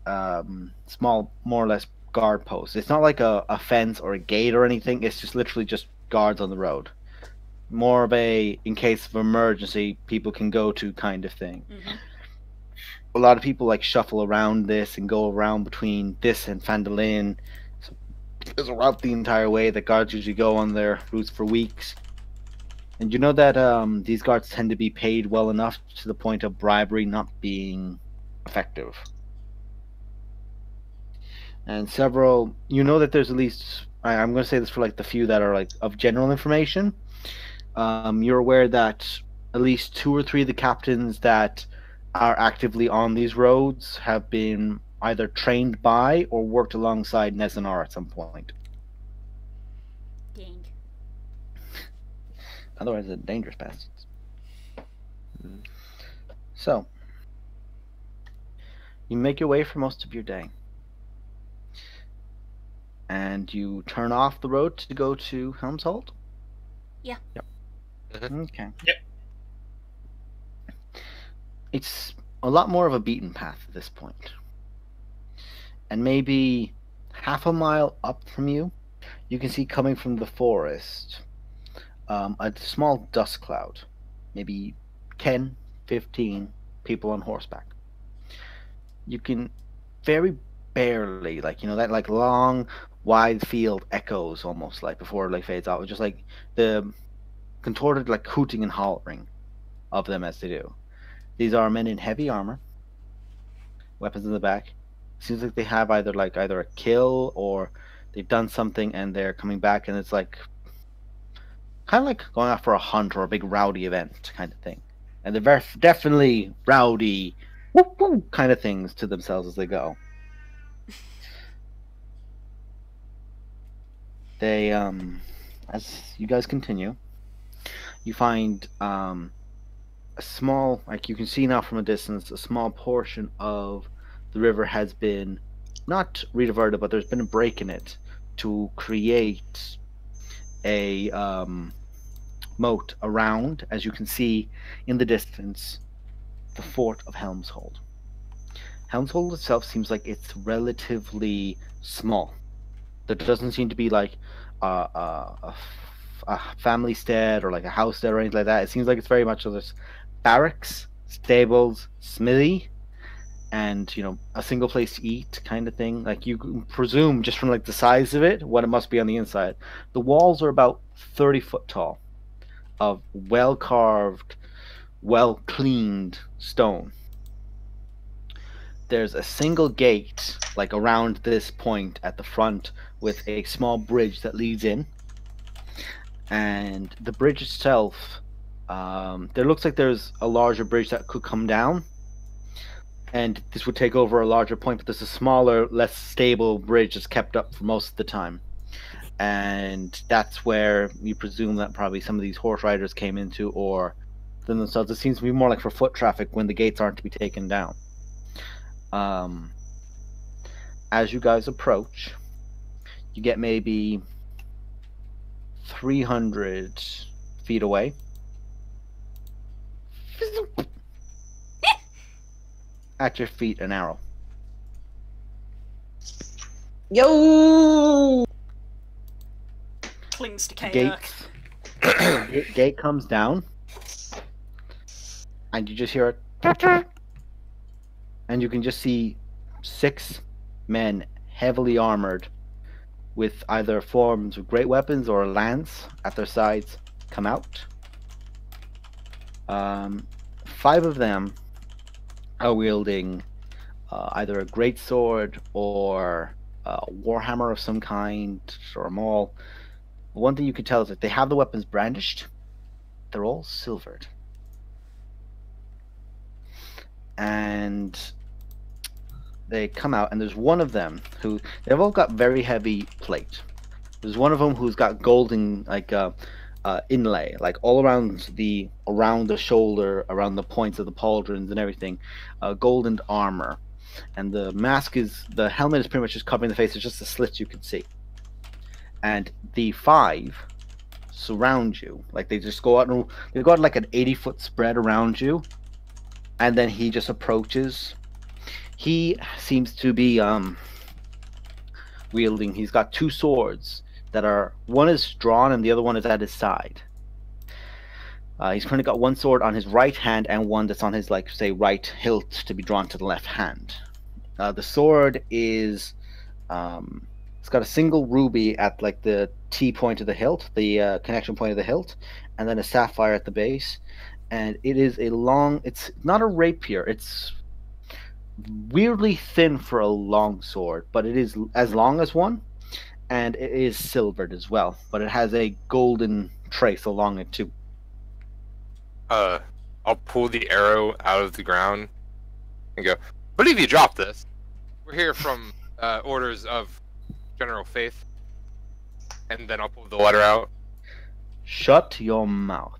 S1: more or less guard post. It's not like a fence or a gate or anything. It's just literally just guards on the road. More of a in case of emergency people can go to kind of thing.
S2: Mm-hmm.
S1: A lot of people like shuffle around this and go around between this and Phandalin. So there's a route the entire way that guards usually go on their routes for weeks. And you know that these guards tend to be paid well enough to the point of bribery not being effective. And several, you know that there's at least, I'm going to say this for like the few that are like of general information. You're aware that at least 2 or 3 of the captains that are actively on these roads have been either trained by or worked alongside Nezanar at some point.
S2: Dang.
S1: Otherwise, they're dangerous bastards. So, you make your way for most of your day. And you turn off the road to go to Helmshold?
S2: Yeah.
S8: Yep.
S1: Okay.
S7: Yep.
S1: It's a lot more of a beaten path at this point. And maybe half a mile up from you, you can see coming from the forest a small dust cloud. Maybe 10, 15 people on horseback. You can very barely, like, you know, that like long, wide field echoes almost like before it like fades out. Just like the contorted like hooting and hollering of them as they do. These are men in heavy armor, weapons in the back. Seems like they have either a kill or they've done something and they're coming back, and it's like kind of like going out for a hunt or a big rowdy event kind of thing. And they're very definitely rowdy, whoop, whoop, kind of things to themselves as they go. They as you guys continue, you find a small, like you can see now from a distance, a small portion of the river has been not rediverted, but there's been a break in it to create a moat around, as you can see in the distance, the fort of Helmshold. Helmshold itself seems like it's relatively small. There doesn't seem to be like a family stead or like a house stead or anything like that. It seems like it's very much of this barracks, stables, smithy, and, you know, a single place to eat kind of thing. Like you can presume just from like the size of it what it must be on the inside. The walls are about 30 foot tall of well carved, well cleaned stone. There's a single gate like around this point at the front with a small bridge that leads in, and the bridge itself, there looks like there's a larger bridge that could come down, and this would take over a larger point, but there's a smaller, less stable bridge that's kept up for most of the time. And that's where you presume that probably some of these horse riders came into, or themselves. It seems to be more like for foot traffic when the gates aren't to be taken down. As you guys approach, you get maybe 300 feet away. At your feet, an arrow.
S6: Yo!
S2: clings to Kayak.
S1: Gate comes down, and you just hear it, and you can just see 6 men heavily armored with either forms of great weapons or a lance at their sides come out. 5 of them are wielding either a great sword or a warhammer of some kind, or a maul. One thing you can tell is that they have the weapons brandished. They're all silvered. And they come out, and there's one of them who, they've all got very heavy plate. There's one of them who's got golden, like, inlay, like all around the shoulder, around the points of the pauldrons and everything, golden armor. And the helmet is pretty much just covering the face. It's just the slits you can see. And the 5 surround you, like they just go out and they've got like an 80-foot spread around you, and then he just approaches. He seems to be wielding. He's got 2 swords that are, one is drawn and the other one is at his side. He's currently got one sword on his right hand and one that's on his, like, say, right hilt to be drawn to the left hand. The sword is it's got a single ruby at, like, the T point of the hilt, the connection point of the hilt, and then a sapphire at the base. And it is a long, it's not a rapier, it's weirdly thin for a long sword, but it is as long as one, and it is silvered as well, but it has a golden trace along it too.
S4: I'll pull the arrow out of the ground and go, believe you dropped this. We're here from orders of General Faith. And then I'll pull the letter out.
S1: Shut your mouth.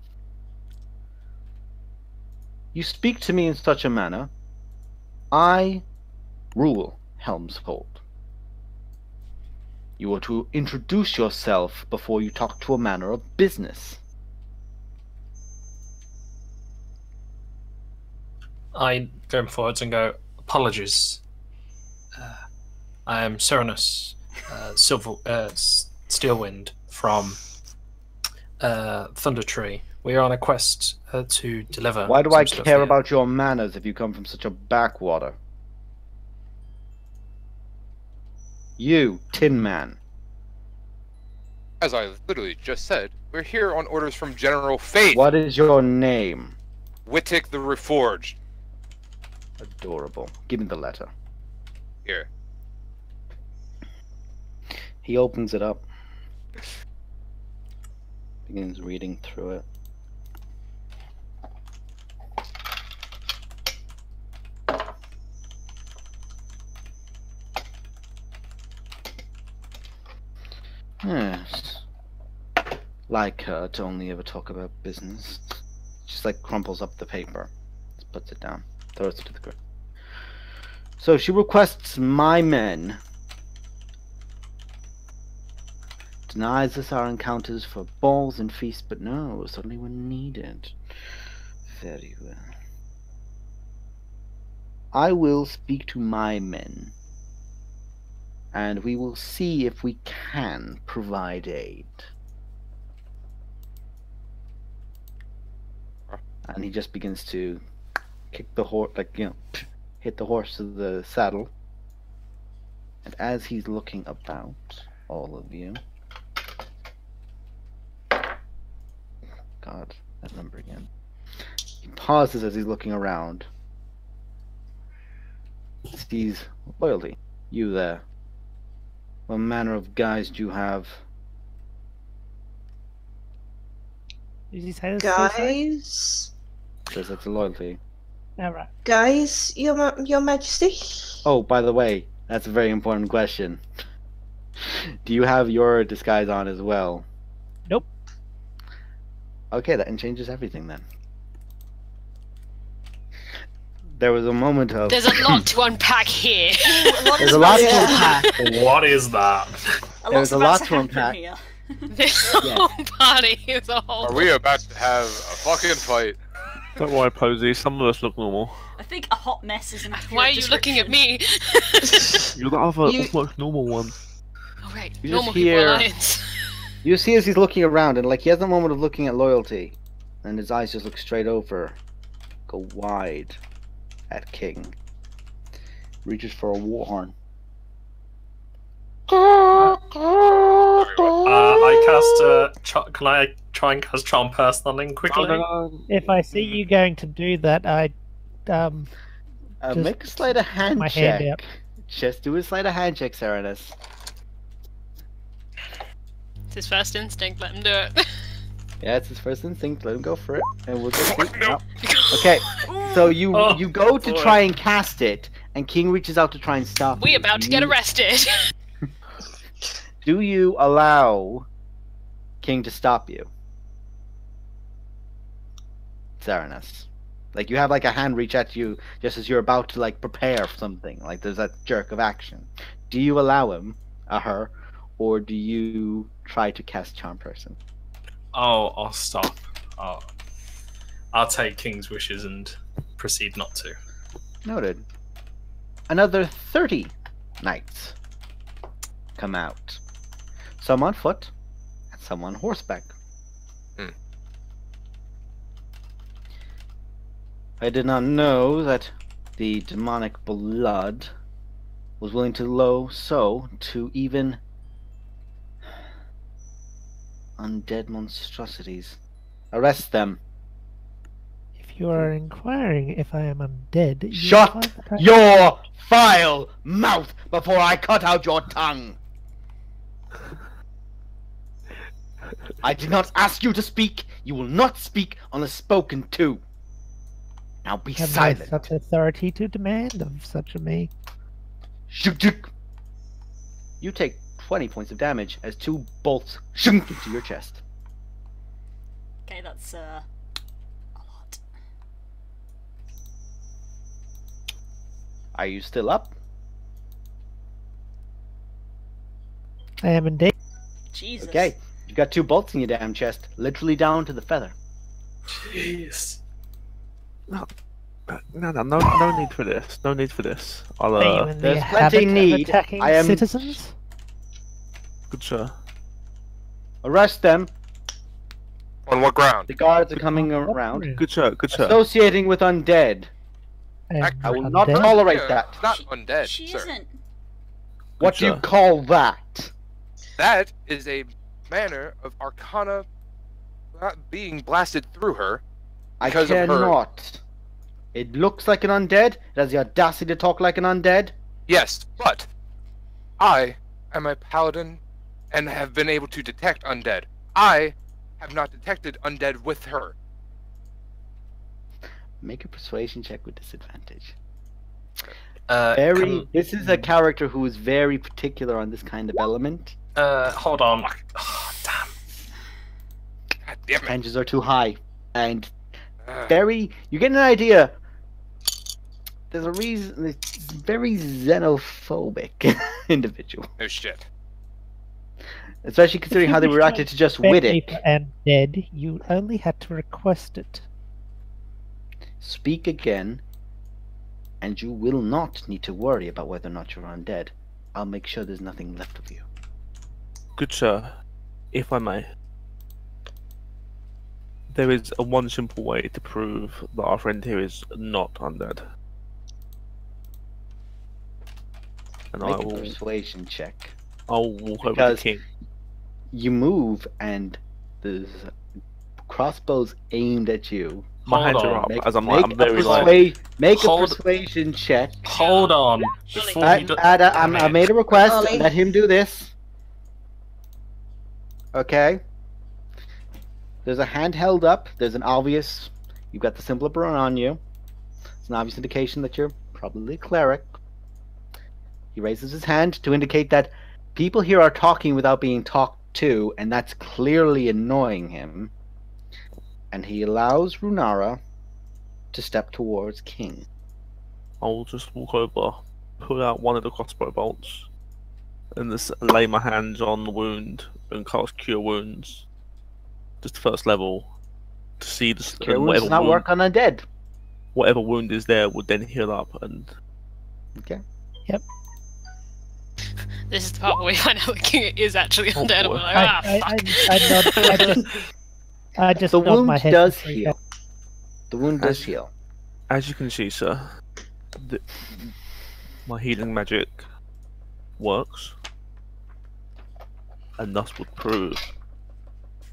S1: You speak to me in such a manner. I rule Helmshold. You are to introduce yourself before you talk to a manner of business.
S7: I go forwards and go, apologies. I am Cyrannus Steelwind from Thunder Tree. We are on a quest to deliver.
S1: Why do I care about your manners if you come from such a backwater? You, Tin Man.
S4: As I literally just said, we're here on orders from General Faith.
S1: What is your name?
S4: Wittick the Reforged.
S1: Adorable. Give me the letter.
S4: Here.
S1: He opens it up. Begins reading through it. Yes. Like her to only ever talk about business. Just like crumples up the paper. Just puts it down. Throws it to the ground. So she requests my men. Denies us our encounters for balls and feasts, but no, suddenly we're needed. Very well. I will speak to my men, and we will see if we can provide aid. And he just begins to kick the horse, like, you know, hit the horse to the saddle. And as he's looking about, all of you, God, that number again. He pauses as he's looking around. Sees Loyalty. You there. What manner of guys do you have?
S5: Did he say this?
S6: Guys?
S1: Says that's a Loyalty.
S5: Alright.
S6: Guys, your Majesty?
S1: Oh, by the way, that's a very important question. Do you have your disguise on as well?
S5: Nope.
S1: Okay, that changes everything then. There was a moment of...
S3: There's a lot to unpack here.
S1: There's a lot to unpack.
S7: What is that?
S1: There's a lot to unpack.
S2: Here.
S3: This whole party is a whole...
S4: Are we about to have a fucking fight?
S8: Don't worry, Posey. Some of us look normal.
S2: I think a hot mess is an accurate
S3: Why are you looking at me?
S8: You're the other most normal one.
S3: Oh, right.
S1: You
S3: Normal
S1: just
S3: people
S1: hear-
S3: alliance.
S1: You see as he's looking around, and like he has a moment of looking at loyalty, and his eyes just look straight over, go wide at King. Reaches for a war horn.
S7: I cast can I try and cast Charm Person on him quickly?
S5: If I see you going to do that, I
S1: make a sleight of hand
S5: my
S1: check.
S5: hand out.
S1: Just do a sleight of hand check, Serenus.
S3: It's his first instinct. Let him do it.
S1: Yeah, it's his first instinct. Let him go for it, and we'll just see. No. Okay, so you go to try and cast it, and King reaches out to try and stop
S3: We
S1: you.
S3: about to get arrested.
S1: Do you allow King to stop you? Serenus. Like you have like a hand reach at you just as you're about to like prepare for something. Like there's that jerk of action. Do you allow him, her, or do you try to cast Charm Person?
S7: Oh, I'll stop. I'll take King's wishes and proceed not to.
S1: Noted. Another 30 knights come out. Some on foot, and some on horseback. I did not know that the demonic blood was willing to to even undead monstrosities. Arrest them.
S5: If you are inquiring if I am undead, you
S1: Shut
S5: imply that I-
S1: your vile mouth before I cut out your tongue. I did not ask you to speak. You will not speak unless spoken to. Now be
S5: have I
S1: silent.
S5: such authority to demand of such a me?
S1: You take 20 points of damage as 2 bolts shunk into your chest.
S2: Okay, that's a lot.
S1: Are you still up?
S5: I am indeed.
S2: Jesus.
S1: Okay. You got 2 bolts in your damn chest, literally down to the feather.
S7: Jeez.
S8: No need for this. No need for this. I'll
S5: Are you in the
S1: there's
S5: habit
S1: plenty
S5: of
S1: need.
S5: attacking
S1: I am-
S5: citizens?
S8: good sir.
S1: Arrest them.
S4: On what ground?
S1: The guards are coming around.
S8: Good sir. Good sir.
S1: Associating with undead. I will not
S5: Undead?
S1: tolerate
S4: Yeah,
S1: that.
S4: it's not undead,
S2: She
S4: sir.
S2: isn't.
S1: What do you
S8: sir.
S1: call that?
S4: That is a manner of arcana being blasted through her.
S1: I
S4: Because of her.
S1: cannot. It looks like an undead. It has the audacity to talk like an undead.
S4: Yes, but I am a paladin and have been able to detect undead. I have not detected undead with her.
S1: Make a persuasion check with disadvantage.
S7: Can-
S1: This is a character who is very particular on this kind of element.
S7: hold on. Oh, damn.
S4: God damn it.
S1: Tensions are too high, and
S4: Ugh.
S1: you get an idea. There's a reason. It's very xenophobic individual,
S4: No shit.
S1: especially considering how they reacted to just Widdick.
S5: And dead, you only had to request it.
S1: Speak again, and you will not need to worry about whether or not you're undead. I'll make sure there's nothing left of you.
S8: Good sir. If I may. There is a one simple way to prove that our friend here is not undead. And
S1: Make
S8: I
S1: a
S8: will
S1: persuasion check.
S8: I'll walk over to
S1: Because-
S8: King.
S1: You move, and there's crossbows aimed at you.
S8: My
S7: Hold
S8: hands
S7: on.
S8: are up
S1: Make,
S8: as I'm
S1: make
S8: I'm
S1: a
S8: very low.
S1: make a
S7: Hold-
S1: persuasion check.
S7: Hold on. Before you do-
S1: I made a request.
S6: Ollie.
S1: Let him do this. Okay. There's a hand held up. There's an obvious. You've got the symbol on you. It's an obvious indication that you're probably a cleric. He raises his hand to indicate that people here are talking without being talked to, and that's clearly annoying him. And he allows Runara to step towards King.
S8: I'll just walk over, pull out one of the crossbow bolts, and just lay my hands on the wound and cast Cure Wounds. Just first level. To see the
S1: Cure Wounds does not work on undead.
S8: whatever wound is there would then heal up and
S1: Okay.
S3: This is the part where we find out the king is actually undead. And we're like,
S5: I just
S1: the
S5: nod
S1: wound
S5: my head
S1: does
S5: and
S1: heal. The wound does heal.
S8: As you can see, sir, my healing magic works, and thus would prove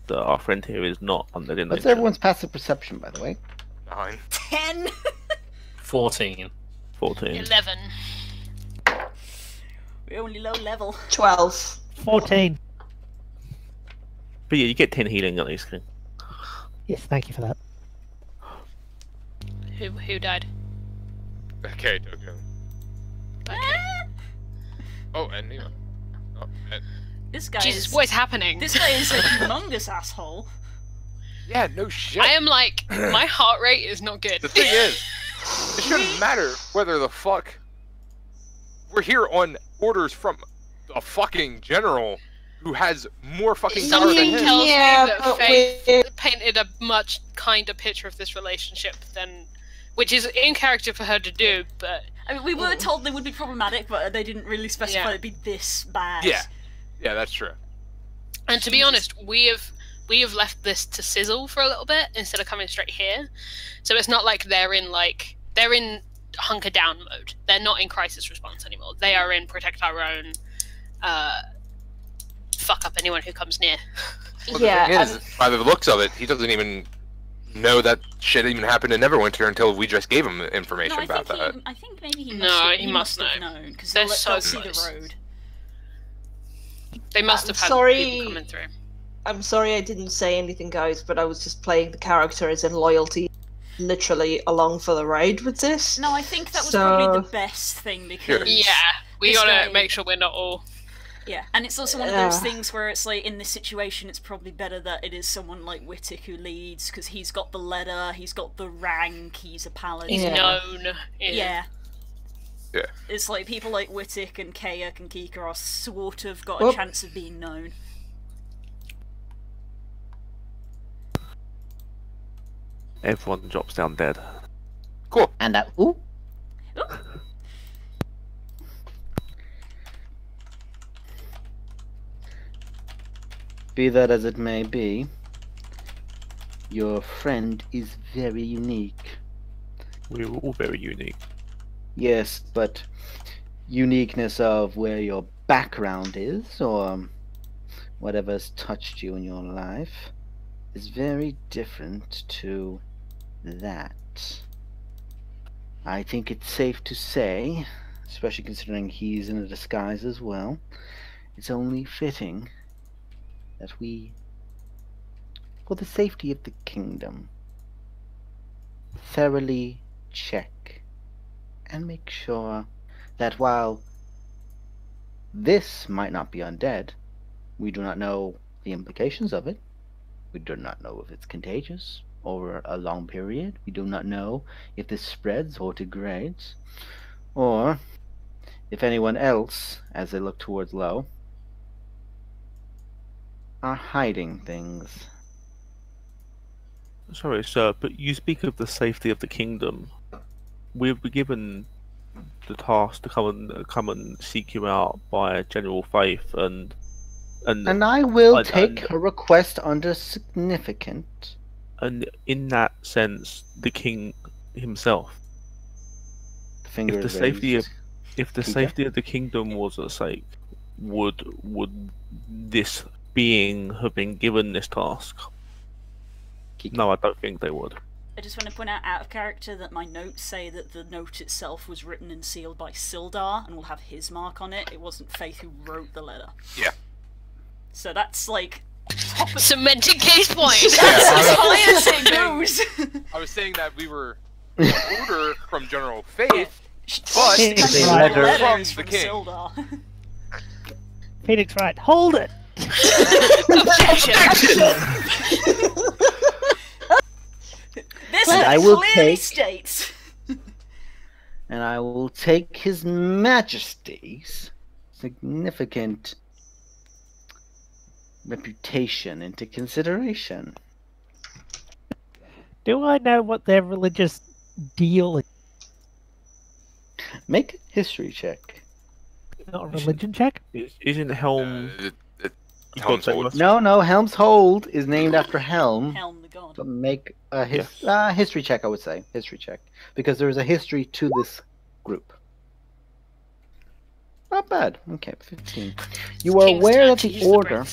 S8: that our friend here is not undead in
S1: What's
S8: nature.
S1: everyone's passive perception, by the way?
S4: 9.
S2: 10.
S7: 14.
S8: 14.
S3: 11.
S2: We're only low level.
S6: 12.
S5: 14.
S8: But yeah, you get 10 healing at least.
S5: Yes, thank you for that.
S3: Who died?
S4: Okay, Dogo.
S3: Okay.
S4: Oh, and Neo. Oh, and...
S2: This guy
S3: Jesus,
S2: is...
S3: what is happening?
S2: This guy is a humongous asshole.
S4: Yeah, no shit.
S3: I am like, my heart rate is not good.
S4: The thing is, it shouldn't matter whether the fuck we're here on orders from a fucking general who has more fucking power than
S3: Something
S4: him.
S3: tells
S6: Yeah,
S3: me that
S6: but
S3: Faith painted a much kinder picture of this relationship than, which is in character for her to do, but...
S2: I mean, we were told they would be problematic, but they didn't really specify
S3: Yeah.
S2: it'd be this bad.
S4: Yeah. Yeah, that's true.
S3: And to be honest, we have left this to sizzle for a little bit instead of coming straight here. So it's not like they're in hunker down mode. They're not in crisis response anymore. They are in protect our own, fuck up anyone who comes near.
S4: Well, the thing is, by the looks of it, he doesn't even know that shit even happened in Neverwinter until we just gave him information
S2: No,
S4: about that.
S2: I think maybe he
S3: must
S2: have
S3: know.
S2: known because
S3: They're
S2: they'll
S3: so
S2: see
S3: close.
S2: the road.
S3: They must have had
S6: sorry.
S3: people coming through.
S6: I'm sorry I didn't say anything, guys, but I was just playing the character as in loyalty, literally along for the ride with this.
S2: No, I think that was
S6: So-
S2: probably the best thing because
S3: Yeah, we
S2: This
S3: gotta
S2: guy-
S3: make sure we're not all...
S2: yeah, and it's also one of those
S6: Yeah.
S2: things where it's like in this situation, it's probably better that it is someone like Wittick who leads because he's got the letter, he's got the rank, he's a paladin.
S3: He's
S6: Yeah.
S3: known.
S2: Yeah.
S4: Yeah.
S2: It's like people like Wittick and Kayak and Kika are sort of got a
S6: Well-
S2: chance of being known.
S8: Everyone drops down dead.
S4: Cool.
S1: And that. Ooh. Be that as it may be, your friend is very unique.
S8: We were all very unique.
S1: Yes, but uniqueness of where your background is, or whatever's touched you in your life, is very different to that. I think it's safe to say, especially considering he's in a disguise as well, it's only fitting that we, for the safety of the kingdom, thoroughly check and make sure that while this might not be undead, we do not know the implications of it. We do not know if it's contagious over a long period. We do not know if this spreads or degrades, or if anyone else, as they look towards Low, are hiding things.
S8: Sorry, sir, but you speak of the safety of the kingdom. We've been given the task to come and seek you out by General Faith, and
S1: I will
S8: and-
S1: take
S8: and-
S1: her request under significant.
S8: and in that sense, the king himself.
S1: The finger
S8: If the
S1: is
S8: safety
S1: raised.
S8: If the
S1: Kika?
S8: safety of the kingdom was at stake, would this being have been given this task?
S1: Kika.
S8: No, I don't think they would.
S2: I just want to point out of character that my notes say that the note itself was written and sealed by Sildar and will have his mark on it. It wasn't Faith who wrote the letter.
S4: Yeah.
S2: So that's like top of
S3: Cementing case point!
S2: that's as high as it goes.
S4: I was saying that we were in order from General Faith, but
S5: Phoenix
S1: the
S5: right.
S1: letter
S4: from
S2: is
S4: the king.
S2: Sildar.
S5: Phoenix right. Hold it!
S2: This
S1: And I will
S2: clearly
S1: take-
S2: states.
S1: And I will take His Majesty's significant reputation into consideration.
S5: Do I know what their religious deal is?
S1: Make a history check.
S5: Not a religion check?
S8: Isn't Helm...
S4: Helm's Hold.
S1: No, Helm's Hold is named after Helm.
S2: Helm the god.
S1: But make a history check, I would say. History check. Because there is a history to this group. Not bad. Okay, 15. You are aware that the order...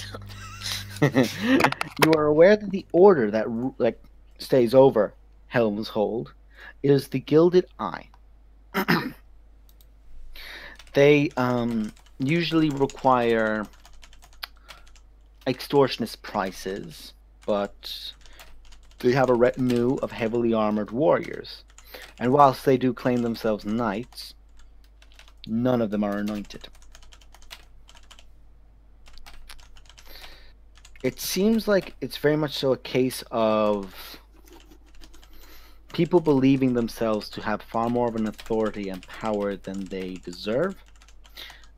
S1: You are aware that the order that stays over Helm's Hold is the Gilded Eye. They usually require extortionist prices, but they have a retinue of heavily armored warriors. And whilst they do claim themselves knights, none of them are anointed. It seems like it's very much so a case of people believing themselves to have far more of an authority and power than they deserve.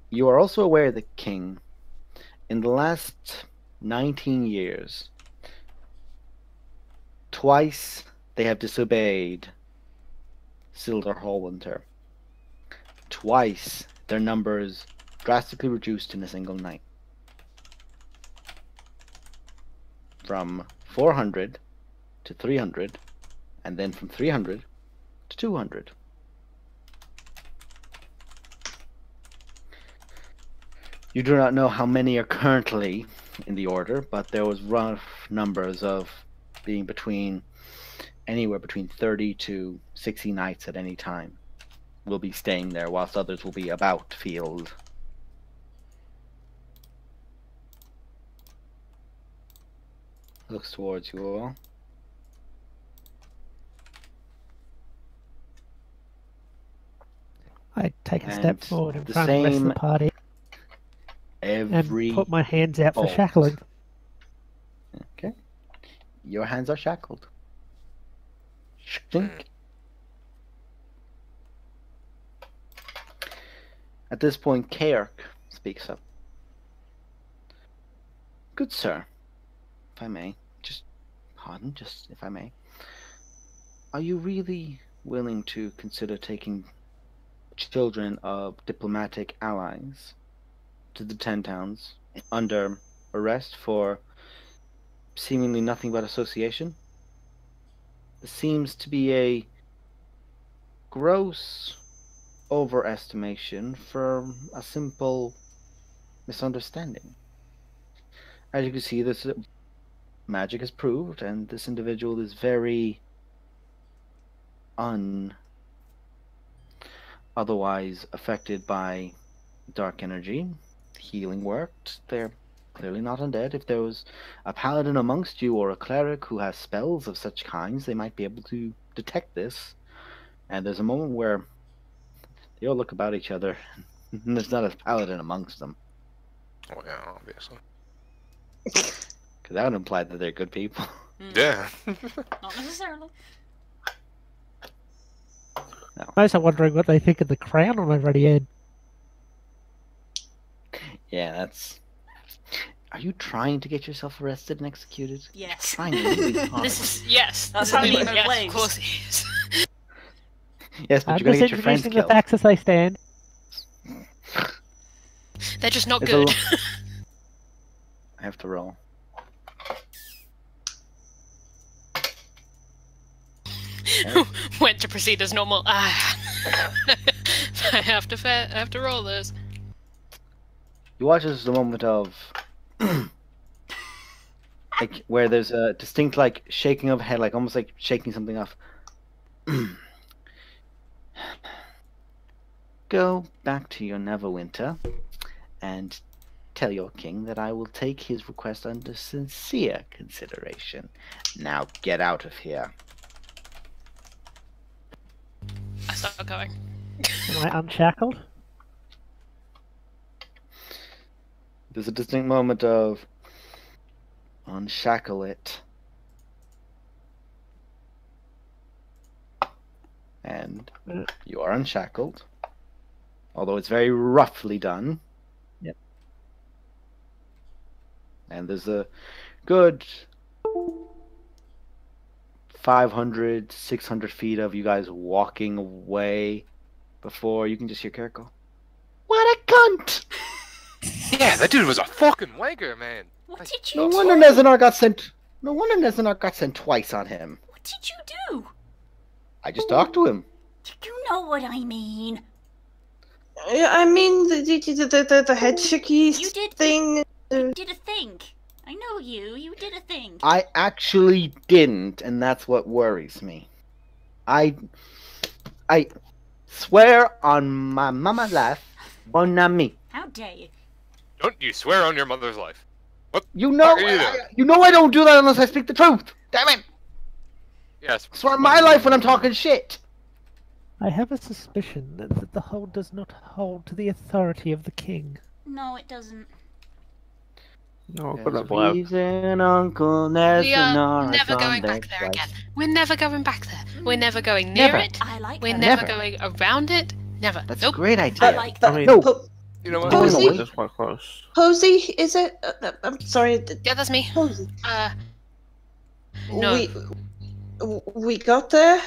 S1: You are also aware that King, in the last 19 years, twice they have disobeyed Sildar Hallwinter. Twice their numbers drastically reduced in a single night. From 400 to 300, and then from 300 to 200. You do not know how many are currently in the order, but there was rough numbers of being anywhere between 30 to 60 knights at any time will be staying there, whilst others will be about field. Looks towards you all.
S5: I take a step
S1: And
S5: forward in
S1: the
S5: front of the rest of the
S1: same
S5: party and
S1: every
S5: put my hands out for
S1: bolt.
S5: shackling.
S1: Okay. Your hands are shackled. Shink. At this point, Kaerk speaks up. Good sir, if I may, if I may. Are you really willing to consider taking children of diplomatic allies to the 10 towns under arrest for seemingly nothing but association? This seems to be a gross overestimation for a simple misunderstanding. As you can see, this magic is proved, and this individual is very otherwise affected by dark energy. Healing worked. They're clearly not undead. If there was a paladin amongst you or a cleric who has spells of such kinds, they might be able to detect this. And there's a moment where they all look about each other, and there's not a paladin amongst them.
S4: Oh yeah, obviously.
S1: Because that would imply that they're good people.
S4: Yeah.
S2: Not necessarily.
S5: Most are wondering what they think of the crown on my ready head.
S1: Yeah, that's... Are you trying to get yourself arrested and executed?
S2: Yes.
S1: Trying really hard.
S3: Yes.
S2: That's how you
S3: yes,
S2: make
S3: of
S2: claims.
S3: course he is.
S1: Yes, but
S5: I'm
S1: you're going
S5: just
S1: to get your friends
S5: introducing the
S1: killed.
S5: facts as they stand.
S3: They're just not
S1: It's
S3: good.
S1: I have to roll.
S3: Went to proceed as normal. I have to roll this.
S1: You watch this as a moment of... like, where there's a distinct, like, shaking of head, like, almost like shaking something off. Go back to your Neverwinter and tell your king that I will take his request under sincere consideration. Now get out of here.
S3: I start going.
S5: Am I unshackled?
S1: There's a distinct moment of unshackle it. And you are unshackled. Although it's very roughly done.
S5: Yep.
S1: And there's a good 500, 600 feet of you guys walking away before you can just hear Kaerk go, "What a cunt!" cunt.
S4: Yeah, that dude was a fucking wanker, man.
S2: What did you
S1: No
S2: do?
S1: wonder Nezanar got sent. No wonder Nezanar got sent twice on him.
S2: What did you do?
S1: I just talked to him.
S2: You know what I mean.
S6: I mean, the head shaky
S2: You did
S6: thing.
S2: You did a thing. I know you. You did a thing.
S1: I actually didn't, and that's what worries me. I swear on my mama's life, bon ami.
S2: How dare you?
S4: Don't you swear on your mother's life. What?
S1: You know,
S4: Fuck are you doing?
S1: you know I don't do that unless I speak the truth. Damn it!
S4: Yes.
S1: I swear on my life when I'm talking shit.
S5: I have a suspicion that the hold does not hold to the authority of the king.
S2: No, it doesn't.
S8: No, put that boy out.
S1: Reason Uncle
S3: We
S1: Nezanar
S3: are never
S1: is
S3: going
S1: on
S3: back
S1: deck
S3: there
S1: twice.
S3: again. We're never going back there. We're never going near
S1: Never.
S3: it.
S2: I like
S3: We're
S2: that.
S3: never
S1: Never.
S3: going around it. Never.
S1: That's
S3: Nope.
S1: a great idea.
S2: like
S6: But-
S8: I mean,
S1: No.
S4: You know what?
S1: Oh,
S6: Posey?
S8: That's quite close.
S6: Posey, is it? I'm sorry.
S3: Yeah, that's me.
S6: Posey.
S3: No.
S6: We got there.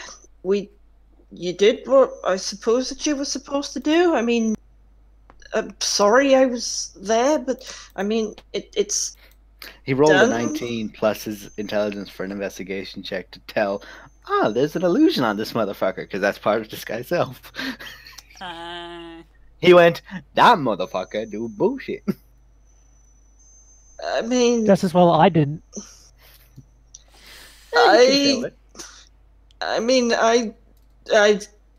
S6: You did what I suppose that you were supposed to do. I mean, I'm sorry I was there, but I mean, it's.
S1: He rolled
S6: Done.
S1: a 19 plus his intelligence for an investigation check to tell, there's an illusion on this motherfucker, because that's part of disguise self. He went, that motherfucker do bullshit.
S6: I mean,
S5: Just as well I didn't.
S6: I mean, I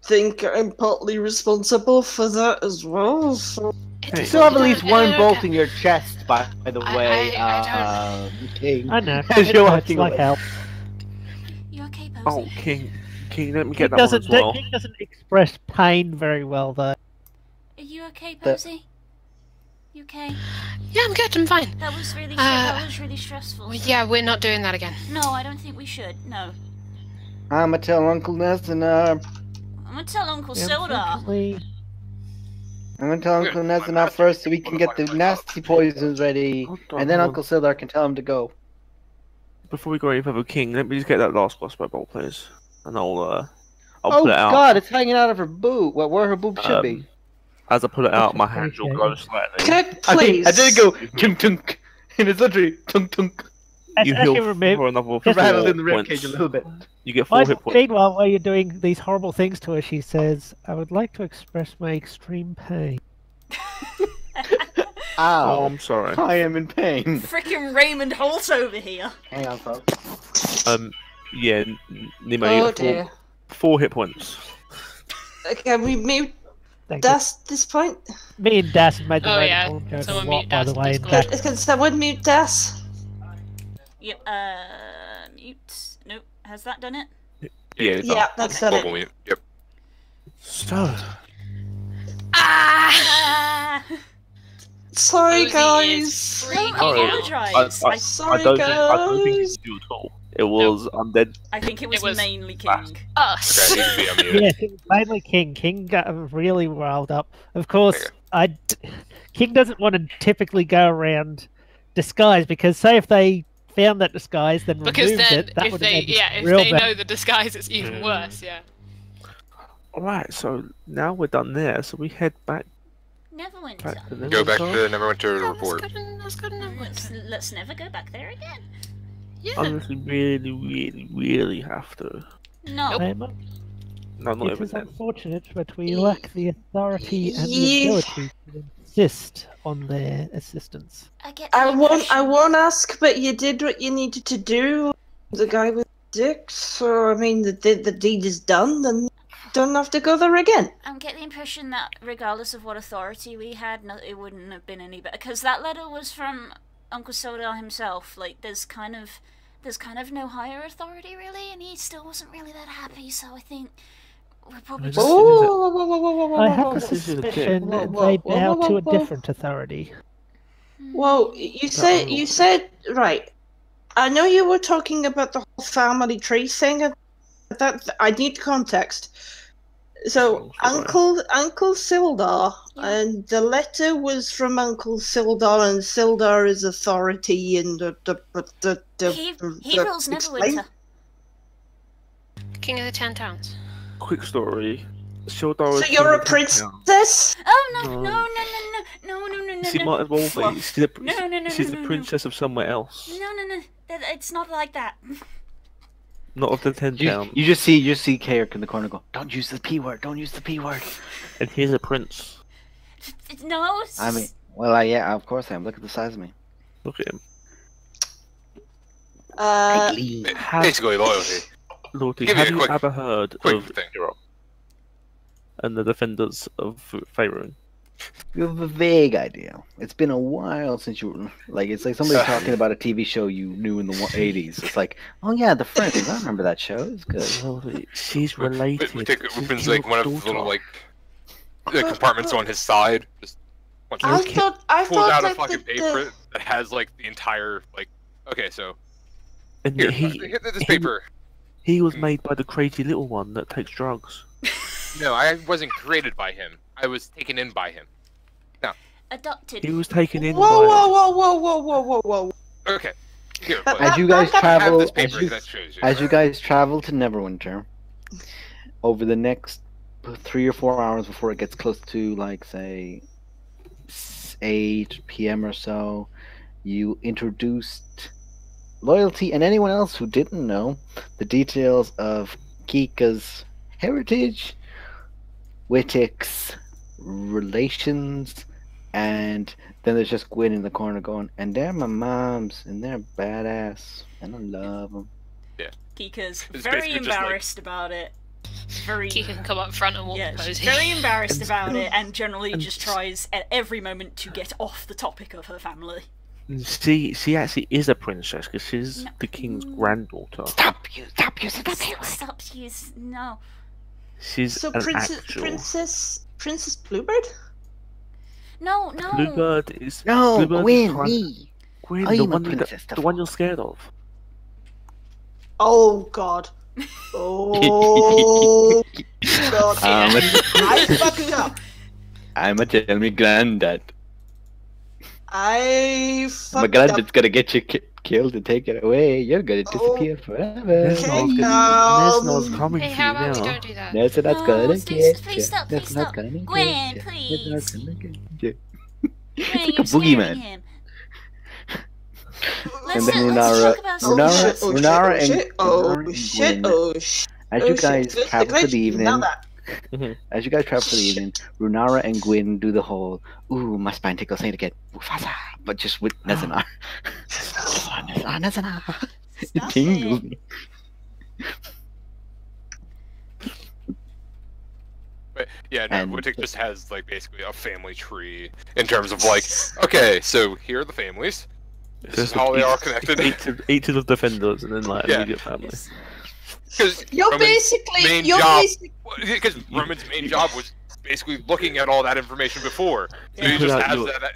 S6: think I'm partly responsible for that as well. So.
S1: You still have at least one
S3: Okay.
S1: bolt in your chest, by the way,
S3: I
S1: King.
S5: I know.
S1: As
S5: It
S1: you're
S5: hurts
S1: watching
S5: like
S1: away.
S5: hell.
S2: You okay,
S8: Oh,
S2: Posey?
S8: King, let me
S5: King
S8: get that one as
S5: doesn't,
S8: well.
S5: King doesn't express pain very well, though.
S2: Are you okay, Posey? You okay?
S3: Yeah, I'm good. I'm fine.
S2: That was really
S3: Uh,
S2: stressful.
S3: Well, yeah, we're not doing that again.
S2: No, I don't think we should. No.
S1: I'ma tell Uncle Nezanar.
S2: I'm gonna tell Uncle Sildar.
S5: Unfortunately,
S1: I'm gonna tell Uncle Nezanar first so we can get the nasty poisons ready,
S8: Hold on,
S1: and then
S8: hold
S1: Uncle Sildar can tell him to go.
S8: Before we go any further, King, let me just get that last crossbow bolt, please. And I'll
S1: Oh
S8: pull it out.
S1: God, it's hanging out of her boob. Well, where her boob should be.
S8: As I pull it out, my hand will go slightly.
S6: Can I please?
S1: I did go tunk tunk, and it's literally tunk tunk.
S5: as
S8: You
S5: you
S8: heal
S5: remember,
S8: for another
S5: Just
S8: 4
S1: Rattled in the
S8: points.
S1: ribcage a little bit.
S8: You get 4 hit points.
S5: meanwhile, while you're doing these horrible things to her, she says, "I would like to express my extreme pain."
S8: Oh,
S1: Ow!
S8: I'm sorry.
S1: I am in pain.
S2: Frickin' Raymond Holt over here.
S1: Hang on, folks.
S8: Yeah, Nemo,
S6: Oh
S8: you get
S6: dear.
S8: 4 hit points.
S6: Can we mute
S5: Thank you.
S6: Das this point?
S5: Me and Das have made the
S3: Oh,
S5: right
S3: yeah.
S5: call joke a
S3: Someone
S5: lot,
S3: mute
S5: by the
S3: Das,
S5: way.
S3: please,
S5: and
S3: God.
S5: Das-
S6: Can someone mute Das?
S2: Yep, mute. Nope. Has that done it?
S8: Yeah,
S6: Yeah, that's done
S4: Global
S6: it.
S4: mute. Yep.
S8: So,
S2: Ah!
S6: Sorry,
S3: Posey is
S6: guys.
S3: freaking
S2: Don't
S8: Sorry.
S2: apologise.
S8: I
S6: Sorry,
S8: don't think it's
S6: guys.
S8: you at all. It was undead.
S2: I think it was,
S3: It was
S2: mainly
S8: fast.
S2: King.
S3: Us.
S4: Okay, I need to be unmuted.
S5: Yes, it was mainly King. King got really riled up. Of course,
S4: Okay.
S5: King doesn't want to typically go around disguise because, say, if they found that disguise, then
S3: Because
S5: removed
S3: then,
S5: it, that
S3: if
S5: would have
S3: they,
S5: made it
S3: if
S5: real
S3: they
S5: bad.
S3: know the disguise, it's even worse. Yeah.
S8: Alright, so now we're done there, so we head back
S2: Neverwinter.
S8: to the
S4: Go back to
S8: Neverwinter.
S4: the Neverwinter
S3: Yeah,
S4: report.
S3: That's good enough.
S2: Let's never go back there again.
S3: Yeah.
S8: Unless we really have to.
S2: No.
S5: Very much.
S8: No, not
S5: It
S8: even
S5: is
S8: then.
S5: unfortunate, but we lack the authority and the
S6: Yeah.
S5: ability to insist on their assistance.
S2: I get the
S6: I
S2: impression-
S6: won't ask, but you did what you needed to do. The guy with dick, so I mean, the deed is done, then don't have to go there again.
S2: I get the impression that regardless of what authority we had, it wouldn't have been any better. Because that letter was from Uncle Sildar himself. Like, there's kind of no higher authority really, and he still wasn't really that happy. So I think we're probably
S8: Is
S2: just.
S8: it-
S5: I have a
S8: This is a dick.
S5: suspicion
S6: Whoa,
S5: that
S6: whoa,
S5: they
S6: whoa,
S5: bow
S6: whoa,
S5: to a
S6: whoa.
S5: different authority.
S6: Well, you said right. I know you were talking about the whole family tree thing. But that I need context. So
S8: Oh, sorry.
S6: Uncle Sildar,
S2: Yeah.
S6: and the letter was from Uncle Sildar, and Sildar is authority in the
S2: He rules
S6: explain-
S2: Neverwinter.
S3: King of the 10 Towns.
S8: Quick story. Sildar
S6: So
S8: is
S6: you're a
S8: from the town.
S6: princess?
S2: Oh no,
S8: No.
S2: no, no, no, no! No.
S8: She might as well be. She's the,
S2: No.
S8: she's the princess of somewhere else.
S2: No. It's not like that.
S8: Not of the 10 town.
S1: You just see Kayak in the corner go, "Don't use the P word. Don't use the P word."
S8: And he's a prince.
S2: No.
S1: I mean, well, yeah, of course I am. Look at the size of me.
S8: Look at him.
S4: Basically loyalty.
S8: Lordy,
S4: Give me
S8: have
S4: a
S8: you
S4: quick-
S8: ever heard
S4: quick
S8: of
S4: thing.
S8: Europe and the defenders of Faerun?
S1: You have a vague idea. It's been a while since you were like. It's like somebody talking about a TV show you knew in the 80s. It's like, oh yeah, The Friends. I remember that show. It was good.
S8: Lordy, she's related.
S4: We take
S8: to
S4: Ruben's like one of the
S8: Kill's
S4: little
S8: daughter.
S4: like compartments on his side. Just once
S6: I
S4: he
S6: thought
S4: pulls out a
S6: like
S4: fucking
S6: the-
S4: paper that has like the entire like. Okay, so
S8: And
S4: here,
S8: he,
S4: here, this paper.
S8: he was made by the crazy little one that takes drugs.
S4: No, I wasn't created by him. I was taken in by him.
S2: Adopted.
S8: He was taken in
S6: Whoa,
S8: by...
S6: whoa.
S4: Okay. Here,
S6: But-
S4: play.
S1: As you guys
S6: I have
S1: travel,
S4: this paper that shows you.
S1: as you guys travel to Neverwinter, over the next 3 or 4 hours before it gets close to like say 8 p.m. or so, you introduced Loyalty and anyone else who didn't know the details of Kika's heritage, Wittick's relations, and then there's just Gwyn in the corner going, and they're my moms, and they're badass, and I love them.
S2: Kika's
S4: It's
S2: very
S4: basically just like-
S2: embarrassed about it. Very.
S3: Kika can come up front and walk
S2: Yeah,
S3: the
S2: she's
S3: posy.
S2: very embarrassed about it, and generally just tries at every moment to get off the topic of her family.
S8: She actually is a princess because she's the king's granddaughter.
S1: Stop you!
S2: Stop, no.
S8: She's
S6: So
S8: an
S6: Princess Bluebird?
S2: No.
S8: Bluebird is
S1: No,
S8: Bluebird is
S1: Gwyn,
S8: kind-
S1: me.
S8: Gwyn,
S1: I
S8: the
S1: am a
S8: one
S1: princess,
S8: the one you're scared of.
S6: Oh god. Oh god. I fucked up.
S1: I'm a tell me granddad.
S6: I
S1: My
S6: fucked
S1: granddad's
S6: up.
S1: gonna get you killed and take it away. You're gonna disappear forever.
S8: Nesnod's coming
S3: Hey,
S8: for
S3: how
S8: you
S3: about we
S8: now.
S3: don't do that?
S1: That's not
S2: No,
S1: gonna
S2: please
S1: get you.
S2: stop,
S1: That's
S2: please
S1: not
S2: stop.
S1: gonna get
S2: Gwen,
S1: you.
S2: please.
S1: That's not gonna get you.
S2: Gwen,
S1: like a
S2: you're
S1: boogeyman.
S2: scaring him.
S1: And then
S2: let's talk about something else.
S1: Runara and
S6: shit.
S1: Gwyn, as you guys travel for the evening, as you guys travel for the evening, Runara and Gwyn do the whole "ooh, my spine tickles" thing again, Mufasa, but just with Nezanar. Nezanar, it
S2: Stop
S1: tingles
S2: it.
S1: me.
S4: But yeah, no,
S1: And-
S4: Wittick just has like basically a family tree in terms of like, okay, so here are the families. This is how they are connected.
S8: Each of the defenders and then like
S4: Yeah.
S8: immediate family.
S4: Because
S6: You're basically
S4: because Roman's main job was basically looking at all that information before. So he
S8: Put
S4: just
S8: out
S4: has
S8: your-
S4: that.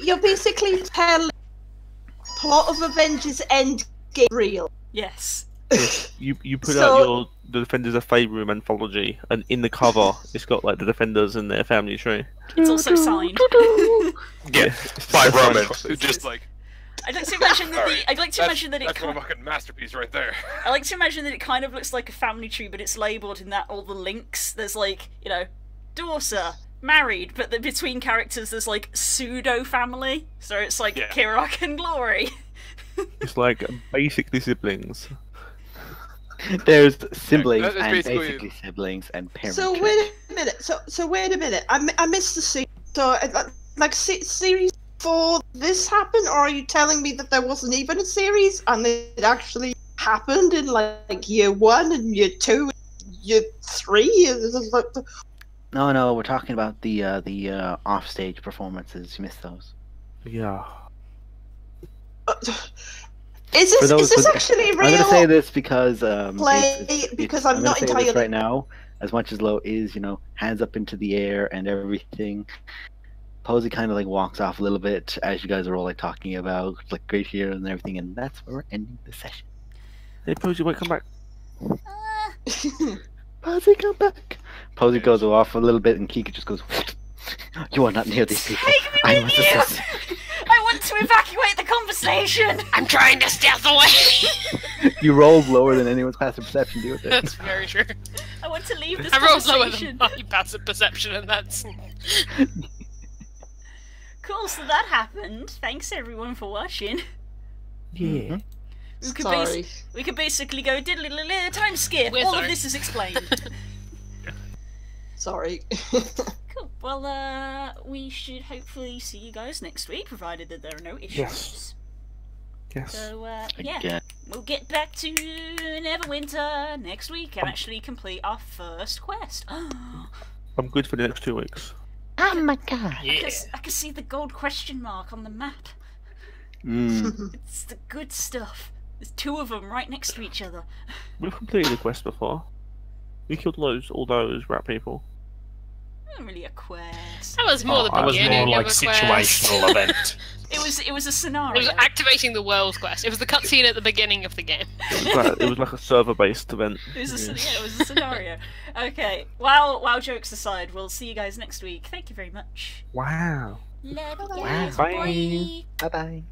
S6: You're basically telling plot of Avengers Endgame real.
S2: Yes.
S8: You put
S6: So-
S8: out your the Defenders of Faerun anthology, and in the cover it's got like the Defenders and their family tree.
S2: It's also signed.
S4: Yeah, by Roman. Just like
S2: I'd like to imagine that
S4: Alright,
S2: I'd like to imagine that it
S4: that's one
S2: kind
S4: fucking masterpiece right there.
S2: I like to imagine that it kind of looks like a family tree, but it's labelled in that all the links. There's like, daughter, married, but then between characters there's like pseudo family. So it's like
S4: Yeah.
S2: Kirak and Glory.
S8: It's like basically siblings.
S1: There's siblings
S4: that is
S1: and
S4: basically-
S1: basically siblings and parents.
S6: So wait a minute. So wait a minute. I missed the scene. So series 4, this happened, or are you telling me that there wasn't even a series and it actually happened in like year 1 and year 2, year 3? Is this like
S1: No, we're talking about the offstage performances. You missed those.
S8: Yeah.
S6: Is
S1: For those
S6: this
S1: with-
S6: actually real?
S1: I'm gonna say this because
S6: play because I'm
S1: gonna
S6: not
S1: say
S6: entirely
S1: this right now. As much as Lo is, hands up into the air and everything. Posey kind of like walks off a little bit as you guys are all like talking about like great hero and everything, and that's where we're ending the session.
S8: Hey, Posey, wait, come back.
S1: Posey, come back. Posey goes off a little bit, and Kika just goes, "You are not near these people. I must assist."
S2: I want to evacuate the conversation.
S3: I'm trying to stealth away.
S1: You rolled lower than anyone's passive perception. Deal with it.
S3: That's very true.
S2: I want to leave this
S3: I rolled lower
S2: conversation.
S3: than my passive perception, and that's.
S2: Cool, so that happened. Thanks everyone for watching.
S5: Yeah.
S6: Sorry.
S2: We could basically go diddly time skip.
S3: We're
S2: All
S3: sorry.
S2: of this is explained.
S6: Sorry.
S2: Cool. Well, we should hopefully see you guys next week, provided that there are no issues.
S8: Yes. Yes.
S2: So, yeah.
S1: Again.
S2: We'll get back to Neverwinter next week and actually complete our first quest.
S8: I'm good for the next 2 weeks.
S1: Oh my god.
S7: Yeah.
S2: I can see the gold question mark on the map.
S1: Mm.
S2: It's the good stuff. There's 2 of them right next to each other.
S8: We've completed the quest before. We killed all those rat people.
S2: Not really a quest.
S3: That was more the
S7: That was
S3: beginning
S7: more like
S3: of a
S7: situational
S3: quest.
S7: event.
S2: It was a
S3: It
S2: scenario.
S3: was activating the world quest. It was the cutscene at the beginning of the game.
S8: It was like a server-based event.
S2: It was it was a scenario. Okay. Wow, jokes aside, we'll see you guys next week. Thank you very much.
S8: Wow.
S2: Love you
S1: Wow.
S2: guys.
S8: Bye.
S2: Bye.
S1: Bye bye.